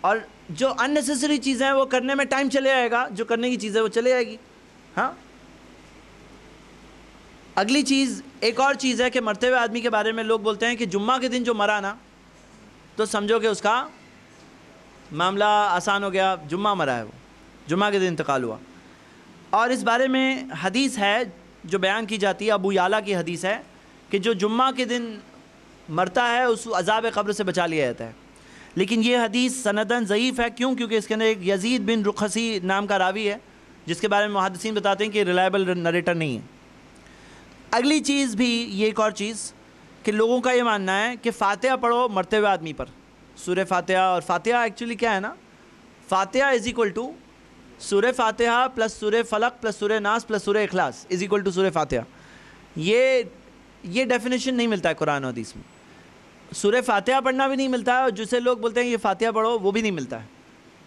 اور جو ان نیسیسری چیزیں ہیں وہ کرنے میں ٹائم چلے آئے گا، جو کرنے کی چیز ہے وہ چلے آئے گی۔ ہاں، اگلی چیز، ایک اور چیز ہے کہ مرتے ہوئے آدمی کے بارے میں لوگ بولتے ہیں کہ جمعہ کے دن جو مرا نا، تو سمجھو کہ اس کا معاملہ آسان ہو گیا، جمعہ مرا ہے، وہ جمعہ کے دن انتقال ہوا۔ اور اس بارے میں حدیث ہے جو بیان کی جاتی ہے، ابو یعلا کی حدیث ہے کہ جو جمعہ کے دن مرتا ہے اس عذاب قبر سے بچا لیا جاتا ہے، لیکن یہ حدیث سندن ضعیف ہے۔ کیوں؟ کیونکہ اس کے اندر ایک یزید بن رخصی نام کا راوی ہے، جس کے بارے میں محدثین بتاتے ہیں کہ ریلائبل نریٹر نہیں ہے۔ اگلی چیز بھی یہ ایک اور چیز کہ لوگوں کا یہ ماننا ہے کہ فاتحہ پڑھو مرتے ہوئے آدمی پر، سورہ فاتحہ۔ اور فاتحہ ایکچولی کیا ہے نا، فاتحہ از ایکول ٹو سورہ فاتحہ پلس سورہ فلق پلس سورہ ناس پلس سورہ اخلاص از ایکول ٹو سورہ فاتحہ۔ یہ ڈیفینیشن نہیں ملتا ہے قرآن و حدیث میں۔ سورہ فاتحہ پڑھنا بھی نہیں ملتا ہے، اور جسے لوگ بولتے ہیں یہ فاتحہ پڑھو وہ بھی نہیں ملتا ہے۔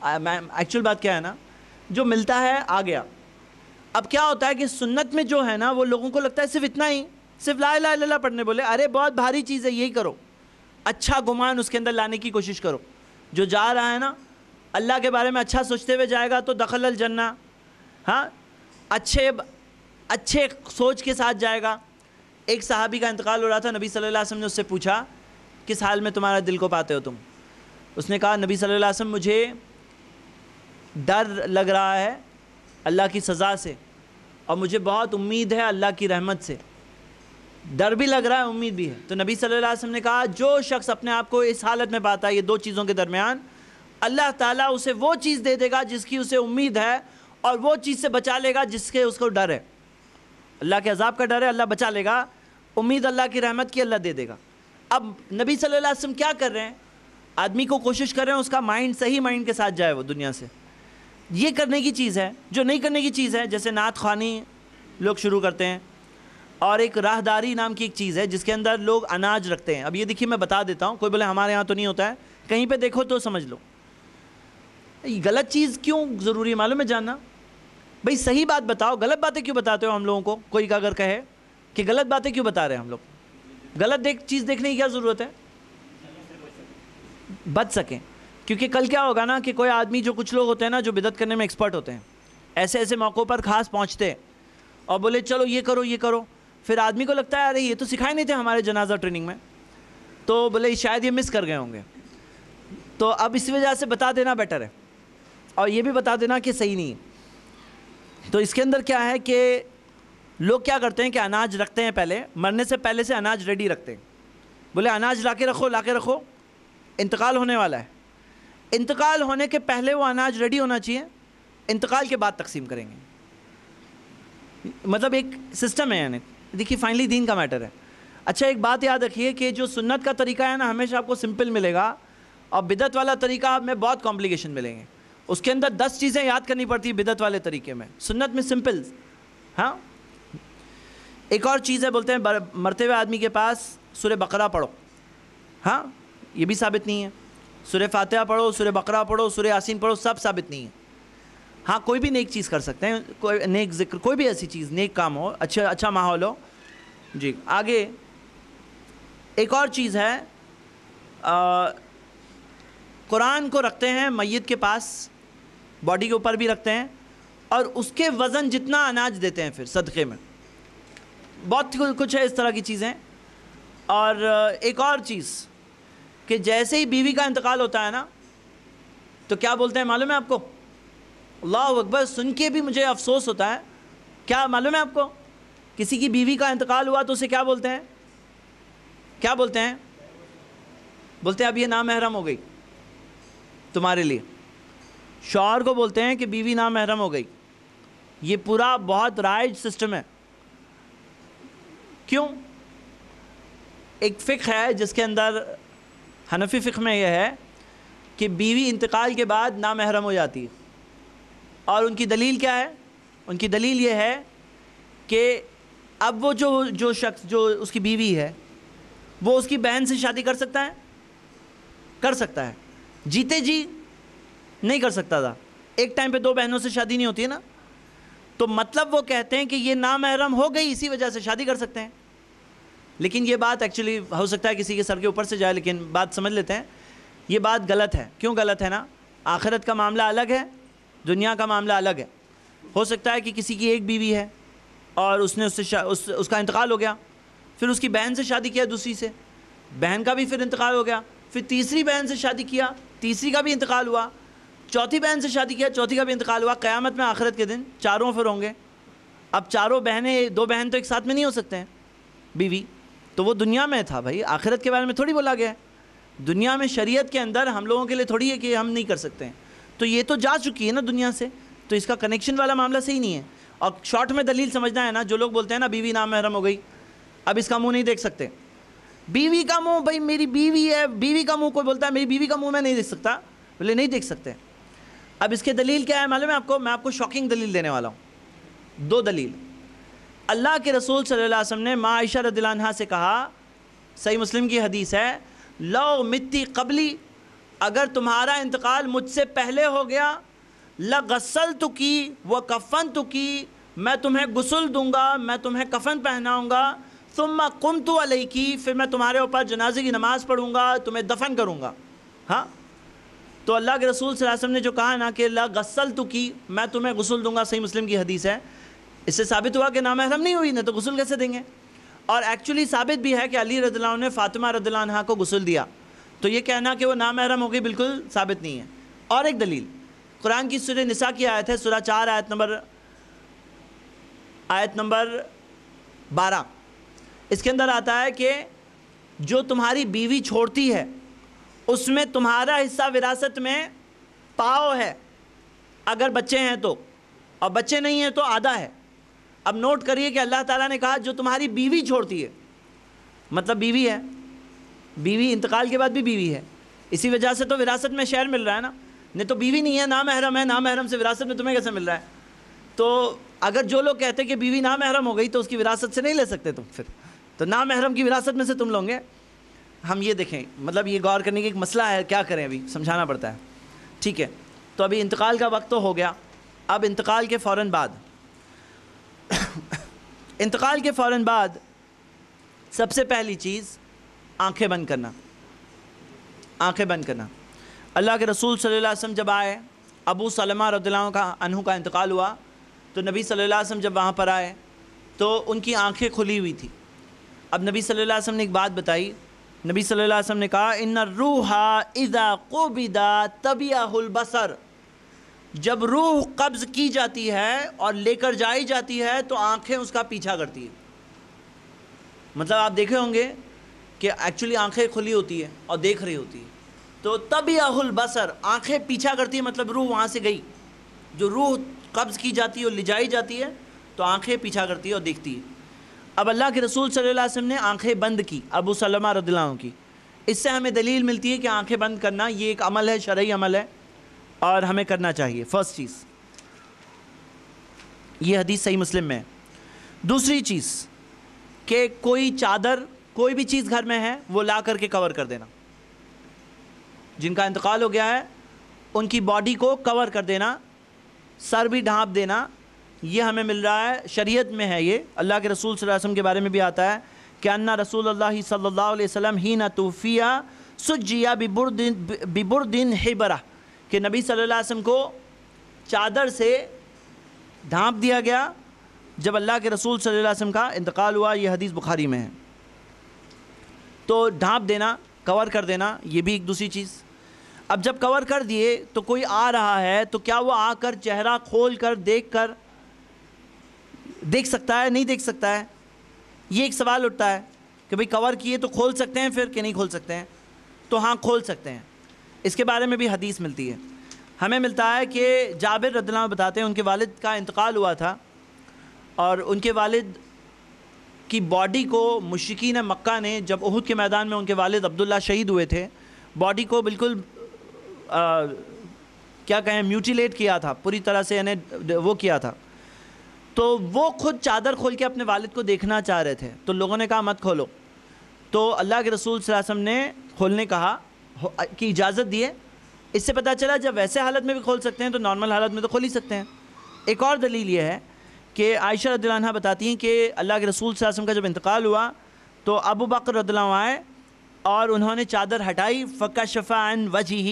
ایکچوئل بات کیا ہے نا، جو ملتا ہے آ گیا۔ اب کیا ہوتا ہے کہ سنت میں جو ہے نا، وہ لوگوں کو لگتا ہے صرف اتنا ہی، صرف لا الہ الا اللہ پڑھنے بولے، ارے بہت بھاری چیز ہے، یہی کرو، اچھا گمان اس کے اندر لانے کی کوشش کرو۔ جو جا رہا ہے نا اللہ کے بارے میں اچھا سوچتے ہوئے جائے گا تو دخل الجنہ، ہاں، اچھے سوچ کے ساتھ جائے گا۔ ایک صحابی کا انتقال ہو رہا تھا، نبی صلی اللہ علیہ وسلم نے اس سے پوچھا کس حال میں تمہارا دل کو پاتے ہو تم؟ اس نے کہا نبی صلی اللہ علیہ وسلم مجھے ڈر لگ رہا ہے اللہ کی سزا سے، اور مجھے بہت امید ہے اللہ کی رحمت سے۔ ڈر بھی لگ رہا ہے، امید بھی ہے۔ تو نبی صلی اللہ علیہ وسلم نے کہا جو شخص اپنے آپ کو اس حالت میں پاتا ہے، یہ دو چیزوں کے درمیان، اللہ تعالیٰ اسے وہ چیز دے دے گا جس کی اسے امید ہے، اور وہ چیز سے بچا لے گا جس کے اس کو ڈر ہے۔ اللہ کے عذاب کا ڈر ہے، اللہ بچا لے گا، امید اللہ کی رحمت کی، اللہ دے دے گا۔ اب نبی صلی اللہ علیہ وسلم کیا کر رہے ہیں؟ آدمی کو کوشش کر رہے ہیں اس کا مائنڈ صحیح مائنڈ کے ساتھ جائے وہ دنیا سے۔ یہ کرنے کی چیز ہے۔ جو نہیں کرنے کی چیز ہے، جیسے نعت خوانی لوگ شروع کرتے ہیں، اور ایک راہداری نام کی ایک چیز ہے جس کے اندر لوگ اناج رکھتے ہیں۔ اب یہ دیکھیے میں بتا دیتا ہوں، کوئی بولے ہمارے یہاں تو نہیں ہوتا ہے، کہیں پہ دیکھو تو سمجھ لو۔ غلط چیز کیوں ضروری ہے معلوم ہے جاننا؟ بھئی صحیح بات بتاؤ، غلط باتیں کیوں بتاتے ہو ہم لوگوں کو؟ کوئی اگر کہے کہ غلط باتیں کیوں بتا رہے ہیں ہم لوگ، غلط چیز دیکھنے کی کیا ضرورت ہے؟ بچ سکیں۔ کیونکہ کل کیا ہوگا نا کہ کوئی آدمی، جو کچھ لوگ ہوتے ہیں نا جو بدعت کرنے میں ایکسپرٹ ہوتے ہیں، ایسے موقعوں پر خاص پہنچتے ہیں اور بولے چلو یہ کرو یہ کرو، پھر آدمی کو لگتا ہے ارے یہ تو سکھائے نہیں تھے ہمارے جنازہ ٹریننگ میں، تو بولے شاید یہ مس کر گئے ہوں گے، تو اب اس وجہ سے بتا دینا بیٹر ہے، اور یہ بھی بتا دینا کہ صحیح نہیں ہے۔ تو اس کے اندر کیا ہے کہ لوگ کیا کرتے ہیں کہ اناج رکھتے ہیں، پہلے مرنے سے پہلے سے اناج ریڈی رکھتے ہیں، بولے اناج لا کے رکھو، انتقال ہونے والا ہے، انتقال ہونے کے پہلے وہ اناج ریڈی ہونا چاہیے، انتقال کے بعد تقسیم کریں گے۔ مطلب ایک سسٹم ہے، یعنی دیکھیے فائنلی دین کا میٹر ہے۔ اچھا ایک بات یاد رکھیے کہ جو سنت کا طریقہ ہے نا ہمیشہ آپ کو سمپل ملے گا، اور بدعت والا طریقہ میں بہت کمپلیکیشن ملیں گے، اس کے اندر 10 چیزیں یاد کرنی پڑتی بدعت والے طریقے میں، سنت میں سمپل۔ ہاں، ایک اور چیز ہے، بولتے ہیں مرتے ہوئے آدمی کے پاس سورہ بقرہ پڑھو، ہاں یہ بھی ثابت نہیں ہے۔ سورہ فاتحہ پڑھو، سورہ بقرہ پڑھو، سورہ یاسین پڑھو، سب ثابت نہیں ہے۔ ہاں کوئی بھی نیک چیز کر سکتے ہیں، کوئی نیک ذکر، کوئی بھی ایسی چیز، نیک کام ہو، اچھا ماحول ہو۔ جی آگے ایک اور چیز ہے، قرآن کو رکھتے ہیں میت کے پاس، باڈی کے اوپر بھی رکھتے ہیں اور اس کے وزن جتنا اناج دیتے ہیں پھر صدقے میں. بہت کچھ ہے اس طرح کی چیزیں. اور ایک اور چیز کہ جیسے ہی بیوی کا انتقال ہوتا ہے نا تو کیا بولتے ہیں معلوم ہے آپ کو؟ اللہ اکبر، سن کے بھی مجھے افسوس ہوتا ہے. کیا معلوم ہے آپ کو؟ کسی کی بیوی کا انتقال ہوا تو اسے کیا بولتے ہیں؟ کیا بولتے ہیں؟ بولتے ہیں اب یہ نامحرم ہو گئی تمہارے لیے. شوہر کو بولتے ہیں کہ بیوی نامحرم ہو گئی. یہ پورا بہت رائج سسٹم ہے. کیوں؟ ایک فقہ ہے جس کے اندر، حنفی فقہ میں یہ ہے کہ بیوی انتقال کے بعد نامحرم ہو جاتی ہے. اور ان کی دلیل کیا ہے؟ ان کی دلیل یہ ہے کہ اب وہ جو شخص جو اس کی بیوی ہے وہ اس کی بہن سے شادی کر سکتا ہے؟ کر سکتا ہے. جیتے جی نہیں کر سکتا تھا. ایک ٹائم پہ 2 بہنوں سے شادی نہیں ہوتی ہے نا. تو مطلب وہ کہتے ہیں کہ یہ نامحرم ہو گئی، اسی وجہ سے شادی کر سکتے ہیں. لیکن یہ بات ایکچولی ہو سکتا ہے کسی کے سر کے اوپر سے جائے، لیکن بات سمجھ لیتے ہیں. یہ بات غلط ہے. کیوں غلط ہے نا؟ آخرت کا معاملہ الگ ہے، دنیا کا معاملہ الگ ہے. ہو سکتا ہے کہ کسی کی ایک بیوی ہے اور اس نے اس کا انتقال ہو گیا، پھر اس کی بہن سے شادی کیا دوسری سے، بہن کا بھی پھر انتقال ہو گیا، پھر تیسری بہن سے شادی کیا، تیسری کا بھی انتقال ہوا، چوتھی بہن سے شادی کیا، چوتھی کا بھی انتقال ہوا. قیامت میں آخرت کے دن چاروں پھر ہوں گے. اب چاروں بہنیں، 2 بہن تو ایک ساتھ میں نہیں ہو سکتے ہیں بیوی. تو وہ دنیا میں تھا بھائی، آخرت کے بارے میں تھوڑی بولا گیا ہے. دنیا میں شریعت کے اندر ہم لوگوں کے لیے تھوڑی ہے کہ ہم نہیں کر سکتے ہیں. تو یہ تو جا چکی ہے نا دنیا سے، تو اس کا کنیکشن والا معاملہ صحیح نہیں ہے. اور شارٹ میں دلیل سمجھنا ہے نا. جو لوگ بولتے ہیں نا بیوی نامحرم ہو گئی، اب اس کا منہ نہیں دیکھ سکتے. بیوی کا منہ، بھائی میری بیوی ہے، بیوی کا منہ کوئی بولتا ہے میری بیوی کا منہ میں نہیں دیکھ سکتا، بولے نہیں دیکھ سکتے. اب اس کے دلیل کیا ہے معلوم ہے آپ کو؟ میں آپ کو شاکنگ دلیل دینے والا ہوں. 2 دلیل. اللہ کے رسول صلی اللہ علیہ وسلم نے ماں عائشہ رضی اللہ عنہا سے کہا، صحیح مسلم کی حدیث ہے، لو متی قبلی، اگر تمہارا انتقال مجھ سے پہلے ہو گیا، لغسلتکی وکفنتکی، میں تمہیں غسل دوں گا، میں تمہیں کفن پہناؤں گا، ثم قمت علیکی، پھر میں تمہارے اوپر جنازے کی نماز پڑھوں گا، تمہیں دفن کروں گا. ہاں، تو اللہ کے رسول صلی اللہ علیہ وسلم نے جو کہا نا کہ لغسلتکی، میں تمہیں غسل دوں گا، صحیح مسلم کی حدیث ہے. اس سے ثابت ہوا کہ نامحرم نہیں ہوئی، نہ تو غسل کیسے دیں گے. اور ایکچولی ثابت بھی ہے کہ علی رضی اللہ عنہ نے فاطمہ رضی اللہ عنہ کو غسل دیا. تو یہ کہنا کہ وہ نامحرم ہو گئی بالکل ثابت نہیں ہے. اور ایک دلیل، قرآن کی سورہ نساء کی آیت ہے، سورہ 4 آیت نمبر 12. اس کے اندر آتا ہے کہ جو تمہاری بیوی چھوڑتی ہے اس میں تمہارا حصہ وراثت میں پاؤ ہے، اگر بچے ہیں تو، اور بچے نہیں ہیں تو آدھا ہے. اب نوٹ کریے کہ اللہ تعالیٰ نے کہا جو تمہاری بیوی چھوڑتی ہے، مطلب بیوی ہے، بیوی انتقال کے بعد بھی بیوی ہے، اسی وجہ سے تو وراثت میں شیئر مل رہا ہے نا. نہیں تو بیوی نہیں ہے، نامحرم ہے، نامحرم سے وراثت میں تمہیں کیسے مل رہا ہے؟ تو اگر جو لوگ کہتے ہیں کہ بیوی نامحرم ہو گئی تو اس کی وراثت سے نہیں لے سکتے تم، پھر تو نامحرم کی وراثت میں سے تم لوگ گے. ہم یہ دیکھیں، مطلب یہ غور کرنے کی ایک مسئلہ ہے، کیا کریں، ابھی سمجھانا پڑتا ہے. ٹھیک ہے، تو ابھی انتقال کا وقت تو ہو گیا. اب انتقال کے فوراً بعد انتقال کے فوراً بعد سب سے پہلی چیز آنکھیں بند کرنا. آنکھیں بند کرنا. اللہ کے رسول صلی اللہ علیہ وسلم جب آئے، ابو سلمہ رضی اللہ عنہ کا انتقال ہوا، تو نبی صلی اللہ علیہ وسلم جب وہاں پر آئے تو ان کی آنکھیں کھلی ہوئی تھی. اب نبی صلی اللہ علیہ وسلم نے ایک بات بتائی. نبی صلی اللہ علیہ وسلم نے کہا، ان الروح اذا قبض تبعہ البصر، جب روح قبض کی جاتی ہے اور لے کر جائی جاتی ہے تو آنکھیں اس کا پیچھا کرتی ہیں. مطلب آپ دیکھے ہوں گے کہ ایکچولی آنکھیں کھلی ہوتی ہے اور دیکھ رہی ہوتی ہے، تو تبعہ البصر، آنکھیں پیچھا کرتی ہیں، مطلب روح وہاں سے گئی. جو روح قبض کی جاتی ہے اور لے جائی جاتی ہے تو آنکھیں پیچھا کرتی ہے اور دیکھتی ہے. اب اللہ کے رسول صلی اللہ علیہ وسلم نے آنکھیں بند کی ابو سلمہ رضی اللہ عنہ کی. اس سے ہمیں دلیل ملتی ہے کہ آنکھیں بند کرنا یہ ایک عمل ہے، شرعی عمل ہے، اور ہمیں کرنا چاہیے. فرسٹ چیز یہ حدیث صحیح مسلم میں ہے. دوسری چیز کہ کوئی چادر، کوئی بھی چیز گھر میں ہے وہ لا کر کے کور کر دینا. جن کا انتقال ہو گیا ہے ان کی باڈی کو کور کر دینا، سر بھی ڈھانپ دینا، یہ ہمیں مل رہا ہے، شریعت میں ہے. یہ اللہ کے رسول صلی اللہ علیہ وسلم کے بارے میں بھی آتا ہے کہ انّا رسول اللہ صلی اللہ علیہ وسلم حین توفی سجی ببرد حبرہ، کہ نبی صلی اللہ علیہ وسلم کو چادر سے ڈھانپ دیا گیا جب اللہ کے رسول صلی اللہ علیہ وسلم کا انتقال ہوا. یہ حدیث بخاری میں ہے. تو ڈھانپ دینا, کور کر دینا, یہ بھی ایک دوسری چیز. اب جب کور کر دیے تو کوئی آ رہا ہے تو کیا وہ آ کر چہرہ کھول کر دیکھ سکتا ہے, نہیں دیکھ سکتا ہے؟ یہ ایک سوال اٹھتا ہے کہ بھئی کور کیے تو کھول سکتے ہیں پھر کہ نہیں کھول سکتے ہیں؟ تو ہاں کھول سکتے ہیں. اس کے بارے میں بھی حدیث ملتی ہے. ہمیں ملتا ہے کہ جابر رضی اللہ عنہ بتاتے ہیں ان کے والد کا انتقال ہوا تھا اور ان کے والد کی باڈی کو مشرکین مکہ نے, جب احد کے میدان میں ان کے والد عبداللہ شہید ہوئے تھے, باڈی کو بالکل کیا کہیں میوٹیلیٹ کیا تھا پوری طرح سے, یعنی وہ کیا تھا. تو وہ خود چادر کھول کے اپنے والد کو دیکھنا چاہ رہے تھے. تو لوگوں نے کہا مت کھولو. تو اللہ کے رسول صلی اللہ علیہ وسلم نے کھولنے کہا کی اجازت دیے. اس سے پتہ چلا جب ویسے حالت میں بھی کھول سکتے ہیں تو نارمل حالت میں تو کھول ہی سکتے ہیں. ایک اور دلیل یہ ہے کہ عائشہ رضی اللہ عنہ بتاتی ہیں کہ اللہ کے رسول صلی اللہ علیہ وسلم کا جب انتقال ہوا تو ابو بکر رضی اللہ عنہ آئے اور انہوں نے چادر ہٹائی, فکشف عن وجہہ,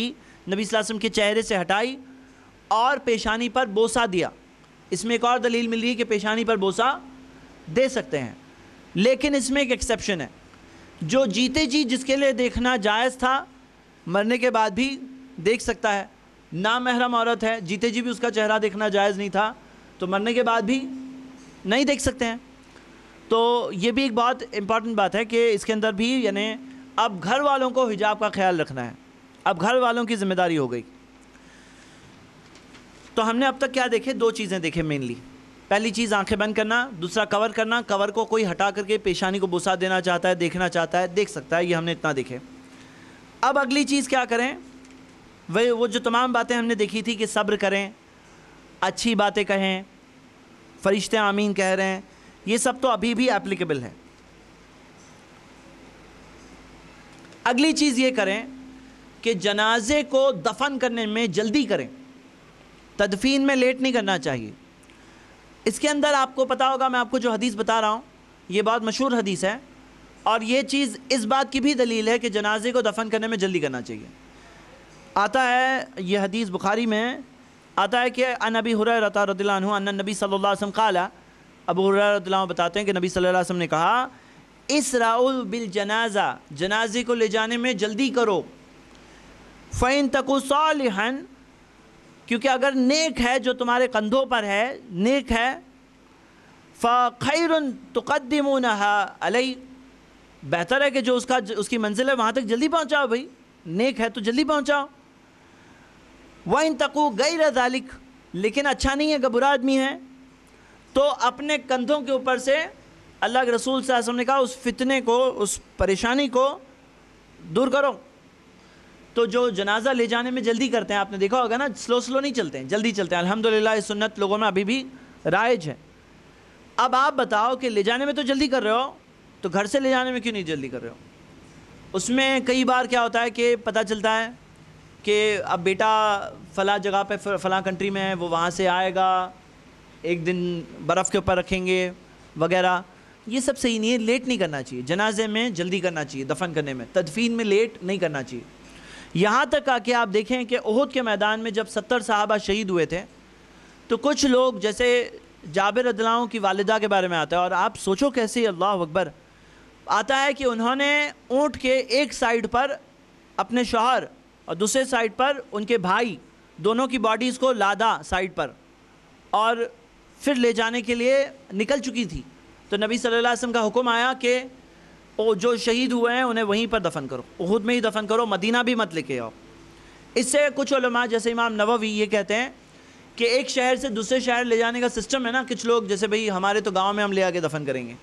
نبی صلی اللہ علیہ وسلم کے چہرے سے ہٹائی اور پیشانی پر بوسہ دیا. اس میں ایک اور دلیل مل رہی ہے کہ پیشانی پر بوسہ دے سکتے ہیں. لیکن اس میں ایک ایکسیپشن ہے, جو جیتے جی جس کے لیے دیکھنا جائز تھا مرنے کے بعد بھی دیکھ سکتا ہے. نامحرم عورت ہے, جیتے جی بھی اس کا چہرہ دیکھنا جائز نہیں تھا تو مرنے کے بعد بھی نہیں دیکھ سکتے ہیں. تو یہ بھی ایک بہت امپورٹنٹ بات ہے کہ اس کے اندر بھی یعنی اب گھر والوں کو حجاب کا خیال رکھنا ہے. اب گھر والوں کی ذمہ داری ہو گئی. تو ہم نے اب تک کیا دیکھے؟ 2 چیزیں دیکھے مینلی. پہلی چیز آنکھیں بند کرنا, دوسرا کور کرنا. کور کو کوئی ہٹا کر کے پیشانی کو بوسہ دینا چاہتا ہے, دیکھنا چاہتا ہے, دیکھ سکتا ہے. یہ ہم نے اتنا دیکھے. اب اگلی چیز کیا کریں؟ وہ جو تمام باتیں ہم نے دیکھی تھی کہ صبر کریں, اچھی باتیں کہیں, فرشتے آمین کہہ رہے ہیں, یہ سب تو ابھی بھی اپلیکیبل ہے. اگلی چیز یہ کریں کہ جنازے کو دفن کرنے میں جلدی کریں. تدفین میں لیٹ نہیں کرنا چاہیے. اس کے اندر آپ کو پتہ ہوگا, میں آپ کو جو حدیث بتا رہا ہوں یہ بہت مشہور حدیث ہے اور یہ چیز اس بات کی بھی دلیل ہے کہ جنازے کو دفن کرنے میں جلدی کرنا چاہیے. آتا ہے یہ حدیث بخاری میں آتا ہے کہ عن ابی ہریرہ رضی اللہ عنہ ان النبی صلی اللہ علیہ وسلم قال, ابو ہریرہ رضی اللہ عنہ بتاتے ہیں کہ نبی صلی اللہ علیہ وسلم نے کہا اسرعوا بالجنازہ, جنازے کو لے جانے میں جلدی کرو. فإن تکو صالحا, کیونکہ اگر نیک ہے جو تمہارے کندھوں پر ہے, نیک ہے, فخیر تقدمونها علی, بہتر ہے کہ جو اس کی منزل ہے وہاں تک جلدی پہنچاؤ. بھائی نیک ہے تو جلدی پہنچاؤ. وَإِن تَقُوا غَيْرَ ذَلِكَ, لیکن اچھا نہیں ہے کہ برا آدمی ہے تو اپنے کندھوں کے اوپر سے اللہ کے رسول صلی اللہ علیہ وسلم نے کہا اس فتنے کو, اس پریشانی کو دور کرو. تو جو جنازہ لے جانے میں جلدی کرتے ہیں, آپ نے دیکھا ہوگا نا, سلو نہیں چلتے ہیں, جلدی چلتے ہیں. الحمدللہ یہ سنت لوگوں میں ابھی بھی رائج ہے. اب آپ بتاؤ کہ لے جانے میں تو جلدی کر رہے ہو تو گھر سے لے جانے میں کیوں نہیں جلدی کر رہے ہو؟ اس میں کئی بار کیا ہوتا ہے کہ پتہ چلتا ہے کہ اب بیٹا فلاں جگہ پہ فلاں کنٹری میں ہے, وہ وہاں سے آئے گا, ایک دن برف کے اوپر رکھیں گے وغیرہ. یہ سب صحیح نہیں ہے, لیٹ نہیں کرنا چاہیے. جنازے میں جلدی کرنا چاہیے, دفن کرنے میں, تدفین میں لیٹ نہیں کرنا چاہیے. یہاں تک آ کے آپ دیکھیں کہ احد کے میدان میں جب 70 صحابہ شہید ہوئے تھے تو کچھ لوگ, جیسے جابر رضی اللہ عنہ کی والدہ کے بارے میں آتا ہے, اور آپ سوچو کیسے, اللہ اکبر, آتا ہے کہ انہوں نے اونٹ کے ایک سائیڈ پر اپنے شوہر اور دوسرے سائیڈ پر ان کے بھائی, دونوں کی باڈیز کو لادا سائیڈ پر, اور پھر لے جانے کے لیے نکل چکی تھی. تو نبی صلی اللہ علیہ وسلم کا حکم آیا کہ جو شہید ہوئے ہیں انہیں وہیں پر دفن کرو, احد میں ہی دفن کرو, مدینہ بھی مت لے کے آؤ. اس سے کچھ علماء جیسے امام نووی یہ کہتے ہیں کہ ایک شہر سے دوسرے شہر لے جانے کا سسٹم ہے نا, کچھ لوگ جیسے بھئی ہمارے تو گاؤں میں ہم لے آ کے دفن کریں گے,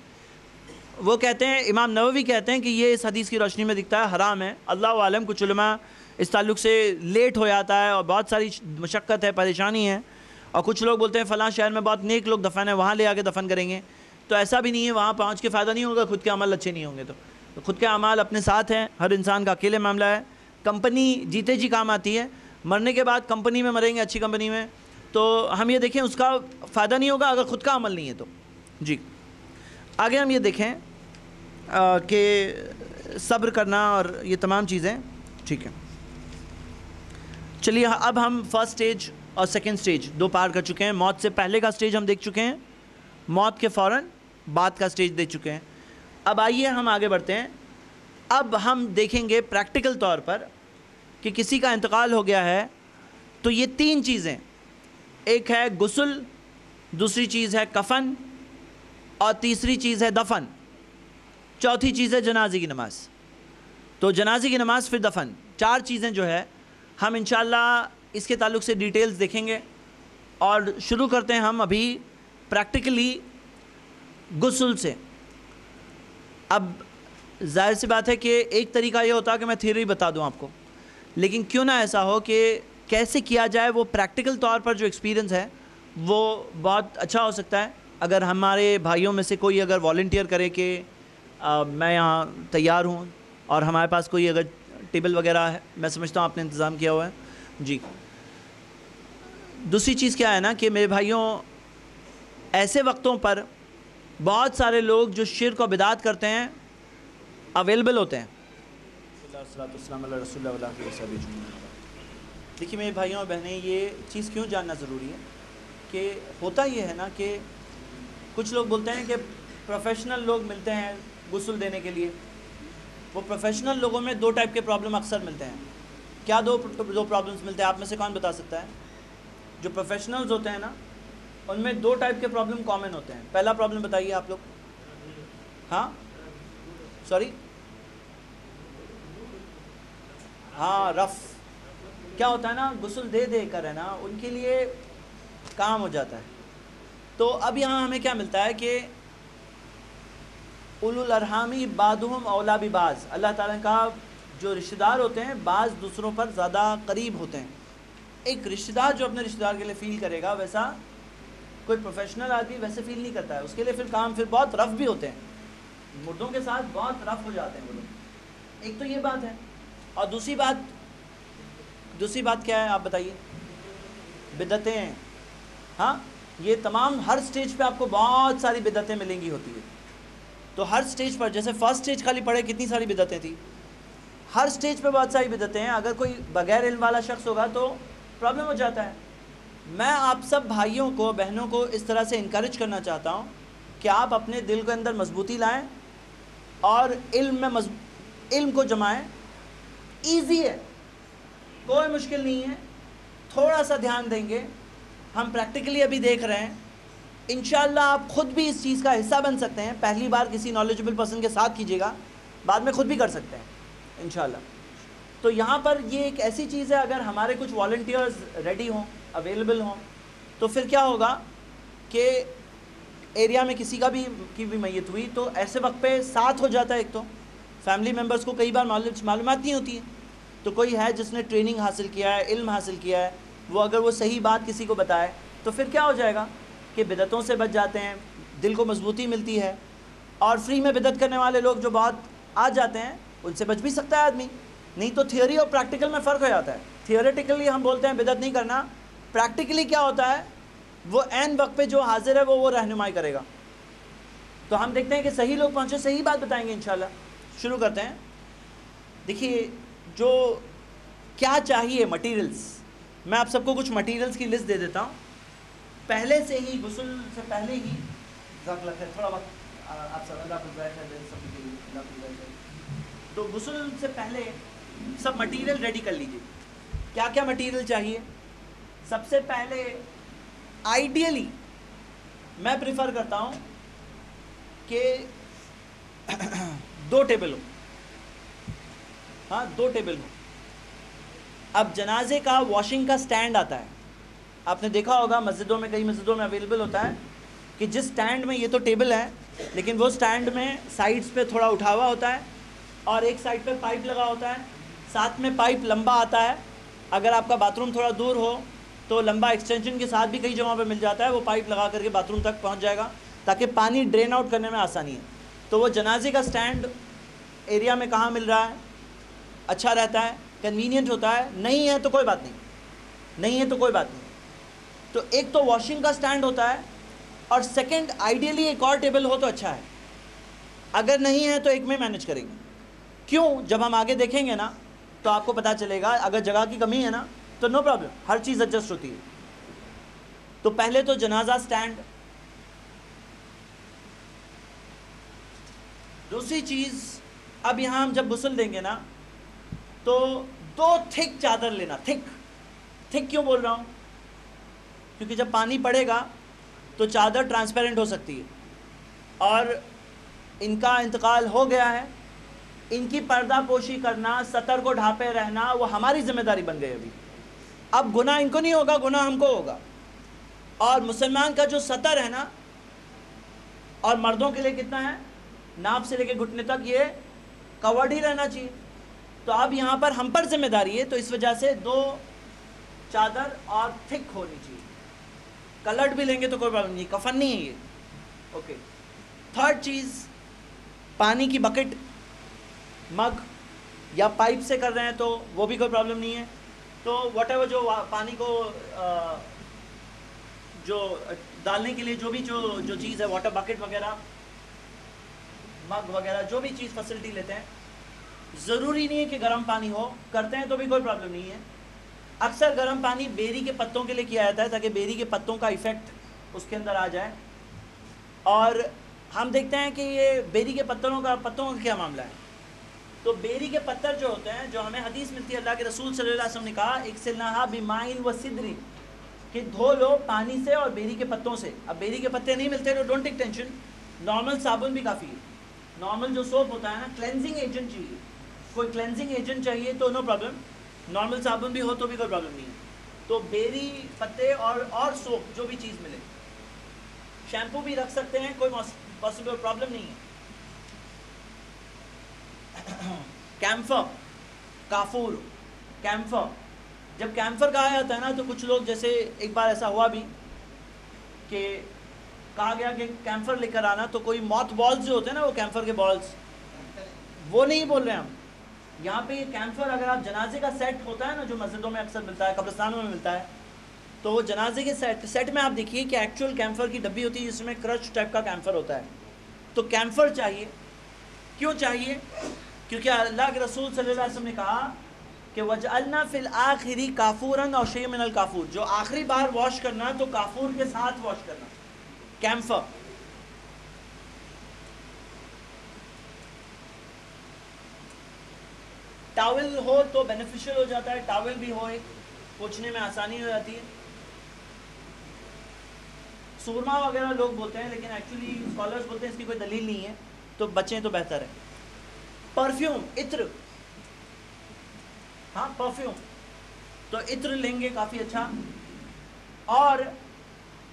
وہ کہتے ہیں, امام نووی کہتے ہیں کہ یہ اس حدیث کی روشنی میں دکھتا ہے حرام ہے. اللہ عالم, کچھ علماء اس تعلق سے لیٹ ہو جاتا ہے اور بہت ساری مشقت ہے, پریشانی ہے, اور کچھ لوگ بولتے ہیں فلاں شہر میں بہت نیک لوگ دفن ہیں, وہاں لے آ کے دفن کریں گے. تو ایسا بھی نہیں ہے, وہاں پہنچ کے فائدہ نہیں ہوگا, خود کے عمل اچھے نہیں ہوں گے. تو خود کے اعمال اپنے ساتھ ہیں, ہر انسان کا اکیلے معاملہ ہے. کمپنی جیتے جی کام آتی ہے, مرنے کے بعد کمپنی میں مریں گے, اچھی کمپنی میں, تو ہم یہ دیکھیں اس کا فائدہ نہیں ہوگا اگر خود کا عمل نہیں ہے تو. جی آگے ہم یہ دیکھیں کہ صبر کرنا اور یہ تمام چیزیں ٹھیک ہے. چلیے اب ہم فرسٹ سٹیج اور سیکنڈ سٹیج 2 پار کر چکے ہیں. موت سے پہلے کا سٹیج ہم دیکھ چکے ہیں, موت کے فوراً بعد کا سٹیج دیکھ چکے ہیں. اب آئیے ہم آگے بڑھتے ہیں. اب ہم دیکھیں گے پریکٹیکل طور پر کہ کسی کا انتقال ہو گیا ہے تو یہ 3 چیزیں, ایک ہے غسل, دوسری چیز ہے کفن, اور تیسری چیز ہے دفن, چوتھی چیز ہے جنازے کی نماز. تو جنازے کی نماز پھر دفن, 4 چیزیں جو ہے ہم انشاءاللہ اس کے تعلق سے ڈیٹیلز دیکھیں گے. اور شروع کرتے ہیں ہم ابھی پریکٹیکلی غسل سے. اب ظاہر سی بات ہے کہ ایک طریقہ یہ ہوتا ہے کہ میں تھیوری بتا دوں آپ کو, لیکن کیوں نہ ایسا ہو کہ کیسے کیا جائے وہ پریکٹیکل طور پر جو ایکسپیرینس ہے وہ بہت اچھا ہو سکتا ہے. اگر ہمارے بھائیوں میں سے کوئی اگر والنٹیئر کرے کہ میں یہاں تیار ہوں, اور ہمارے پاس کوئی اگر ٹیبل وغیرہ ہے, میں سمجھتا ہوں آپ نے انتظام کیا ہوا ہے جی. دوسری چیز کیا ہے نا کہ میرے بھائیوں, ایسے وقتوں پر بہت سارے لوگ جو شرک و بدعت کرتے ہیں اویلیبل ہوتے ہیں. دیکھیے میرے بھائیوں اور بہنیں, یہ چیز کیوں جاننا ضروری ہے کہ ہوتا یہ ہے نا کہ کچھ لوگ بولتے ہیں کہ پروفیشنل لوگ ملتے ہیں غسل دینے کے لیے. وہ پروفیشنل لوگوں میں 2 ٹائپ کے پرابلم اکثر ملتے ہیں. کیا دو پرابلمس ملتے ہیں, آپ میں سے کون بتا سکتا ہے؟ جو پروفیشنلز ہوتے ہیں نا ان میں 2 ٹائپ کے پرابلم کامن ہوتے ہیں. پہلا پرابلم بتائیے آپ لوگ. ہاں سوری, ہاں رف. کیا ہوتا ہے نا, غسل دے دے کر ہے نا ان کے لیے کام ہو جاتا ہے. تو اب یہاں ہمیں کیا ملتا ہے کہ اولو الارحامی بعضهم اولا ببعض, اللہ تعالیٰ کا جو رشتہ دار ہوتے ہیں بعض دوسروں پر زیادہ قریب ہوتے ہیں. ایک رشتہ دار جو اپنے رشتہ دار کے لیے فیل کرے گا ویسا کوئی پروفیشنل آدمی ویسے فیل نہیں کرتا ہے. اس کے لیے پھر کام پھر بہت رف بھی ہوتے ہیں, مردوں کے ساتھ بہت رف ہو جاتے ہیں وہ لوگ. ایک تو یہ بات ہے, اور دوسری بات کیا ہے آپ بتائیے؟ بدعتیں. ہاں یہ تمام ہر سٹیج پہ آپ کو بہت ساری بدعتیں ملیں گی ہوتی ہے. تو ہر سٹیج پر, جیسے فرسٹ سٹیج خالی پڑھے کتنی ساری بدعتیں تھیں, ہر سٹیج پہ بہت ساری بدعتیں ہیں. اگر کوئی بغیر علم والا شخص ہوگا تو پرابلم ہو جاتا ہے. میں آپ سب بھائیوں کو بہنوں کو اس طرح سے انکریج کرنا چاہتا ہوں کہ آپ اپنے دل کے اندر مضبوطی لائیں اور علم کو جمائیں. ایزی ہے, کوئی مشکل نہیں ہے, تھوڑا سا دھیان دیں گے. ہم پریکٹیکلی ابھی دیکھ رہے ہیں, انشاءاللہ آپ خود بھی اس چیز کا حصہ بن سکتے ہیں. پہلی بار کسی نالجبل پرسن کے ساتھ کیجیے گا, بعد میں خود بھی کر سکتے ہیں انشاءاللہ. تو یہاں پر یہ ایک ایسی چیز ہے, اگر ہمارے کچھ والنٹیئرز ریڈی ہوں, اویلیبل ہوں, تو پھر کیا ہوگا کہ ایریا میں کسی کی بھی میت ہوئی تو ایسے وقت پہ ساتھ ہو جاتا ہے. ایک تو فیملی ممبرز کو کئی بار معلومات نہیں ہوتی ہیں, تو کوئی ہے جس نے ٹریننگ حاصل کیا ہے, علم حاصل کیا ہے, وہ اگر وہ صحیح بات کسی کو بتائے تو پھر کیا ہو جائے گا کہ بدعتوں سے بچ جاتے ہیں, دل کو مضبوطی ملتی ہے. اور فری میں بدعت کرنے والے لوگ جو بہت آ جاتے ہیں ان سے بچ بھی سکتا ہے آدمی. نہیں تو تھیوری اور پریکٹیکل میں فرق ہو جاتا ہے. تھیوریٹیکلی ہم بولتے ہیں بدعت نہیں کرنا, پریکٹیکلی کیا ہوتا ہے وہ عین وقت پہ جو حاضر ہے وہ رہنمائی کرے گا. تو ہم دیکھتے ہیں کہ صحیح لوگ پہنچے, صحیح بات بتائیں گے انشاءاللہ. شروع کرتے ہیں. دیکھیے جو کیا چاہیے مٹیریلز, میں آپ سب کو کچھ مٹیریلز کی لسٹ دے دیتا ہوں. پہلے سے ہی غسل سے پہلے ہی تھوڑا وقت آپ سب تو غسل سے پہلے سب مٹیریل ریڈی کر لیجیے. کیا کیا مٹیریل چاہیے؟ سب سے پہلے آئیڈیلی میں پریفر کرتا ہوں کہ 2 ٹیبل ہو. ہاں 2 ٹیبل ہو. اب جنازے کا واشنگ کا سٹینڈ آتا ہے, آپ نے دیکھا ہوگا مسجدوں میں, کئی مسجدوں میں اویلیبل ہوتا ہے کہ جس سٹینڈ میں, یہ تو ٹیبل ہے لیکن وہ سٹینڈ میں سائڈز پہ تھوڑا اٹھا ہوا ہوتا ہے اور ایک سائڈ پہ پائپ لگا ہوتا ہے. ساتھ میں پائپ لمبا آتا ہے, اگر آپ کا باتھ روم تھوڑا دور ہو تو لمبا ایکسٹینشن کے ساتھ بھی کئی جگہوں پہ مل جاتا ہے, وہ پائپ لگا کر کے باتھ روم تک پہنچ جائے گا تاکہ پانی ڈرین آؤٹ کرنے میں آسانی ہے. تو وہ جنازے کا سٹینڈ ایریا میں کہاں مل رہا ہے, اچھا رہتا ہے, کنوینینٹ ہوتا ہے. نہیں ہے تو کوئی بات نہیں. تو ایک تو واشنگ کا سٹینڈ ہوتا ہے, اور سیکنڈ آئیڈیلی ایک اور ٹیبل ہو تو اچھا ہے. اگر نہیں ہے تو ایک میں مینیج کریں گے. کیوں؟ جب ہم آگے دیکھیں گے نا تو آپ کو پتہ چلے گا. اگر جگہ کی کمی ہے نا تو نو پرابلم, ہر چیز ایڈجسٹ ہوتی ہے. تو پہلے تو جنازہ سٹینڈ. دوسری چیز، اب یہاں ہم جب غسل دیں گے نا تو 2 تھک چادر لینا. تھک کیوں بول رہا ہوں؟ کیونکہ جب پانی پڑے گا تو چادر ٹرانسپیرنٹ ہو سکتی ہے، اور ان کا انتقال ہو گیا ہے. ان کی پردہ پوشی کرنا، سطر کو ڈھانپے رہنا، وہ ہماری ذمہ داری بن گئی ابھی. اب گناہ ان کو نہیں ہوگا، گناہ ہم کو ہوگا. اور مسلمان کا جو سطر ہے نا، اور مردوں کے لیے کتنا ہے، ناف سے لے کے گھٹنے تک یہ کورڈ ہی رہنا چاہیے. تو اب یہاں پر ہم پر ذمہ داری ہے، تو اس وجہ سے 2 چادر اور تھک ہونی چاہیے. کلرڈ بھی لیں گے تو کوئی پرابلم نہیں، کفن نہیں ہے یہ. اوکے. تھرڈ چیز، پانی کی بکٹ، مگ یا پائپ سے کر رہے ہیں تو وہ بھی کوئی پرابلم نہیں ہے. تو واٹ ایور جو پانی کو جو ڈالنے کے لیے جو بھی جو چیز ہے، واٹر بکٹ وغیرہ، مگ وغیرہ، جو بھی چیز فیسلٹی لیتے ہیں، ضروری نہیں ہے کہ گرم پانی ہو، کرتے ہیں تو بھی کوئی پرابلم نہیں ہے. اکثر گرم پانی بیری کے پتوں کے لیے کیا جاتا ہے تاکہ بیری کے پتوں کا ایفیکٹ اس کے اندر آ جائے. اور ہم دیکھتے ہیں کہ یہ بیری کے پتوں کا کیا معاملہ ہے. تو بیری کے پتر جو ہوتے ہیں، جو ہمیں حدیث ملتی ہے، اللہ کے رسول صلی اللہ علیہ وسلم نے کہا اغسلناھا بماء وسدر، کہ دھو لو پانی سے اور بیری کے پتوں سے. اب بیری کے پتے نہیں ملتے تو ڈونٹ ٹیک ٹینشن، نارمل صابن بھی کافی ہے. نارمل جو سوپ ہوتا ہے نا، کلینزنگ ایجنٹ چاہیے، کوئی کلینزنگ ایجنٹ چاہیے تو نو پرابلم، نارمل صابن بھی ہو تو بھی کوئی پرابلم نہیں ہے. تو بیری پتے اور سوپ جو بھی چیز ملے، شیمپو بھی رکھ سکتے ہیں، کوئی پاسبل پرابلم نہیں ہے. کیمفر، کافور، کیمفر. جب کیمفر کہا جاتا ہے نا تو کچھ لوگ، جیسے ایک بار ایسا ہوا بھی کہ کہا گیا کہ کیمفر لے کر آنا، تو کوئی موت بالز جو ہوتے ہیں نا، وہ کیمفر کے بالز، وہ نہیں بول رہے ہیں ہم یہاں پہ. یہ کیمفر اگر آپ جنازے کا سیٹ ہوتا ہے نا، جو مسجدوں میں اکثر ملتا ہے، قبرستانوں میں ملتا ہے، تو وہ جنازے کے سیٹ میں آپ دیکھیے کہ ایکچوئل کیمفر کی ڈبی ہوتی ہے جس میں کرچ ٹائپ کا کیمفر ہوتا ہے. تو کیمفر چاہیے. کیوں چاہیے؟ کیونکہ اللہ کے رسول صلی اللہ علیہ وسلم نے کہا کہ وَجْعَلْنَا فِي الْآخِرِ كَافُورًا أَوْ شَيْءٍ مِنَ الْكَافُور، جو آخری بار واش کرنا تو کافور کے ساتھ واش کرنا. کیمفر. ٹاول ہو تو بینیفیشل ہو جاتا ہے، ٹاول بھی ہو، ایک پوچھنے میں آسانی ہو جاتی ہے. سورما وغیرہ لوگ بولتے ہیں، لیکن ایکچولی اسکالرز بولتے ہیں اس کی کوئی دلیل نہیں ہے، تو بچیں تو بہتر ہے. پرفیوم، عطر، ہاں پرفیوم، تو عطر لیں گے کافی اچھا. اور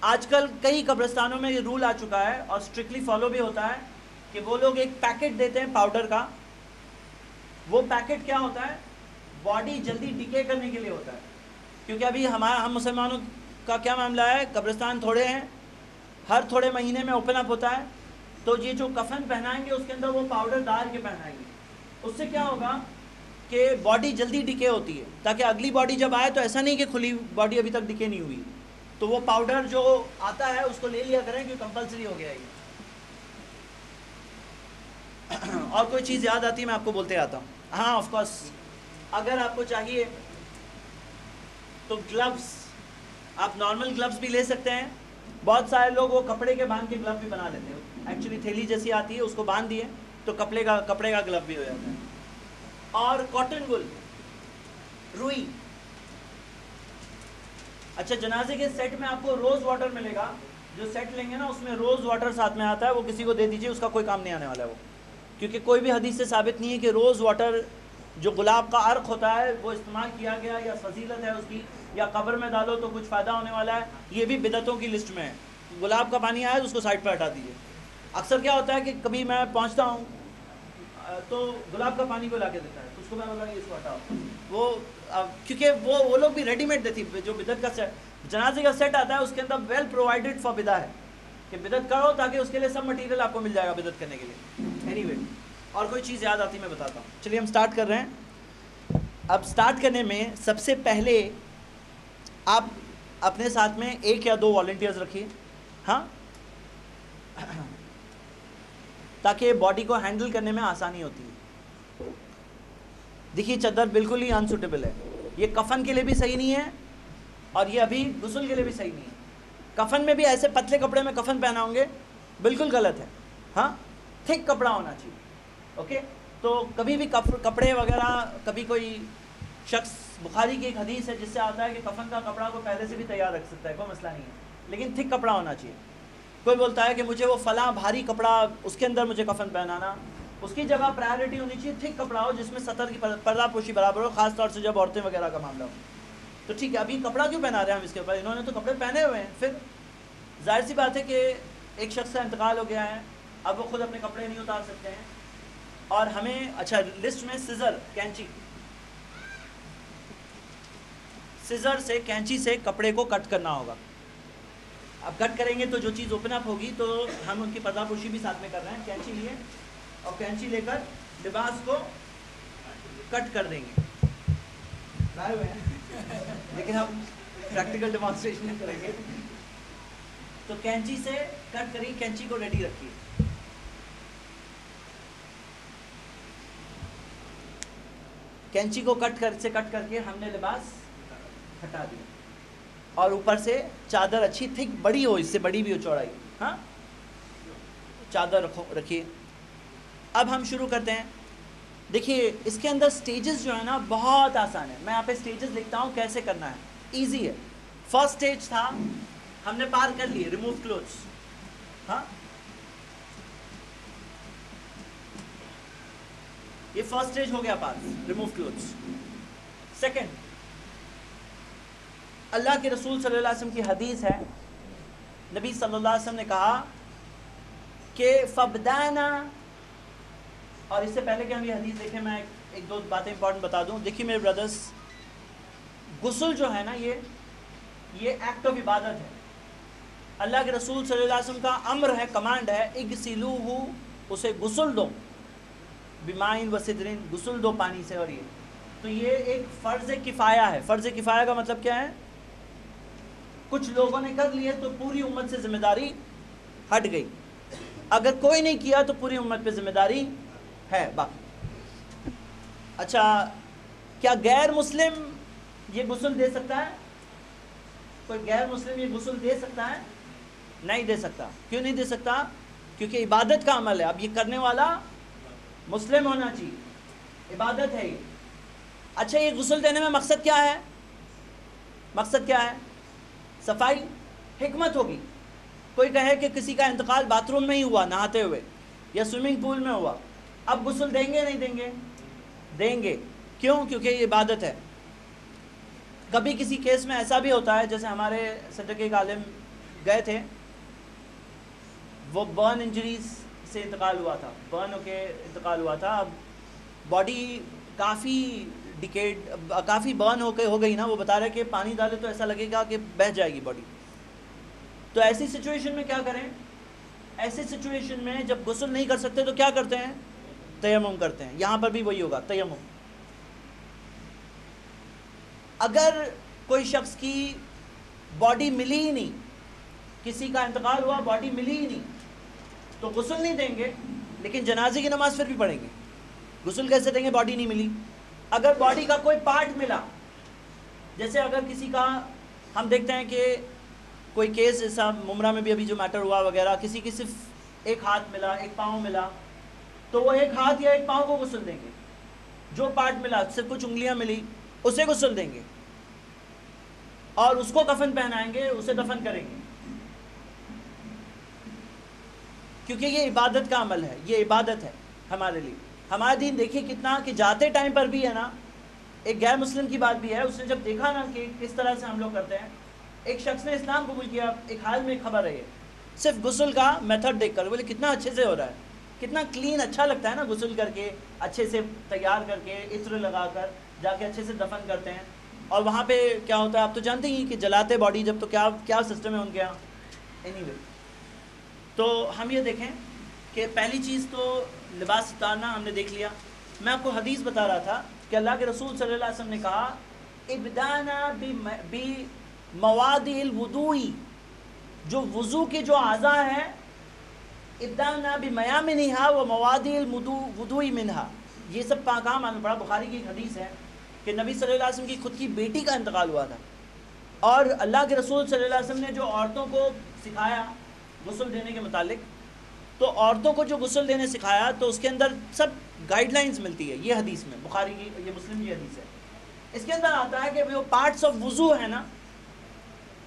آج کل کئی قبرستانوں میں یہ رول آ چکا ہے اور اسٹرکٹلی فالو بھی ہوتا ہے کہ وہ لوگ ایک پیکٹ دیتے ہیں پاؤڈر کا. وہ پیکٹ کیا ہوتا ہے؟ باڈی جلدی ڈیکے کرنے کے لیے ہوتا ہے. کیونکہ ابھی ہم مسلمانوں کا کیا معاملہ ہے، قبرستان تھوڑے ہیں، ہر تھوڑے مہینے میں اوپن اپ ہوتا ہے. تو یہ جو کفن پہنائیں گے اس کے اندر وہ پاؤڈر ڈال کے پہنائیں گے. اس سے کیا ہوگا کہ باڈی جلدی ڈیکے ہوتی ہے، تاکہ اگلی باڈی جب آئے تو ایسا نہیں کہ کھلی باڈی ابھی تک ڈیکے نہیں ہوئی. تو وہ پاؤڈر جو آتا ہے اس کو لے لیا کریں، کہ کمپلسری ہو گیا ہے. اور کوئی چیز یاد آتی ہے میں آپ کو بولتے آتا ہوں. ہاں آف کورس، اگر آپ کو چاہیے تو گلوز، آپ نارمل گلوز بھی لے سکتے ہیں. بہت سارے لوگ وہ کپڑے کے باندھ کے گلو بھی بنا لیتے ہیں. ایکچولی تھیلی جیسی آتی ہے، اس کو باندھ دیے تو کپڑے کا گلو بھی ہو جاتا ہے. اور کاٹن وول، روئی. اچھا، جنازے کے سیٹ میں آپ کو روز واٹر ملے گا. جو سیٹ لیں گے نا اس میں روز واٹر ساتھ میں آتا ہے، وہ کسی کو دے دیجیے، اس کا کوئی کام نہیں آنے والا ہے وہ. کیونکہ کوئی بھی حدیث سے ثابت نہیں ہے کہ روز واٹر جو گلاب کا عرق ہوتا ہے وہ استعمال کیا گیا، یا فضیلت ہے اس کی، یا قبر میں ڈالو تو کچھ فائدہ ہونے والا ہے. یہ بھی بدعتوں کی لسٹ میں ہے. گلاب کا پانی آیا تو اس کو سائڈ پہ ہٹا دیجیے. اکثر کیا ہوتا ہے کہ کبھی میں پہنچتا ہوں تو گلاب کا پانی کو لا کے دیتا ہے، تو اس کو میں بولا کہ اس کو ہٹاؤ. وہ کیونکہ وہ لوگ بھی ریڈی میڈ دیتی، جو بدعت کا جنازے کا سیٹ آتا ہے اس کے اندر ویل پرووائڈیڈ فار بدعت ہے کہ بدعت کرو، تاکہ اس کے لیے سب مٹیریل آپ کو مل جائے گا بدعت کرنے کے لیے. اینی وے، اور کوئی چیز یاد آتی میں بتاتا ہوں. چلیے ہم سٹارٹ کر رہے ہیں. اب سٹارٹ کرنے میں سب سے پہلے آپ اپنے ساتھ میں 1 یا 2 والنٹیئرز رکھیے، ہاں، تاکہ باڈی کو ہینڈل کرنے میں آسانی ہوتی ہے. دیکھیے چادر بالکل ہی انسوٹیبل ہے، یہ کفن کے لیے بھی صحیح نہیں ہے اور یہ ابھی غسل کے لیے بھی صحیح نہیں ہے. کفن میں بھی ایسے پتلے کپڑے میں کفن پہناؤں گے بالکل غلط ہے. ہاں تھک کپڑا ہونا چاہیے. اوکے تو کبھی بھی کپڑے وغیرہ, کبھی کوئی شخص, بخاری کی ایک حدیث ہے جس سے آتا ہے کہ کفن کا کپڑا کو پہلے سے بھی تیار رکھ سکتا ہے, کوئی مسئلہ نہیں ہے, لیکن تھک کپڑا ہونا چاہیے. کوئی بولتا ہے کہ مجھے وہ فلاں بھاری کپڑا, اس کے اندر مجھے کفن پہنانا, اس کی جگہ پرائیورٹی ہونی چاہیے تھک کپڑا ہو جس میں سطر کی پردہ پوشی برابر ہو, خاص طور سے جب عورتیں وغیرہ کا معاملہ ہو. تو ٹھیک ہے, ابھی کپڑا کیوں پہنا رہے ہیں ہم اس کے اوپر, انہوں نے تو کپڑے پہنے ہوئے ہیں. پھر ظاہر سی بات ہے کہ ایک شخص کا انتقال ہو گیا ہے, اب وہ خود اپنے کپڑے نہیں اتار سکتے ہیں, اور ہمیں اچھا لسٹ میں سیزر, کینچی, سیزر سے, کینچی سے کپڑے کو کٹ کرنا ہوگا. اب کٹ کریں گے تو جو چیز اوپن اپ ہوگی تو ہم ان کی پردہ پوشی بھی ساتھ میں کر رہے ہیں. کینچی لیے اور کینچی لے کر لباس کو کٹ کر دیں گے. لائے ہوئے ہیں لیکن ہم پریکٹیکل ڈیمانسٹریشن نہیں کریں گے. تو کینچی سے کٹ کریے, کینچی کو ریڈی رکھیے. کینچی کو کٹ کر کے ہم نے لباس ہٹا دیا, اور اوپر سے چادر اچھی تھک بڑی ہو, اس سے بڑی بھی ہو چوڑائی, ہاں چادر رکھیے. اب ہم شروع کرتے ہیں. دیکھیے اس کے اندر سٹیجز جو ہے نا بہت آسان ہے. میں یہاں پہ سٹیجز لکھتا ہوں کیسے کرنا ہے, ایزی ہے. فرسٹ سٹیج تھا, ہم نے پار کر لیے, ریموو کلوتھس. ہاں یہ فرسٹ سٹیج ہو گیا پار, ریموو کلوتھس. سیکنڈ, اللہ کے رسول صلی اللہ علیہ وسلم کی حدیث ہے, نبی صلی اللہ علیہ وسلم نے کہا کہ فبدانا, اور اس سے پہلے کہ ہم یہ حدیث دیکھیں میں ایک دو باتیں امپورٹنٹ بتا دوں. دیکھیے میرے بردرس, غسل جو ہے نا یہ ایکٹ آف عبادت ہے. اللہ کے رسول صلی اللہ علیہ وسلم کا امر ہے, کمانڈ ہے, اغسلوہ, اسے غسل دو, بمائن و سدرین, غسل دو پانی سے. اور یہ تو یہ ایک فرض کفایہ ہے. فرض کفایہ کا مطلب کیا ہے, کچھ لوگوں نے کر لیے تو پوری امت سے ذمہ داری ہٹ گئی, اگر کوئی نہیں کیا تو پوری امت پہ ذمہ داری ہے باقی. اچھا کیا غیر مسلم یہ غسل دے سکتا ہے؟ کوئی غیر مسلم یہ غسل دے سکتا ہے؟ نہیں دے سکتا. کیوں نہیں دے سکتا؟ کیونکہ عبادت کا عمل ہے. اب یہ کرنے والا مسلم ہونا چاہیے, عبادت ہے یہ. اچھا یہ غسل دینے میں مقصد کیا ہے؟ مقصد کیا ہے؟ صفائی. حکمت ہوگی. کوئی کہے کہ کسی کا انتقال باتھ روم میں ہی ہوا نہاتے ہوئے, یا سوئمنگ پول میں ہوا, اب غسل دیں گے نہیں دیں گے؟ دیں گے. کیوں؟ کیونکہ یہ عبادت ہے. کبھی کسی کیس میں ایسا بھی ہوتا ہے, جیسے ہمارے سینٹر کے ایک عالم گئے تھے, وہ برن انجریز سے انتقال ہوا تھا, برن ہو کے انتقال ہوا تھا. اب باڈی کافی ڈیکیڈ, کافی برن ہو گئی نا. وہ بتا رہے کہ پانی ڈالے تو ایسا لگے گا کہ بہہ جائے گی باڈی. تو ایسی سچویشن میں کیا کریں؟ ایسی سچویشن میں جب غسل نہیں کر سکتے تو کیا کرتے ہیں؟ تیمم کرتے ہیں. یہاں پر بھی وہی ہوگا, تیمم. اگر کوئی شخص کی باڈی ملی ہی نہیں, کسی کا انتقال ہوا باڈی ملی ہی نہیں, تو غسل نہیں دیں گے, لیکن جنازے کی نماز پھر بھی پڑھیں گے. غسل کیسے دیں گے؟ باڈی نہیں ملی. اگر باڈی کا کوئی پارٹ ملا, جیسے اگر کسی کا, ہم دیکھتے ہیں کہ کوئی کیس ایسا ممرہ میں بھی ابھی جو میٹر ہوا وغیرہ, کسی کی صرف ایک ہاتھ ملا, ایک پاؤں ملا, تو وہ ایک ہاتھ یا ایک پاؤں کو غسل دیں گے. جو پارٹ ملا, صرف کچھ انگلیاں ملی, اسے غسل دیں گے, اور اس کو کفن پہنائیں گے, اسے دفن کریں گے. کیونکہ یہ عبادت کا عمل ہے, یہ عبادت ہے ہمارے لیے. ہمارا دین دیکھیے کتنا, کہ جاتے ٹائم پر بھی ہے نا, ایک غیر مسلم کی بات بھی ہے, اس نے جب دیکھا نا کہ کس طرح سے ہم لوگ کرتے ہیں, ایک شخص نے اسلام قبول کیا, ایک حال میں ایک خبر ہے, یہ صرف غسل کا میتھڈ دیکھ کر بولے کتنا اچھے سے ہو رہا ہے, کتنا کلین, اچھا لگتا ہے نا غسل کر کے, اچھے سے تیار کر کے, عطر لگا کر جا کے اچھے سے دفن کرتے ہیں. اور وہاں پہ کیا ہوتا ہے آپ تو جانتے ہی کہ جلاتے باڈی جب, تو کیا سسٹم ہے ان کے یہاں. اینی وے, تو ہم یہ دیکھیں کہ پہلی چیز تو لباس اتارنا ہم نے دیکھ لیا. میں آپ کو حدیث بتا رہا تھا کہ اللہ کے رسول صلی اللہ علیہ وسلم نے کہا ابدانا بمواد الوضوء, جو وضو کے جو اعضاء ہیں, ابدانا بمیامنھا و مواد الوضوء منھا, یہ سب کام آنا پڑا. بخاری کی ایک حدیث ہے کہ نبی صلی اللہ علیہ وسلم کی خود کی بیٹی کا انتقال ہوا تھا, اور اللہ کے رسول صلی اللہ علیہ وسلم نے جو عورتوں کو سکھایا غسل دینے کے متعلق، تو عورتوں کو جو غسل دینے سکھایا تو اس کے اندر سب گائیڈ لائنز ملتی ہے. یہ حدیث میں بخاری کی، یہ مسلم کی حدیث ہے. اس کے اندر آتا ہے کہ وہ پارٹس آف وضو ہے نا،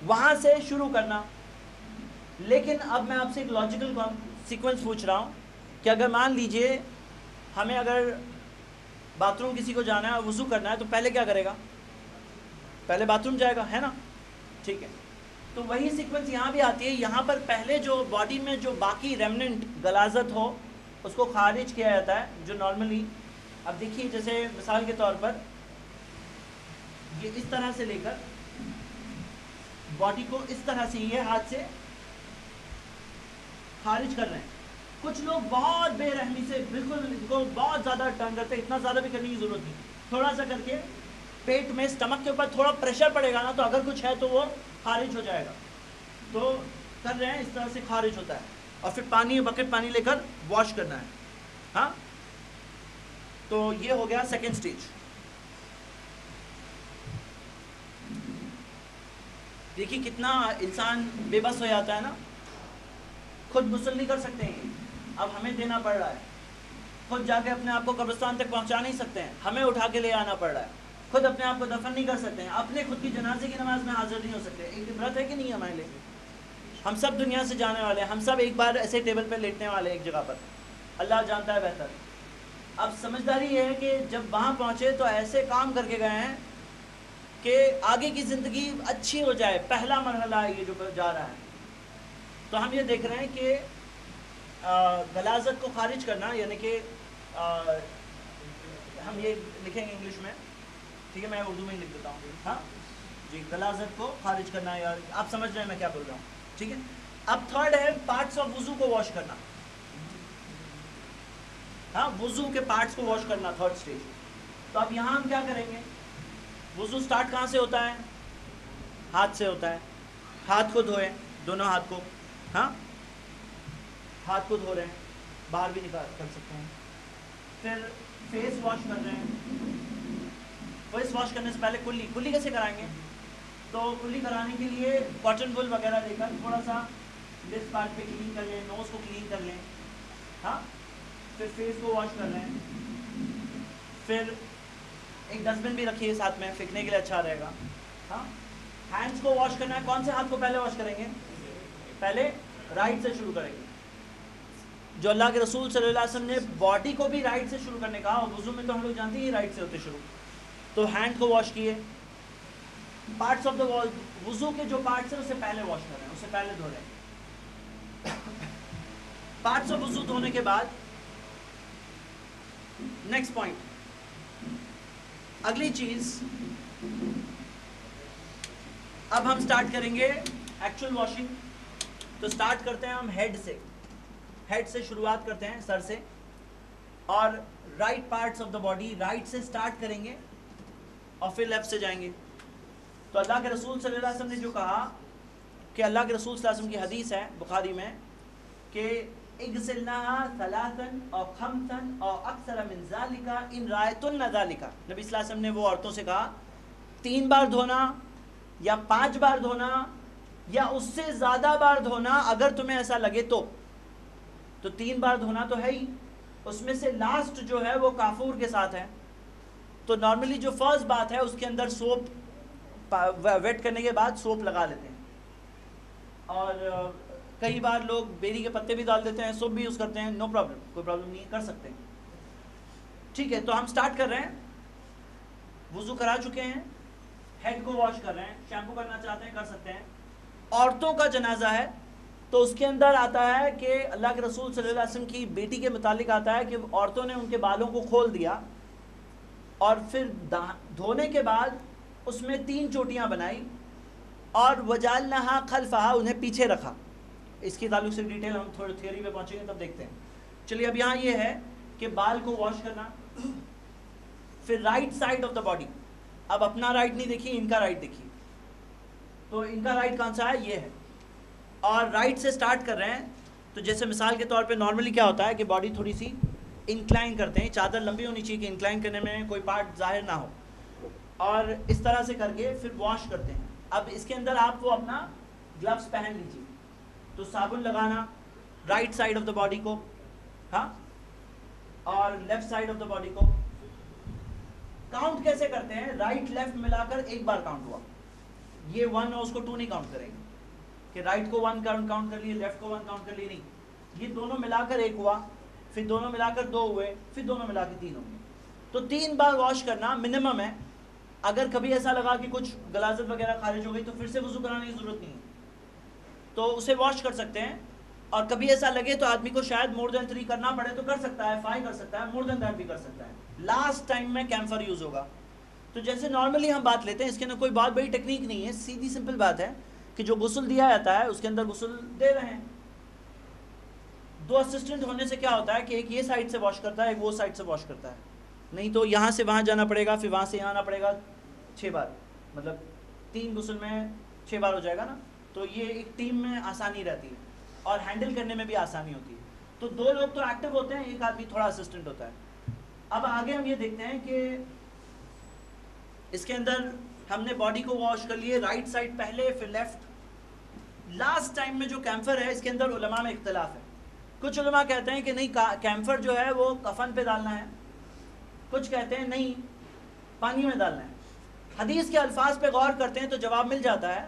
وہاں سے شروع کرنا. لیکن اب میں آپ سے ایک لاجیکل سیکوینس پوچھ رہا ہوں کہ اگر مان لیجئے ہمیں اگر باتھ روم کسی کو جانا ہے، وضو کرنا ہے، تو پہلے کیا کرے گا؟ پہلے باتھ روم جائے گا، ہے نا؟ ٹھیک ہے. تو وہی سیکوینس یہاں بھی آتی ہے. یہاں پر پہلے جو باڈی میں جو باقی ریمننٹ غلاظت ہو اس کو خارج کیا جاتا ہے، جو نارملی اب دیکھیے جیسے مثال کے طور پر یہ اس طرح سے لے کر باڈی کو اس طرح سے یہ ہاتھ سے خارج کر رہے ہیں. کچھ لوگ بہت بے رحمی سے بالکل ان کو بہت زیادہ ٹرن کرتے ہیں، اتنا زیادہ بھی کرنے کی ضرورت نہیں، تھوڑا سا کر کے پیٹ میں اسٹمک کے اوپر تھوڑا پریشر پڑے گا نا، تو اگر کچھ ہے تو وہ خارج ہو جائے گا. تو کر رہے ہیں اس طرح سے خارج ہوتا ہے. اور پھر پانی، بکٹ پانی لے کر واش کرنا ہے. ہاں، تو یہ ہو گیا سیکنڈ سٹیج. دیکھیے کتنا انسان بے بس ہو جاتا ہے نا. خود غسل نہیں کر سکتے ہیں، اب ہمیں دینا پڑ رہا ہے. خود جا کے اپنے آپ کو قبرستان تک پہنچا نہیں سکتے ہیں، ہمیں اٹھا کے لے آنا پڑ رہا ہے. خود اپنے آپ کو دفن نہیں کر سکتے ہیں، اپنے خود کی جنازے کی نماز میں حاضر نہیں ہو سکتے. ایک عبرت ہے کہ نہیں ہمارے لیے؟ ہم سب دنیا سے جانے والے ہیں، ہم سب ایک بار ایسے ٹیبل پہ لیٹنے والے ہیں ایک جگہ پر. اللہ جانتا ہے بہتر. اب سمجھداری یہ ہے کہ جب وہاں پہنچے تو ایسے کام کر کے گئے ہیں کہ آگے کی زندگی اچھی ہو جائے. پہلا مرحلہ ہے یہ جو جا رہا ہے. تو ہم یہ دیکھ رہے ہیں کہ غلاظت کو خارج کرنا، یعنی کہ ہم یہ لکھیں گے انگلش میں، ٹھیک ہے، میں اردو میں ہی لکھ دیتا ہوں. ہاں جی، غلاظت کو خارج کرنا، یا آپ سمجھ رہے ہیں میں کیا بول رہا ہوں. ٹھیک ہے. اب تھرڈ ہے پارٹس آف وضو کو واش کرنا. ہاں، وضو کے پارٹس کو واش کرنا، تھرڈ سٹیج. تو اب یہاں ہم کیا کریں گے؟ وضو سٹارٹ کہاں سے ہوتا ہے؟ ہاتھ سے ہوتا ہے. ہاتھ کو دھوئیں، دونوں ہاتھ کو. ہاں، ہاتھ کو دھو رہے ہیں، باہر بھی نکال کر سکتے ہیں. پھر فیس واش کر رہے ہیں. فیس واش کرنے سے پہلے کلی کیسے کرائیں گے؟ تو کلی کرانے کے لیے کاٹن وول وغیرہ لے کر تھوڑا سا لپس پارٹ پہ کلین کر لیں، نوز کو کلین کر لیں. ہاں، پھر فیس کو واش کر رہے ہیں. پھر ایک ڈسٹ بن بھی رکھیے ساتھ میں، پھینکنے کے لیے اچھا رہے گا. ہاں، ہینڈس کو واش کرنا ہے. کون سے ہاتھ کو پہلے واش کریں گے؟ پہلے رائٹ سے شروع کریں گے. جو اللہ کے رسول صلی اللہ علیہ وسلم نے باڈی کو بھی رائٹ سے شروع کرنے کہا، اور وضو میں تو ہم لوگ جانتے ہیں رائٹ سے ہوتے شروع. تو ہینڈ کو واش کیے. پارٹس آف دا وضو کے جو پارٹس ہیں اسے پہلے واش کر رہے ہیں، اسے پہلے دھو رہے ہیں. پارٹس آف وضو دھونے کے بعد نیکسٹ پوائنٹ، اگلی چیز، اب ہم سٹارٹ کریں گے ایکچوئل واشنگ. تو سٹارٹ کرتے ہیں ہم ہیڈ سے. ہیڈ سے شروعات کرتے ہیں، سر سے. اور right parts of the body right سے سٹارٹ کریں گے اور پھر لیفٹ سے جائیں گے. تو اللہ کے رسول صلی اللہ علیہ وسلم نے جو کہا کہ اللہ کے رسول صلی اللہ علیہ وسلم کی حدیث ہے بخاری میں کہ اغسلناها ثلاثا او خمسا او اکثر من ذلك ان رأيتن ذلك. نبی صلی اللہ علیہ وسلم نے وہ عورتوں سے کہا 3 بار دھونا یا 5 بار دھونا یا اس سے زیادہ بار دھونا اگر تمہیں ایسا لگے تو. تو 3 بار دھونا تو ہے ہی، اس میں سے لاسٹ جو ہے وہ کافور کے ساتھ ہے. تو نارملی جو فرسٹ بات ہے اس کے اندر سوپ ویٹ کرنے کے بعد سوپ لگا لیتے ہیں. اور کئی بار لوگ بیری کے پتے بھی ڈال دیتے ہیں، سوپ بھی یوز کرتے ہیں. نو پرابلم، کوئی پرابلم نہیں ہے، کر سکتے ہیں. ٹھیک ہے. تو ہم سٹارٹ کر رہے ہیں. وضو کرا چکے ہیں، ہیڈ کو واش کر رہے ہیں. شیمپو کرنا چاہتے ہیں کر سکتے ہیں. عورتوں کا جنازہ ہے تو اس کے اندر آتا ہے کہ اللہ کے رسول صلی اللہ علیہ وسلم کی بیٹی کے متعلق آتا ہے کہ عورتوں نے ان کے بالوں کو کھول دیا اور پھر دھونے کے بعد اس میں 3 چوٹیاں بنائی اور وجعلناها خلفها، انہیں پیچھے رکھا. اس کی تعلق سے ڈیٹیل ہم تھوڑی تھیوری پہ پہنچیں گے تب دیکھتے ہیں. چلیے اب یہاں یہ ہے کہ بال کو واش کرنا. پھر right side of the body. اب اپنا رائٹ نہیں دیکھیے، ان کا رائٹ دیکھیے. تو ان کا رائٹ کون سا ہے؟ یہ ہے. اور رائٹ سے سٹارٹ کر رہے ہیں. تو جیسے مثال کے طور پہ نارملی کیا ہوتا ہے کہ باڈی تھوڑی سی انکلائن کرتے ہیں. چادر لمبی ہونی چاہیے کہ انکلائن کرنے میں کوئی پارٹ ظاہر نہ ہو. اور اس طرح سے کر کے پھر واش کرتے ہیں. اب اس کے اندر آپ وہ اپنا گلوز پہن لیجیے. تو صابن لگانا right side of the body کو, ہاں, اور left side of the body کو. کاؤنٹ کیسے کرتے ہیں؟ رائٹ لیفٹ ملا کر ایک بار کاؤنٹ ہوا, یہ 1 اور اس کو 2 نہیں کاؤنٹ کریں گے کہ رائٹ کو 1 کاؤنٹ کر لیے, لیفٹ کو 1 کاؤنٹ کر لیے, نہیں. یہ دونوں ملا کر 1 ہوا, پھر دونوں ملا کر 2 ہوئے, پھر دونوں ملا کے 3 ہوں گے. تو 3 بار واش کرنا منیمم ہے. اگر کبھی ایسا لگا کہ کچھ غلاظت وغیرہ خارج ہو گئی تو پھر سے وضو کرانے کی ضرورت نہیں ہے, تو اسے واش کر سکتے ہیں. اور کبھی ایسا لگے تو آدمی کو شاید مور دین 3 کرنا پڑے تو کر سکتا ہے, 5 کر سکتا ہے, مور دین دیٹ بھی کر سکتا ہے. لاسٹ ٹائم میں کیمفر یوز ہوگا. تو جیسے نارملی ہم بات لیتے ہیں, اس کے اندر کوئی بہت بڑی ٹیکنیک نہیں ہے, سیدھی سمپل بات ہے کہ جو غسل دیا جاتا ہے اس کے اندر غسل دے رہے ہیں. 2 اسسٹنٹ ہونے سے کیا ہوتا ہے کہ ایک یہ سائڈ سے واش کرتا ہے, ایک وہ سائڈ سے واش کرتا ہے. نہیں تو یہاں سے وہاں جانا پڑے گا, پھر وہاں سے یہاں آنا پڑے گا 6 بار, مطلب 3 غسل میں 6 بار ہو جائے گا نا. تو یہ ایک ٹیم میں آسانی رہتی ہے اور ہینڈل کرنے میں بھی آسانی ہوتی ہے. تو 2 لوگ تو ایکٹیو ہوتے ہیں, ایک آدمی تھوڑا اسسٹنٹ ہوتا ہے. اب آگے ہم یہ دیکھتے ہیں کہ اس کے اندر ہم نے باڈی کو واش کر لیے, رائٹ سائڈ پہلے پھر لیفٹ. لاسٹ ٹائم میں جو کیمفر ہے اس کے اندر علماء میں اختلاف ہے. کچھ علماء کہتے ہیں کہ نہیں, کیمفر جو ہے وہ کفن پہ ڈالنا ہے, کچھ کہتے ہیں نہیں پانی میں ڈالنا ہے. حدیث کے الفاظ پہ غور کرتے ہیں تو جواب مل جاتا ہے.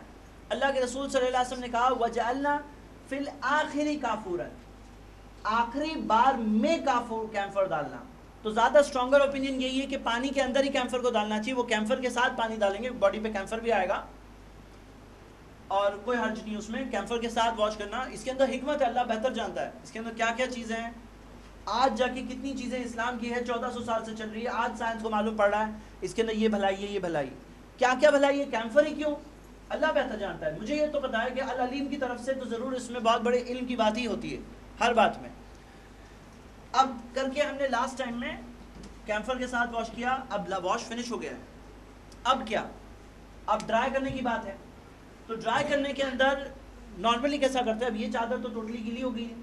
اللہ کے رسول صلی اللہ علیہ وسلم نے کہا وَجَعَلْنَا فِي الْآخِرِ كَافُورًا, آخری بار میں کیمفر ڈالنا. تو زیادہ اسٹرانگر اوپینین یہی ہے کہ پانی کے اندر ہی کیمفر کو ڈالنا چاہیے. وہ کیمفر کے ساتھ پانی ڈالیں گے, باڈی پہ کیمفر بھی آئے گا اور کوئی حرج نہیں اس میں. کیمفر کے ساتھ واش کرنا, اس کے اندر حکمت ہے, اللہ بہتر جانتا ہے اس کے اندر کیا کیا چیزیں ہیں. آج جا کے کتنی چیزیں اسلام کی ہے 1400 سال سے چل رہی ہے, آج سائنس کو معلوم پڑ رہا ہے اس کے اندر یہ بھلائی ہے, یہ بھلائی. کیا کیا بھلائی ہے, کیمفر ہی کیوں, اللہ بہتر جانتا ہے. مجھے یہ تو پتا ہے کہ العلیم کی طرف سے تو ضرور اس میں بہت بڑے علم کی بات ہی ہوتی ہے ہر بات میں. اب کر کے ہم نے لاسٹ ٹائم میں کیمفر کے ساتھ واش کیا, اب واش فنش ہو گیا ہے. اب کیا, اب ڈرائی کرنے کی بات ہے. تو ڈرائی کرنے کے اندر نارملی کیسا کرتے ہیں, اب یہ چادر تو ٹوٹلی گیلی ہو گئی ہے,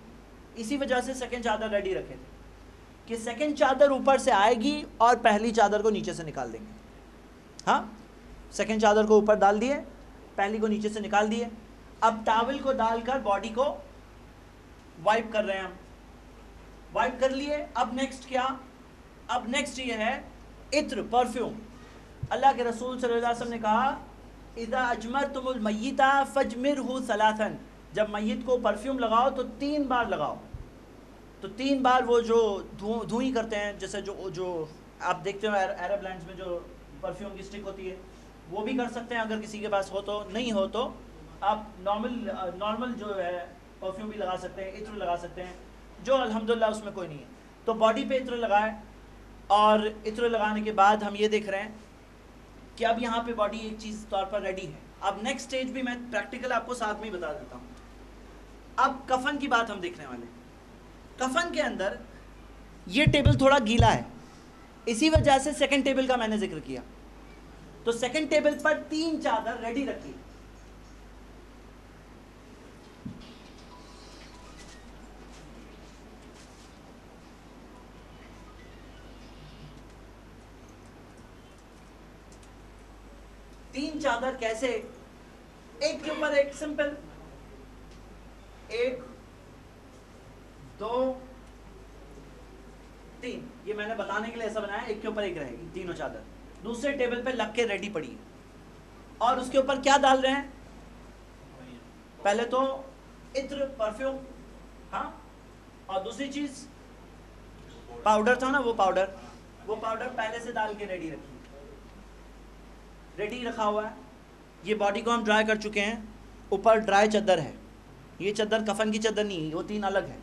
اسی وجہ سے سیکنڈ چادر ریڈی رکھے تھے کہ سیکنڈ چادر اوپر سے آئے گی اور پہلی چادر کو نیچے سے نکال دیں گے. ہاں, سیکنڈ چادر کو اوپر ڈال دیے, پہلی کو نیچے سے نکال دیے. اب ٹاول کو ڈال کر باڈی کو وائپ کر رہے ہیں ہم, وائپ کر لیے. اب نیکسٹ کیا, اب نیکسٹ یہ ہے عطر, پرفیوم. اللہ کے رسول صلی اللہ علیہ وسلم نے کہا اذا اجمرتم المیت فاجمرہ ثلاثا, جب میت کو پرفیوم لگاؤ تو 3 بار لگاؤ. تو 3 بار وہ جو دھوئی کرتے ہیں, جیسے جو آپ دیکھتے ہو عرب لینڈز میں جو پرفیوم کی سٹک ہوتی ہے, وہ بھی کر سکتے ہیں اگر کسی کے پاس ہو تو. نہیں ہو تو آپ نارمل جو ہے پرفیوم بھی لگا سکتے ہیں, عطر لگا سکتے ہیں, جو الحمدللہ اس میں کوئی نہیں ہے. تو باڈی پہ عطر لگائے, اور عطر لگانے کے بعد ہم یہ دیکھ رہے ہیں کہ اب یہاں پہ باڈی ایک چیز طور پر ریڈی ہے. اب نیکسٹ سٹیج بھی میں پریکٹیکل آپ کو ساتھ میں ہی بتا دیتا ہوں. اب کفن کی بات ہم دیکھنے والے. کفن کے اندر یہ ٹیبل تھوڑا گیلا ہے, اسی وجہ سے سیکنڈ ٹیبل کا میں نے ذکر کیا. تو سیکنڈ ٹیبل پر 3 چادر ریڈی رکھی. تین چادر کیسے, ایک کے اوپر ایک, سمپل, 1 2 3. یہ میں نے بتانے کے لیے ایسا بنایا, ایک کے اوپر ایک رہے گی تینوں چادر. دوسرے ٹیبل پہ لگ کے ریڈی پڑی, اور اس کے اوپر کیا ڈال رہے ہیں, پہلے تو عطر, پرفیوم, ہاں, اور دوسری چیز پاؤڈر تھا نا, وہ پاؤڈر پہلے سے ڈال کے ریڈی رکھا ہوا ہے. یہ باڈی کو ہم ڈرائی کر چکے ہیں, اوپر ڈرائی چادر ہے. یہ چادر کفن کی چادر نہیں ہے, وہ 3 الگ ہے.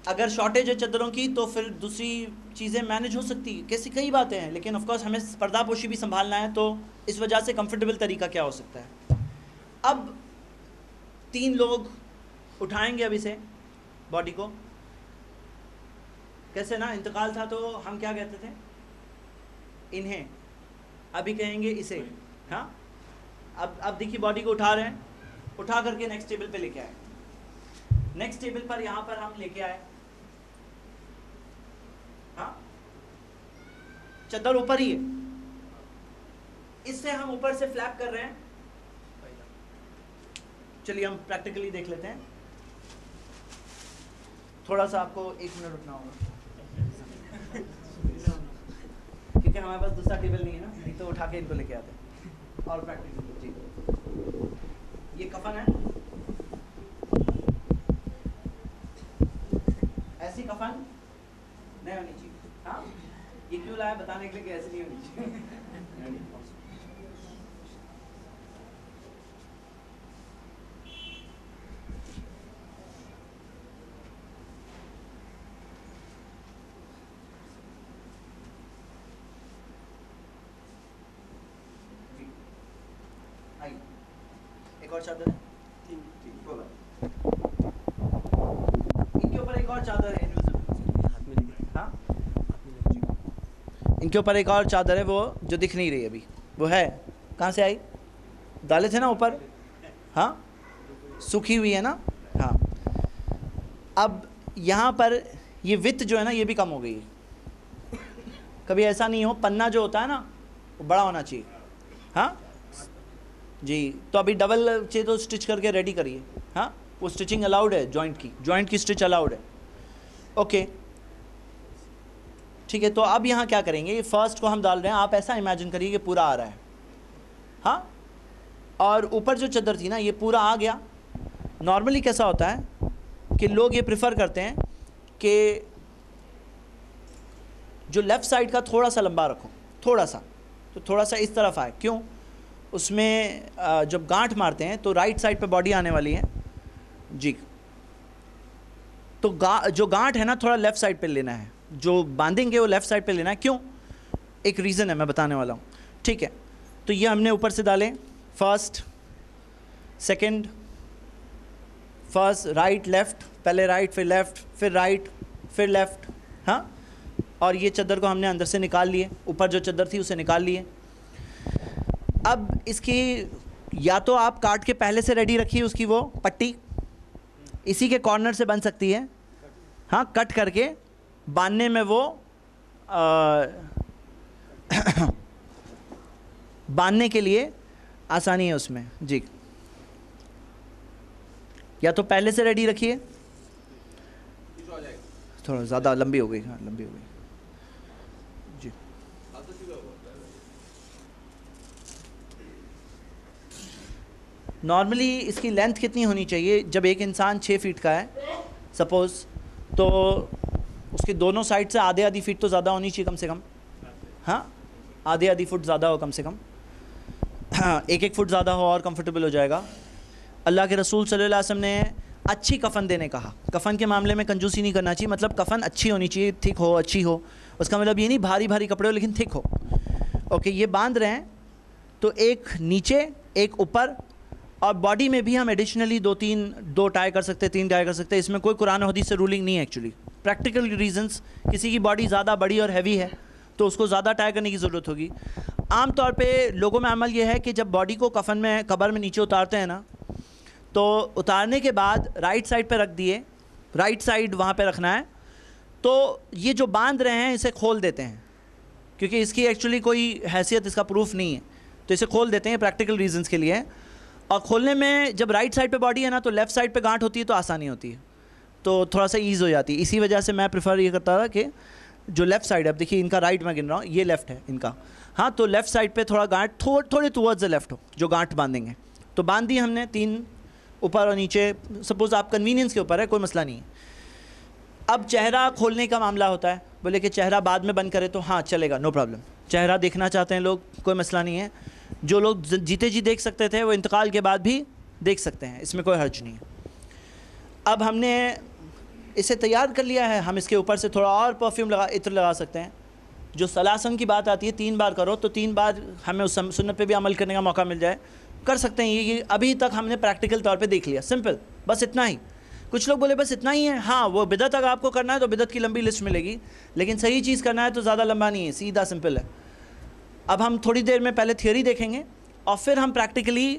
اگر شارٹیج ہے چادروں کی تو پھر دوسری چیزیں مینیج ہو سکتی, کئی باتیں ہیں, لیکن آف کورس ہمیں پردہ پوشی بھی سنبھالنا ہے, تو اس وجہ سے کمفرٹیبل طریقہ کیا ہو سکتا ہے. اب 3 لوگ اٹھائیں گے اب اسے, باڈی کو. کیسے نا انتقال تھا تو ہم کیا کہتے تھے, انہیں, ابھی کہیں گے اسے. ہاں, اب دیکھیے باڈی کو اٹھا رہے ہیں, اٹھا کر کے نیکسٹ ٹیبل پہ لے کے آئے. نیکسٹ ٹیبل پر یہاں پر ہم لے کے آئے, ہاں, چادر اوپر ہی ہے, اس سے ہم اوپر سے فلیپ کر رہے ہیں. چلیے ہم پریکٹیکلی دیکھ لیتے ہیں. تھوڑا سا آپ کو 1 منٹ رکنا ہوگا کیونکہ ہمارے پاس دوسرا ٹیبل نہیں ہے نا, نہیں تو اٹھا کے ان کو لے کے آتے ہیں. اور پریکٹیکل جی یہ کفن ہے, ایسی کفن نہیں ہونی چاہیے. ہاں یہ کیوں لایا بتانے کے لیے کہ ایسی نہیں ہونی چاہیے. ایک اور چادر ہے, ان کے اوپر ایک اور چادر ہے, ہاں ان کے اوپر ایک اور چادر ہے وہ جو دکھ نہیں رہی ابھی, وہ ہے کہاں سے آئی, ڈالے تھے نا اوپر, ہاں سوکھی ہوئی ہے نا. ہاں اب یہاں پر یہ وتھ جو ہے نا یہ بھی کم ہو گئی ہے. کبھی ایسا نہیں ہو پنا جو ہوتا ہے نا وہ بڑا ہونا چاہیے. ہاں جی, تو ابھی ڈبل چاہیے تو اسٹچ کر کے ریڈی کریے. ہاں وہ اسٹچنگ الاؤڈ ہے, جوائنٹ کی اسٹچ الاؤڈ ہے. اوکے ٹھیک ہے, تو اب یہاں کیا کریں گے, یہ فرسٹ کو ہم ڈال رہے ہیں. آپ ایسا امیجن کریے کہ پورا آ رہا ہے. ہاں اور اوپر جو چادر تھی نا یہ پورا آ گیا. نارملی کیسا ہوتا ہے کہ لوگ یہ پریفر کرتے ہیں کہ جو لیفٹ سائڈ کا تھوڑا سا لمبا رکھو, تھوڑا سا, تو تھوڑا سا اس طرف آئے. کیوں, اس میں جب گانٹھ مارتے ہیں تو رائٹ سائڈ پہ باڈی آنے والی ہے جی, تو جو گانٹھ ہے نا تھوڑا لیفٹ سائڈ پہ لینا ہے, جو باندھیں گے وہ لیفٹ سائڈ پہ لینا ہے. کیوں, ایک ریزن ہے میں بتانے والا ہوں. ٹھیک ہے, تو یہ ہم نے اوپر سے ڈالے, first second, first right left, پہلے رائٹ پھر لیفٹ پھر رائٹ پھر لیفٹ. ہاں اور یہ چادر کو ہم نے اندر سے نکال لیے, اوپر جو چادر تھی اسے نکال لیے. اب اس کی یا تو آپ کاٹ کے پہلے سے ریڈی رکھیے اس کی وہ پٹی, اسی کے کارنر سے بن سکتی ہے. ہاں کٹ کر کے باندھنے میں وہ باندھنے کے لیے آسانی ہے اس میں جی. یا تو پہلے سے ریڈی رکھیے, تھوڑا زیادہ لمبی ہو گئی, ہاں لمبی ہو گئی جی. نارملی اس کی لینتھ کتنی ہونی چاہیے, جب ایک انسان 6 فیٹ کا ہے سپوز, تو اس کے دونوں سائڈ سے آدھی فٹ تو زیادہ ہونی چاہیے کم سے کم. ہاں آدھی فٹ زیادہ ہو کم سے کم, ہاں 1 فٹ زیادہ ہو اور کمفرٹیبل ہو جائے گا. اللہ کے رسول صلی اللہ علیہ وسلم نے اچھی کفن دینے کہا. کفن کے معاملے میں کنجوسی نہیں کرنا چاہیے, مطلب کفن اچھی ہونی چاہیے, تھک ہو, اچھی ہو. اس کا مطلب یہ نہیں بھاری کپڑے ہو لیکن تھک ہو. اوکے یہ باندھ رہے ہیں تو ایک نیچے ایک اوپر, اور باڈی میں بھی ہم ایڈیشنلی 2 ٹائی کر سکتے ہیں, 3 ٹائی کر سکتے ہیں. اس میں کوئی قرآن و حدیث سے رولنگ نہیں ہے ایکچولی, پریکٹیکل ریزنس. کسی کی باڈی زیادہ بڑی اور ہیوی ہے تو اس کو زیادہ ٹائی کرنے کی ضرورت ہوگی. عام طور پہ لوگوں میں عمل یہ ہے کہ جب باڈی کو کفن میں قبر میں نیچے اتارتے ہیں نا, تو اتارنے کے بعد رائٹ سائڈ پہ رکھ دیے, رائٹ سائڈ وہاں پہ رکھنا ہے. تو یہ جو باندھ رہے ہیں اسے کھول دیتے ہیں, کیونکہ اس کی ایکچولی کوئی حیثیت, اس کا پروف نہیں ہے, تو اسے کھول دیتے ہیں پریکٹیکل ریزنس کے لیے. اور کھولنے میں جب رائٹ سائڈ پہ باڈی ہے نا تو لیفٹ سائڈ پہ گانٹھ ہوتی ہے تو آسانی ہوتی ہے, تو تھوڑا سا ایز ہو جاتی ہے. اسی وجہ سے میں پریفر یہ کرتا تھا کہ جو لیفٹ سائڈ ہے, اب دیکھیے ان کا رائٹ میں گن رہا ہوں, یہ لیفٹ ہے ان کا. ہاں تو لیفٹ سائڈ پہ تھوڑا گانٹھ تھوڑے ٹورڈز لیفٹ ہو, جو گانٹھ باندھیں گے. تو باندھ دی ہم نے 3 اوپر اور نیچے. سپوز آپ کنوینئنس کے اوپر ہے, کوئی مسئلہ نہیں ہے. اب چہرہ کھولنے کا معاملہ ہوتا ہے, بولے کہ چہرہ بعد میں بند کرے تو ہاں چلے گا, نو پرابلم. چہرہ دیکھنا چاہتے ہیں لوگ, کوئی مسئلہ نہیں ہے. جو لوگ جیتے جی دیکھ سکتے تھے وہ انتقال کے بعد بھی دیکھ سکتے ہیں, اس میں کوئی حرج نہیں ہے. اب ہم نے اسے تیار کر لیا ہے, ہم اس کے اوپر سے تھوڑا اور پرفیوم عطر لگا سکتے ہیں. جو سلاسن کی بات آتی ہے 3 بار کرو, تو 3 بار ہمیں اس سنت پہ بھی عمل کرنے کا موقع مل جائے, کر سکتے ہیں. یہ ابھی تک ہم نے پریکٹیکل طور پہ دیکھ لیا, سمپل, بس اتنا ہی. کچھ لوگ بولے بس اتنا ہی ہے. ہاں وہ بدعت اگر آپ کو کرنا ہے تو بدعت کی لمبی لسٹ ملے گی, لیکن صحیح چیز کرنا ہے تو زیادہ لمبا نہیں ہے, سیدھا سمپل ہے. اب ہم تھوڑی دیر میں پہلے تھیوری دیکھیں گے اور پھر ہم پریکٹیکلی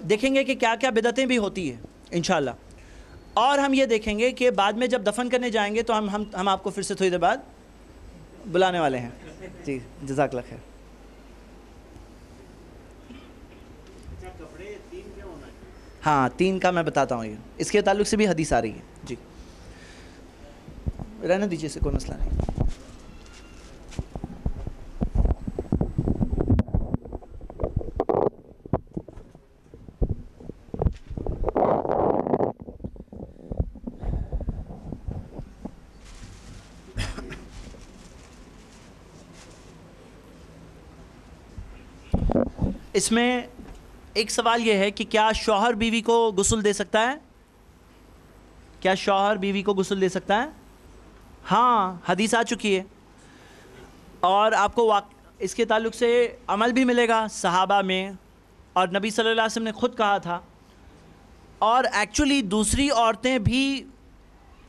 دیکھیں گے کہ کیا کیا بدعتیں بھی ہوتی ہیں انشاءاللہ. اور ہم یہ دیکھیں گے کہ بعد میں جب دفن کرنے جائیں گے تو ہم آپ کو پھر سے تھوڑی دیر بعد بلانے والے ہیں. جی جزاک اللہ خیر. ہاں 3 کا میں بتاتا ہوں، یہ اس کے تعلق سے بھی حدیث آ رہی ہے. جی رہنے دیجیے، اسے کوئی مسئلہ نہیں. اس میں ایک سوال یہ ہے کہ کیا شوہر بیوی کو غسل دے سکتا ہے؟ کیا شوہر بیوی کو غسل دے سکتا ہے؟ ہاں حدیث آ چکی ہے، اور آپ کو اس کے تعلق سے عمل بھی ملے گا صحابہ میں، اور نبی صلی اللہ علیہ وسلم نے خود کہا تھا. اور ایکچولی دوسری عورتیں بھی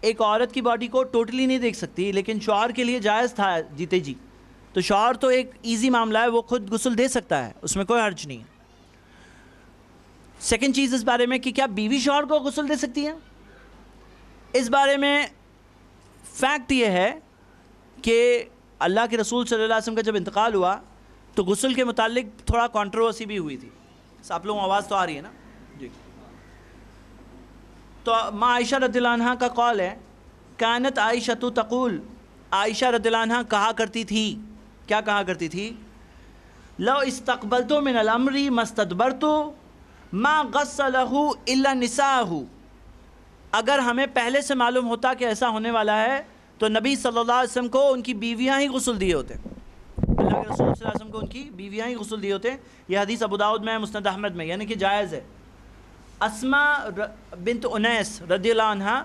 ایک عورت کی باڈی کو ٹوٹلی نہیں دیکھ سکتی، لیکن شوہر کے لیے جائز تھا جیتے جی. تو شوہر تو ایک ایزی معاملہ ہے، وہ خود غسل دے سکتا ہے، اس میں کوئی حرج نہیں ہے. سیکنڈ چیز اس بارے میں کہ کیا بیوی شوہر کو غسل دے سکتی ہے؟ اس بارے میں فیکٹ یہ ہے کہ اللہ کے رسول صلی اللہ علیہ وسلم کا جب انتقال ہوا تو غسل کے متعلق تھوڑا کنٹروورسی بھی ہوئی تھی. آپ لوگوں آواز تو آ رہی ہے نا؟ جی. تو ماں عائشہ رضی اللہ عنہ کا قول ہے، کانت عائشہ تقول، عائشہ رضی اللہ عنہ کہا کرتی تھی، کیا کہا کرتی تھی؟ لو استقبلت من الامر ما استدبرت ما غسلہ الا نساءہ، اگر ہمیں پہلے سے معلوم ہوتا کہ ایسا ہونے والا ہے تو نبی صلی اللہ علیہ وسلم کو ان کی بیویاں ہی غسل دیے ہوتے. اللہ کے رسول صلی اللہ علیہ وسلم کو ان کی بیویاں ہی غسل دیے ہوتے. یہ حدیث ابو داؤد میں، مسند احمد میں، یعنی کہ جائز ہے. اسماء بنت انیس رضی اللہ عنہ،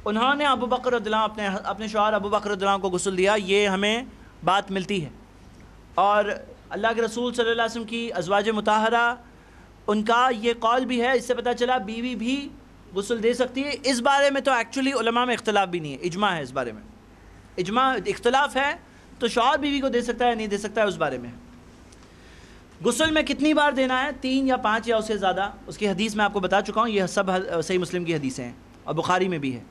انہوں نے ابو بکر رضی اللہ اپنے شوہر ابو بکر رضی اللہ عنہ کو غسل دیا، یہ ہمیں بات ملتی ہے. اور اللہ کے رسول صلی اللہ علیہ وسلم کی ازواج مطہرہ ان کا یہ قول بھی ہے، اس سے پتہ چلا بیوی بھی غسل دے سکتی ہے. اس بارے میں تو ایکچولی علماء میں اختلاف بھی نہیں ہے، اجماع ہے اس بارے میں. اجماع اختلاف ہے تو شوہر بیوی کو دے سکتا ہے نہیں دے سکتا ہے اس بارے میں. غسل میں کتنی بار دینا ہے، 3 یا 5 یا اس سے زیادہ، اس کی حدیث میں آپ کو بتا چکا ہوں، یہ سب صحیح مسلم کی حدیثیں ہیں اور بخاری میں بھی ہے.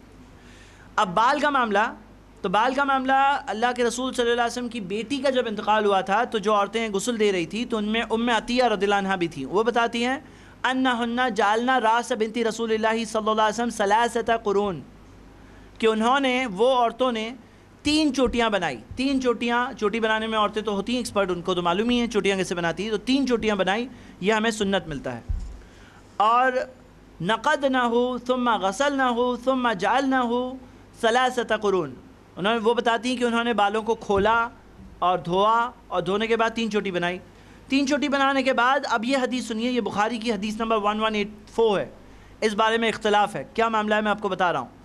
اب بال کا معاملہ، تو بال کا معاملہ اللہ کے رسول صلی اللہ علیہ وسلم کی بیٹی کا جب انتقال ہوا تھا تو جو عورتیں غسل دے رہی تھی تو ان میں عطیہ رضی اللہ عنہ بھی تھیں. وہ بتاتی ہیں انہن جعلنا راس بنت رسول اللہ صلی اللہ علیہ وسلم 3 قرون، کہ انہوں نے، وہ عورتوں نے 3 چوٹیاں بنائی. 3 چوٹیاں، چوٹی بنانے میں عورتیں تو ہوتی ہیں ایکسپرٹ، ان کو تو معلوم ہی ہے چوٹیاں کیسے بناتی ہیں. تو 3 چوٹیاں بنائی، یہ ہمیں سنت ملتا ہے. اور نقدنہ ثم غسلنہ ثم جعلنہ 3 قرون، انہوں نے، وہ بتاتی ہیں کہ انہوں نے بالوں کو کھولا اور دھویا، اور دھونے کے بعد 3 چوٹی بنائی. 3 چوٹی بنانے کے بعد اب یہ حدیث سنیے، یہ بخاری کی حدیث نمبر 1184 ہے. اس بارے میں اختلاف ہے، کیا معاملہ ہے میں آپ کو بتا رہا ہوں.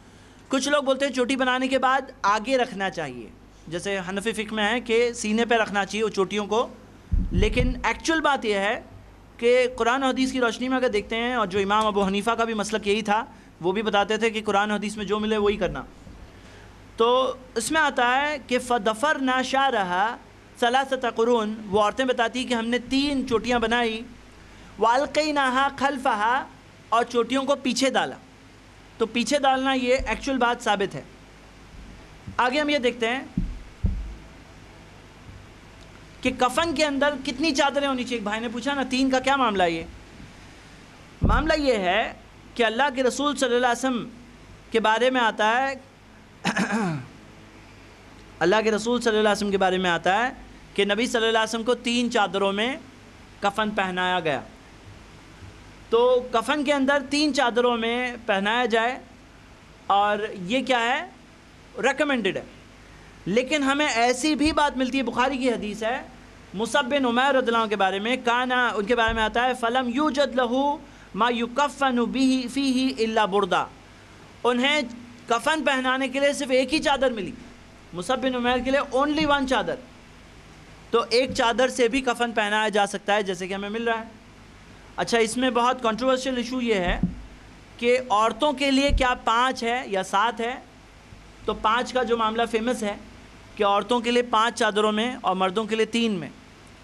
کچھ لوگ بولتے ہیں چوٹی بنانے کے بعد آگے رکھنا چاہیے، جیسے حنفی فقہ میں ہے کہ سینے پہ رکھنا چاہیے وہ چوٹیوں کو. لیکن ایکچول بات یہ ہے کہ قرآن و حدیث کی روشنی میں اگر دیکھتے ہیں، اور جو امام ابو حنیفہ کا بھی مسلک یہی تھا، وہ بھی بتاتے تھے کہ قرآن و حدیث میں جو ملے وہی کرنا. تو اس میں آتا ہے کہ فَدَفَرْنَا شَعْرَهَا 3 قرون، وہ عورتیں بتاتی ہیں کہ ہم نے 3 چوٹیاں بنائی، وَأَلْقَيْنَاهَا خَلْفَهَا، اور چوٹیوں کو پیچھے ڈالا. تو پیچھے ڈالنا یہ ایکچول بات ثابت ہے. آگے ہم یہ دیکھتے ہیں کہ کفن کے اندر کتنی چادریں ہونی چاہیے. ایک بھائی نے پوچھا نا 3 کا کیا معاملہ ہے. یہ معاملہ یہ ہے کہ اللہ کے رسول صلی اللہ علیہ وسلم کے بارے میں آتا ہے اللہ کے رسول صلی اللہ علیہ وسلم کے بارے میں آتا ہے کہ نبی صلی اللہ علیہ وسلم کو 3 چادروں میں کفن پہنایا گیا. تو کفن کے اندر 3 چادروں میں پہنایا جائے، اور یہ کیا ہے، ریکمینڈڈ ہے. لیکن ہمیں ایسی بھی بات ملتی ہے، بخاری کی حدیث ہے، مصعب بن عمیر رضی اللہ عنہ کے بارے میں، کانا، ان کے بارے میں آتا ہے فلم یوجد لہو ما یکفن به فیہ الا بردہ، انہیں کفن پہنانے کے لیے صرف ایک ہی چادر ملی. مصعب بن عمیر کے لیے اونلی 1 چادر. تو ایک چادر سے بھی کفن پہنایا جا سکتا ہے جیسے کہ ہمیں مل رہا ہے. اچھا، اس میں بہت کنٹروورشل ایشو یہ ہے کہ عورتوں کے لیے کیا 5 ہے یا 7 ہے. تو 5 کا جو معاملہ فیمس ہے کہ عورتوں کے لیے 5 چادروں میں اور مردوں کے لیے 3 میں.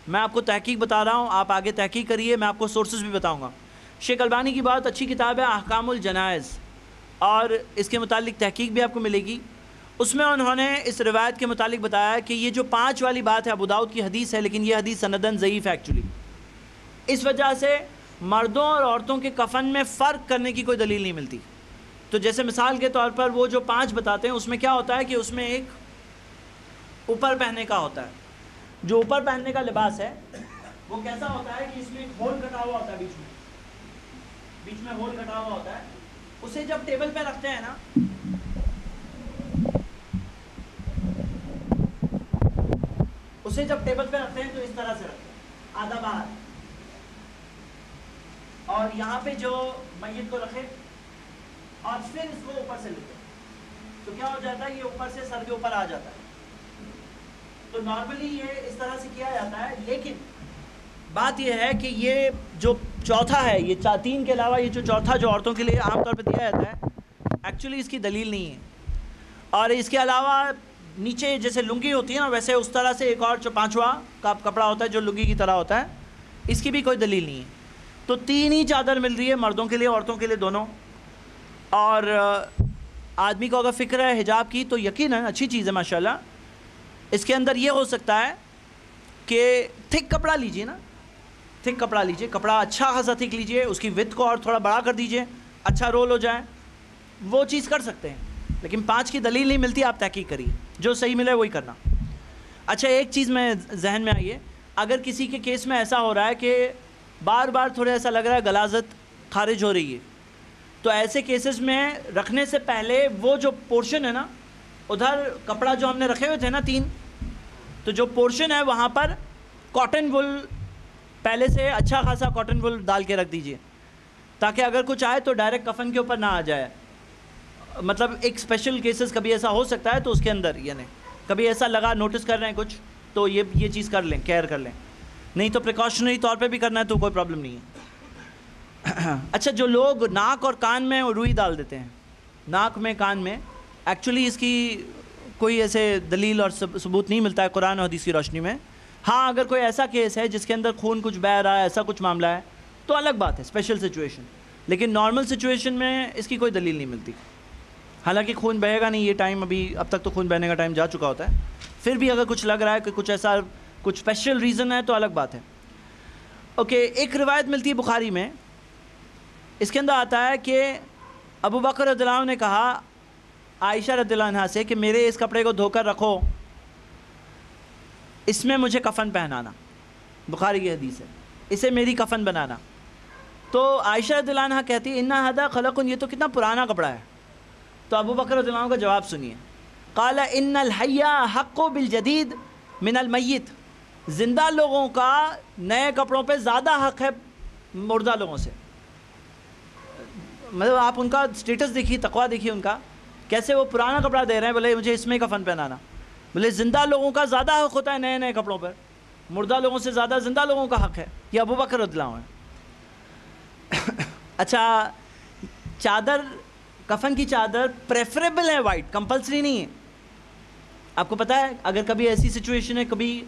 میں آپ کو تحقیق بتا رہا ہوں، آپ آگے تحقیق کریے، میں آپ کو سورسز بھی بتاؤں گا. شیخ البانی کی بہت اچھی کتاب ہے احکام الجنائز، اور اس کے متعلق تحقیق بھی آپ کو ملے گی. اس میں انہوں نے اس روایت کے متعلق بتایا کہ یہ جو 5 والی بات ہے ابو داؤد کی حدیث ہے، لیکن یہ حدیث سندن ضعیف ہے ایکچولی. اس وجہ سے مردوں اور عورتوں کے کفن میں فرق کرنے کی کوئی دلیل نہیں ملتی. تو جیسے مثال کے طور پر وہ جو 5 بتاتے ہیں اس میں کیا ہوتا ہے کہ اس میں ایک اوپر پہننے کا ہوتا ہے. جو اوپر پہننے کا لباس ہے وہ کیسا ہوتا ہے کہ اس میں ایک ہول کٹا ہوا ہوتا ہے بیچ میں ہول کٹا ہوا ہوتا ہے. اسے جب ٹیبل پہ رکھتے ہیں نا تو اس طرح سے رکھتے ہیں آدھا باہر, اور یہاں پہ جو میت کو رکھے اور پھر اس کو اوپر سے لیتے ہیں تو کیا ہو جاتا ہے, یہ اوپر سے سر کے اوپر آ جاتا ہے. تو نارملی یہ اس طرح سے کیا جاتا ہے, لیکن بات یہ ہے کہ یہ جو چوتھا ہے, یہ 3 کے علاوہ یہ جو چوتھا جو عورتوں کے لیے عام طور پہ دیا جاتا ہے, ایکچولی اس کی دلیل نہیں ہے. اور اس کے علاوہ نیچے جیسے لنگی ہوتی ہے نا, ویسے اس طرح سے ایک اور جو 5واں کا کپڑا ہوتا ہے جو لنگی کی طرح ہوتا ہے, اس کی بھی کوئی دلیل نہیں ہے. تو 3 ہی چادر مل رہی ہے مردوں کے لیے عورتوں کے لیے دونوں. اور آدمی کو اگر فکر ہے حجاب کی تو یقیناً اچھی چیز ہے ماشاءاللہ. اس کے اندر یہ ہو سکتا ہے کہ تھک کپڑا لیجئے نا, تھک کپڑا لیجئے, کپڑا اچھا خاصا تھک لیجئے, اس کی وڈتھ کو اور تھوڑا بڑا کر دیجئے, اچھا رول ہو جائے, وہ چیز کر سکتے ہیں. لیکن 5 کی دلیل نہیں ملتی, آپ تحقیق کریے, جو صحیح ملے وہی کرنا. اچھا ایک چیز میں ذہن میں آئی ہے, اگر کسی کے کیس میں ایسا ہو رہا ہے کہ بار بار تھوڑا ایسا لگ رہا ہے غلاظت خارج ہو رہی ہے, تو ایسے کیسز میں رکھنے سے پہلے وہ جو پورشن ہے نا, ادھر کپڑا جو ہم نے رکھے ہوئے تھے نا 3, تو جو پورشن ہے وہاں پر کاٹن وول پہلے سے اچھا خاصا کاٹن وول ڈال کے رکھ دیجئے, تاکہ اگر کچھ آئے تو ڈائریکٹ کفن کے اوپر نہ آ جائے. مطلب ایک اسپیشل کیسز کبھی ایسا ہو سکتا ہے تو اس کے اندر یعنی کبھی ایسا لگا نوٹس کر رہے ہیں کچھ, تو یہ چیز کر لیں, کیئر کر لیں. نہیں تو پریکاشنری طور پہ بھی کرنا ہے تو کوئی پرابلم نہیں ہے. اچھا جو لوگ ناک اور کان میں روئی ڈال دیتے ہیں, ناک میں کان میں, ایکچولی اس کی کوئی ایسے دلیل اور ثبوت نہیں ملتا ہے قرآن اور حدیث کی روشنی میں. ہاں اگر کوئی ایسا کیس ہے جس کے اندر خون کچھ بہہ رہا ہے, ایسا کچھ معاملہ ہے, تو الگ بات ہے, اسپیشل سچویشن. لیکن نارمل سچویشن میں اس کی کوئی دلیل نہیں ملتی. حالانکہ خون بہے گا نہیں, یہ ٹائم اب تک تو خون بہنے کا ٹائم جا چکا ہوتا ہے. پھر بھی اگر کچھ لگ رہا ہے کہ کچھ ایسا کچھ اسپیشل ریزن ہے تو الگ بات ہے. اوکے, ایک روایت ملتی ہے بخاری میں, اس کے اندر آتا ہے کہ ابو بکر رضی اللہ عنہ نے کہا عائشہ رضی اللہ عنہ سے کہ میرے اس کپڑے کو دھو کر رکھو, اس میں مجھے کفن پہنانا. بخاری کی حدیث ہے, اسے میری کفن بنانا. تو عائشہ رضی اللہ عنہ کہتی ان ھذا خلق, یہ تو کتنا پرانا کپڑا ہے. تو ابو بکر رضی اللہ عنہ کا جواب سنیے, قال ان الحی حق بالجدید من المیت, زندہ لوگوں کا نئے کپڑوں پہ زیادہ حق ہے مردہ لوگوں سے. مطلب آپ ان کا سٹیٹس دیکھیے, تقویٰ دیکھیے ان کا, کیسے وہ پرانا کپڑا دے رہے ہیں, بولے مجھے اس میں کفن پہنانا. بولے زندہ لوگوں کا زیادہ حق ہوتا ہے نئے نئے کپڑوں پر, مردہ لوگوں سے زیادہ زندہ لوگوں کا حق ہے. یہ ابو بکر رضی اللہ عنہ ہے. اچھا چادر, کفن کی چادر پریفریبل ہے وائٹ, کمپلسری نہیں ہے. آپ کو پتہ ہے اگر کبھی ایسی سچویشن ہے, کبھی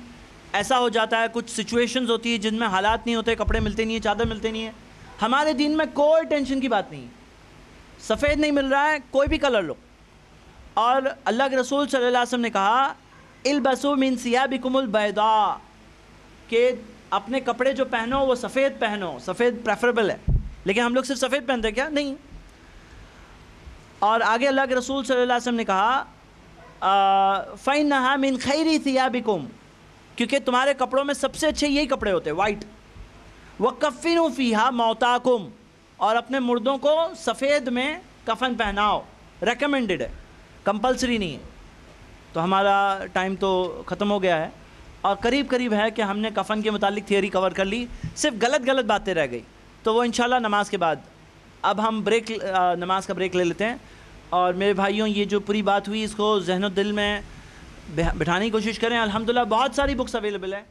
ایسا ہو جاتا ہے, کچھ سچویشنز ہوتی ہے جن میں حالات نہیں ہوتے, کپڑے ملتے نہیں ہیں, چادر ملتے نہیں ہیں. ہمارے دین میں کوئی ٹینشن کی بات نہیں ہے. سفید نہیں مل رہا ہے, کوئی بھی کلر لو. اور اللہ کے رسول صلی اللہ علیہ وسلم نے کہا البسوا من ثيابكم البيضاء, کہ اپنے کپڑے جو پہنو وہ سفید پہنو, سفید پریفریبل ہے. لیکن ہم لوگ صرف سفید پہنتے ہیں کیا؟ نہیں. اور آگے اللہ کے رسول صلی اللہ علیہ وسلم نے کہا فَإِنَّهَا مِنْ خَيْرِ ثِيَابِكُمْ, کیونکہ تمہارے کپڑوں میں سب سے اچھے یہی کپڑے ہوتے ہیں وائٹ. وَكَفِّنُوا فِيهَا مَوْتَاكُمْ, اور اپنے مردوں کو سفید میں کفن پہناؤ. ریکمینڈڈ ہے, کمپلسری نہیں ہے. تو ہمارا ٹائم تو ختم ہو گیا ہے, اور قریب قریب ہے کہ ہم نے کفن کے متعلق تھیوری کور کر لی, صرف غلط باتیں رہ گئی. تو وہ انشاءاللہ نماز کے بعد, اب ہم نماز کا بریک لے لیتے ہیں. اور میرے بھائیوں, یہ جو پوری بات ہوئی اس کو ذہن و دل میں بٹھانے کی کوشش کریں. الحمدللہ بہت ساری بکس اویلیبل ہیں.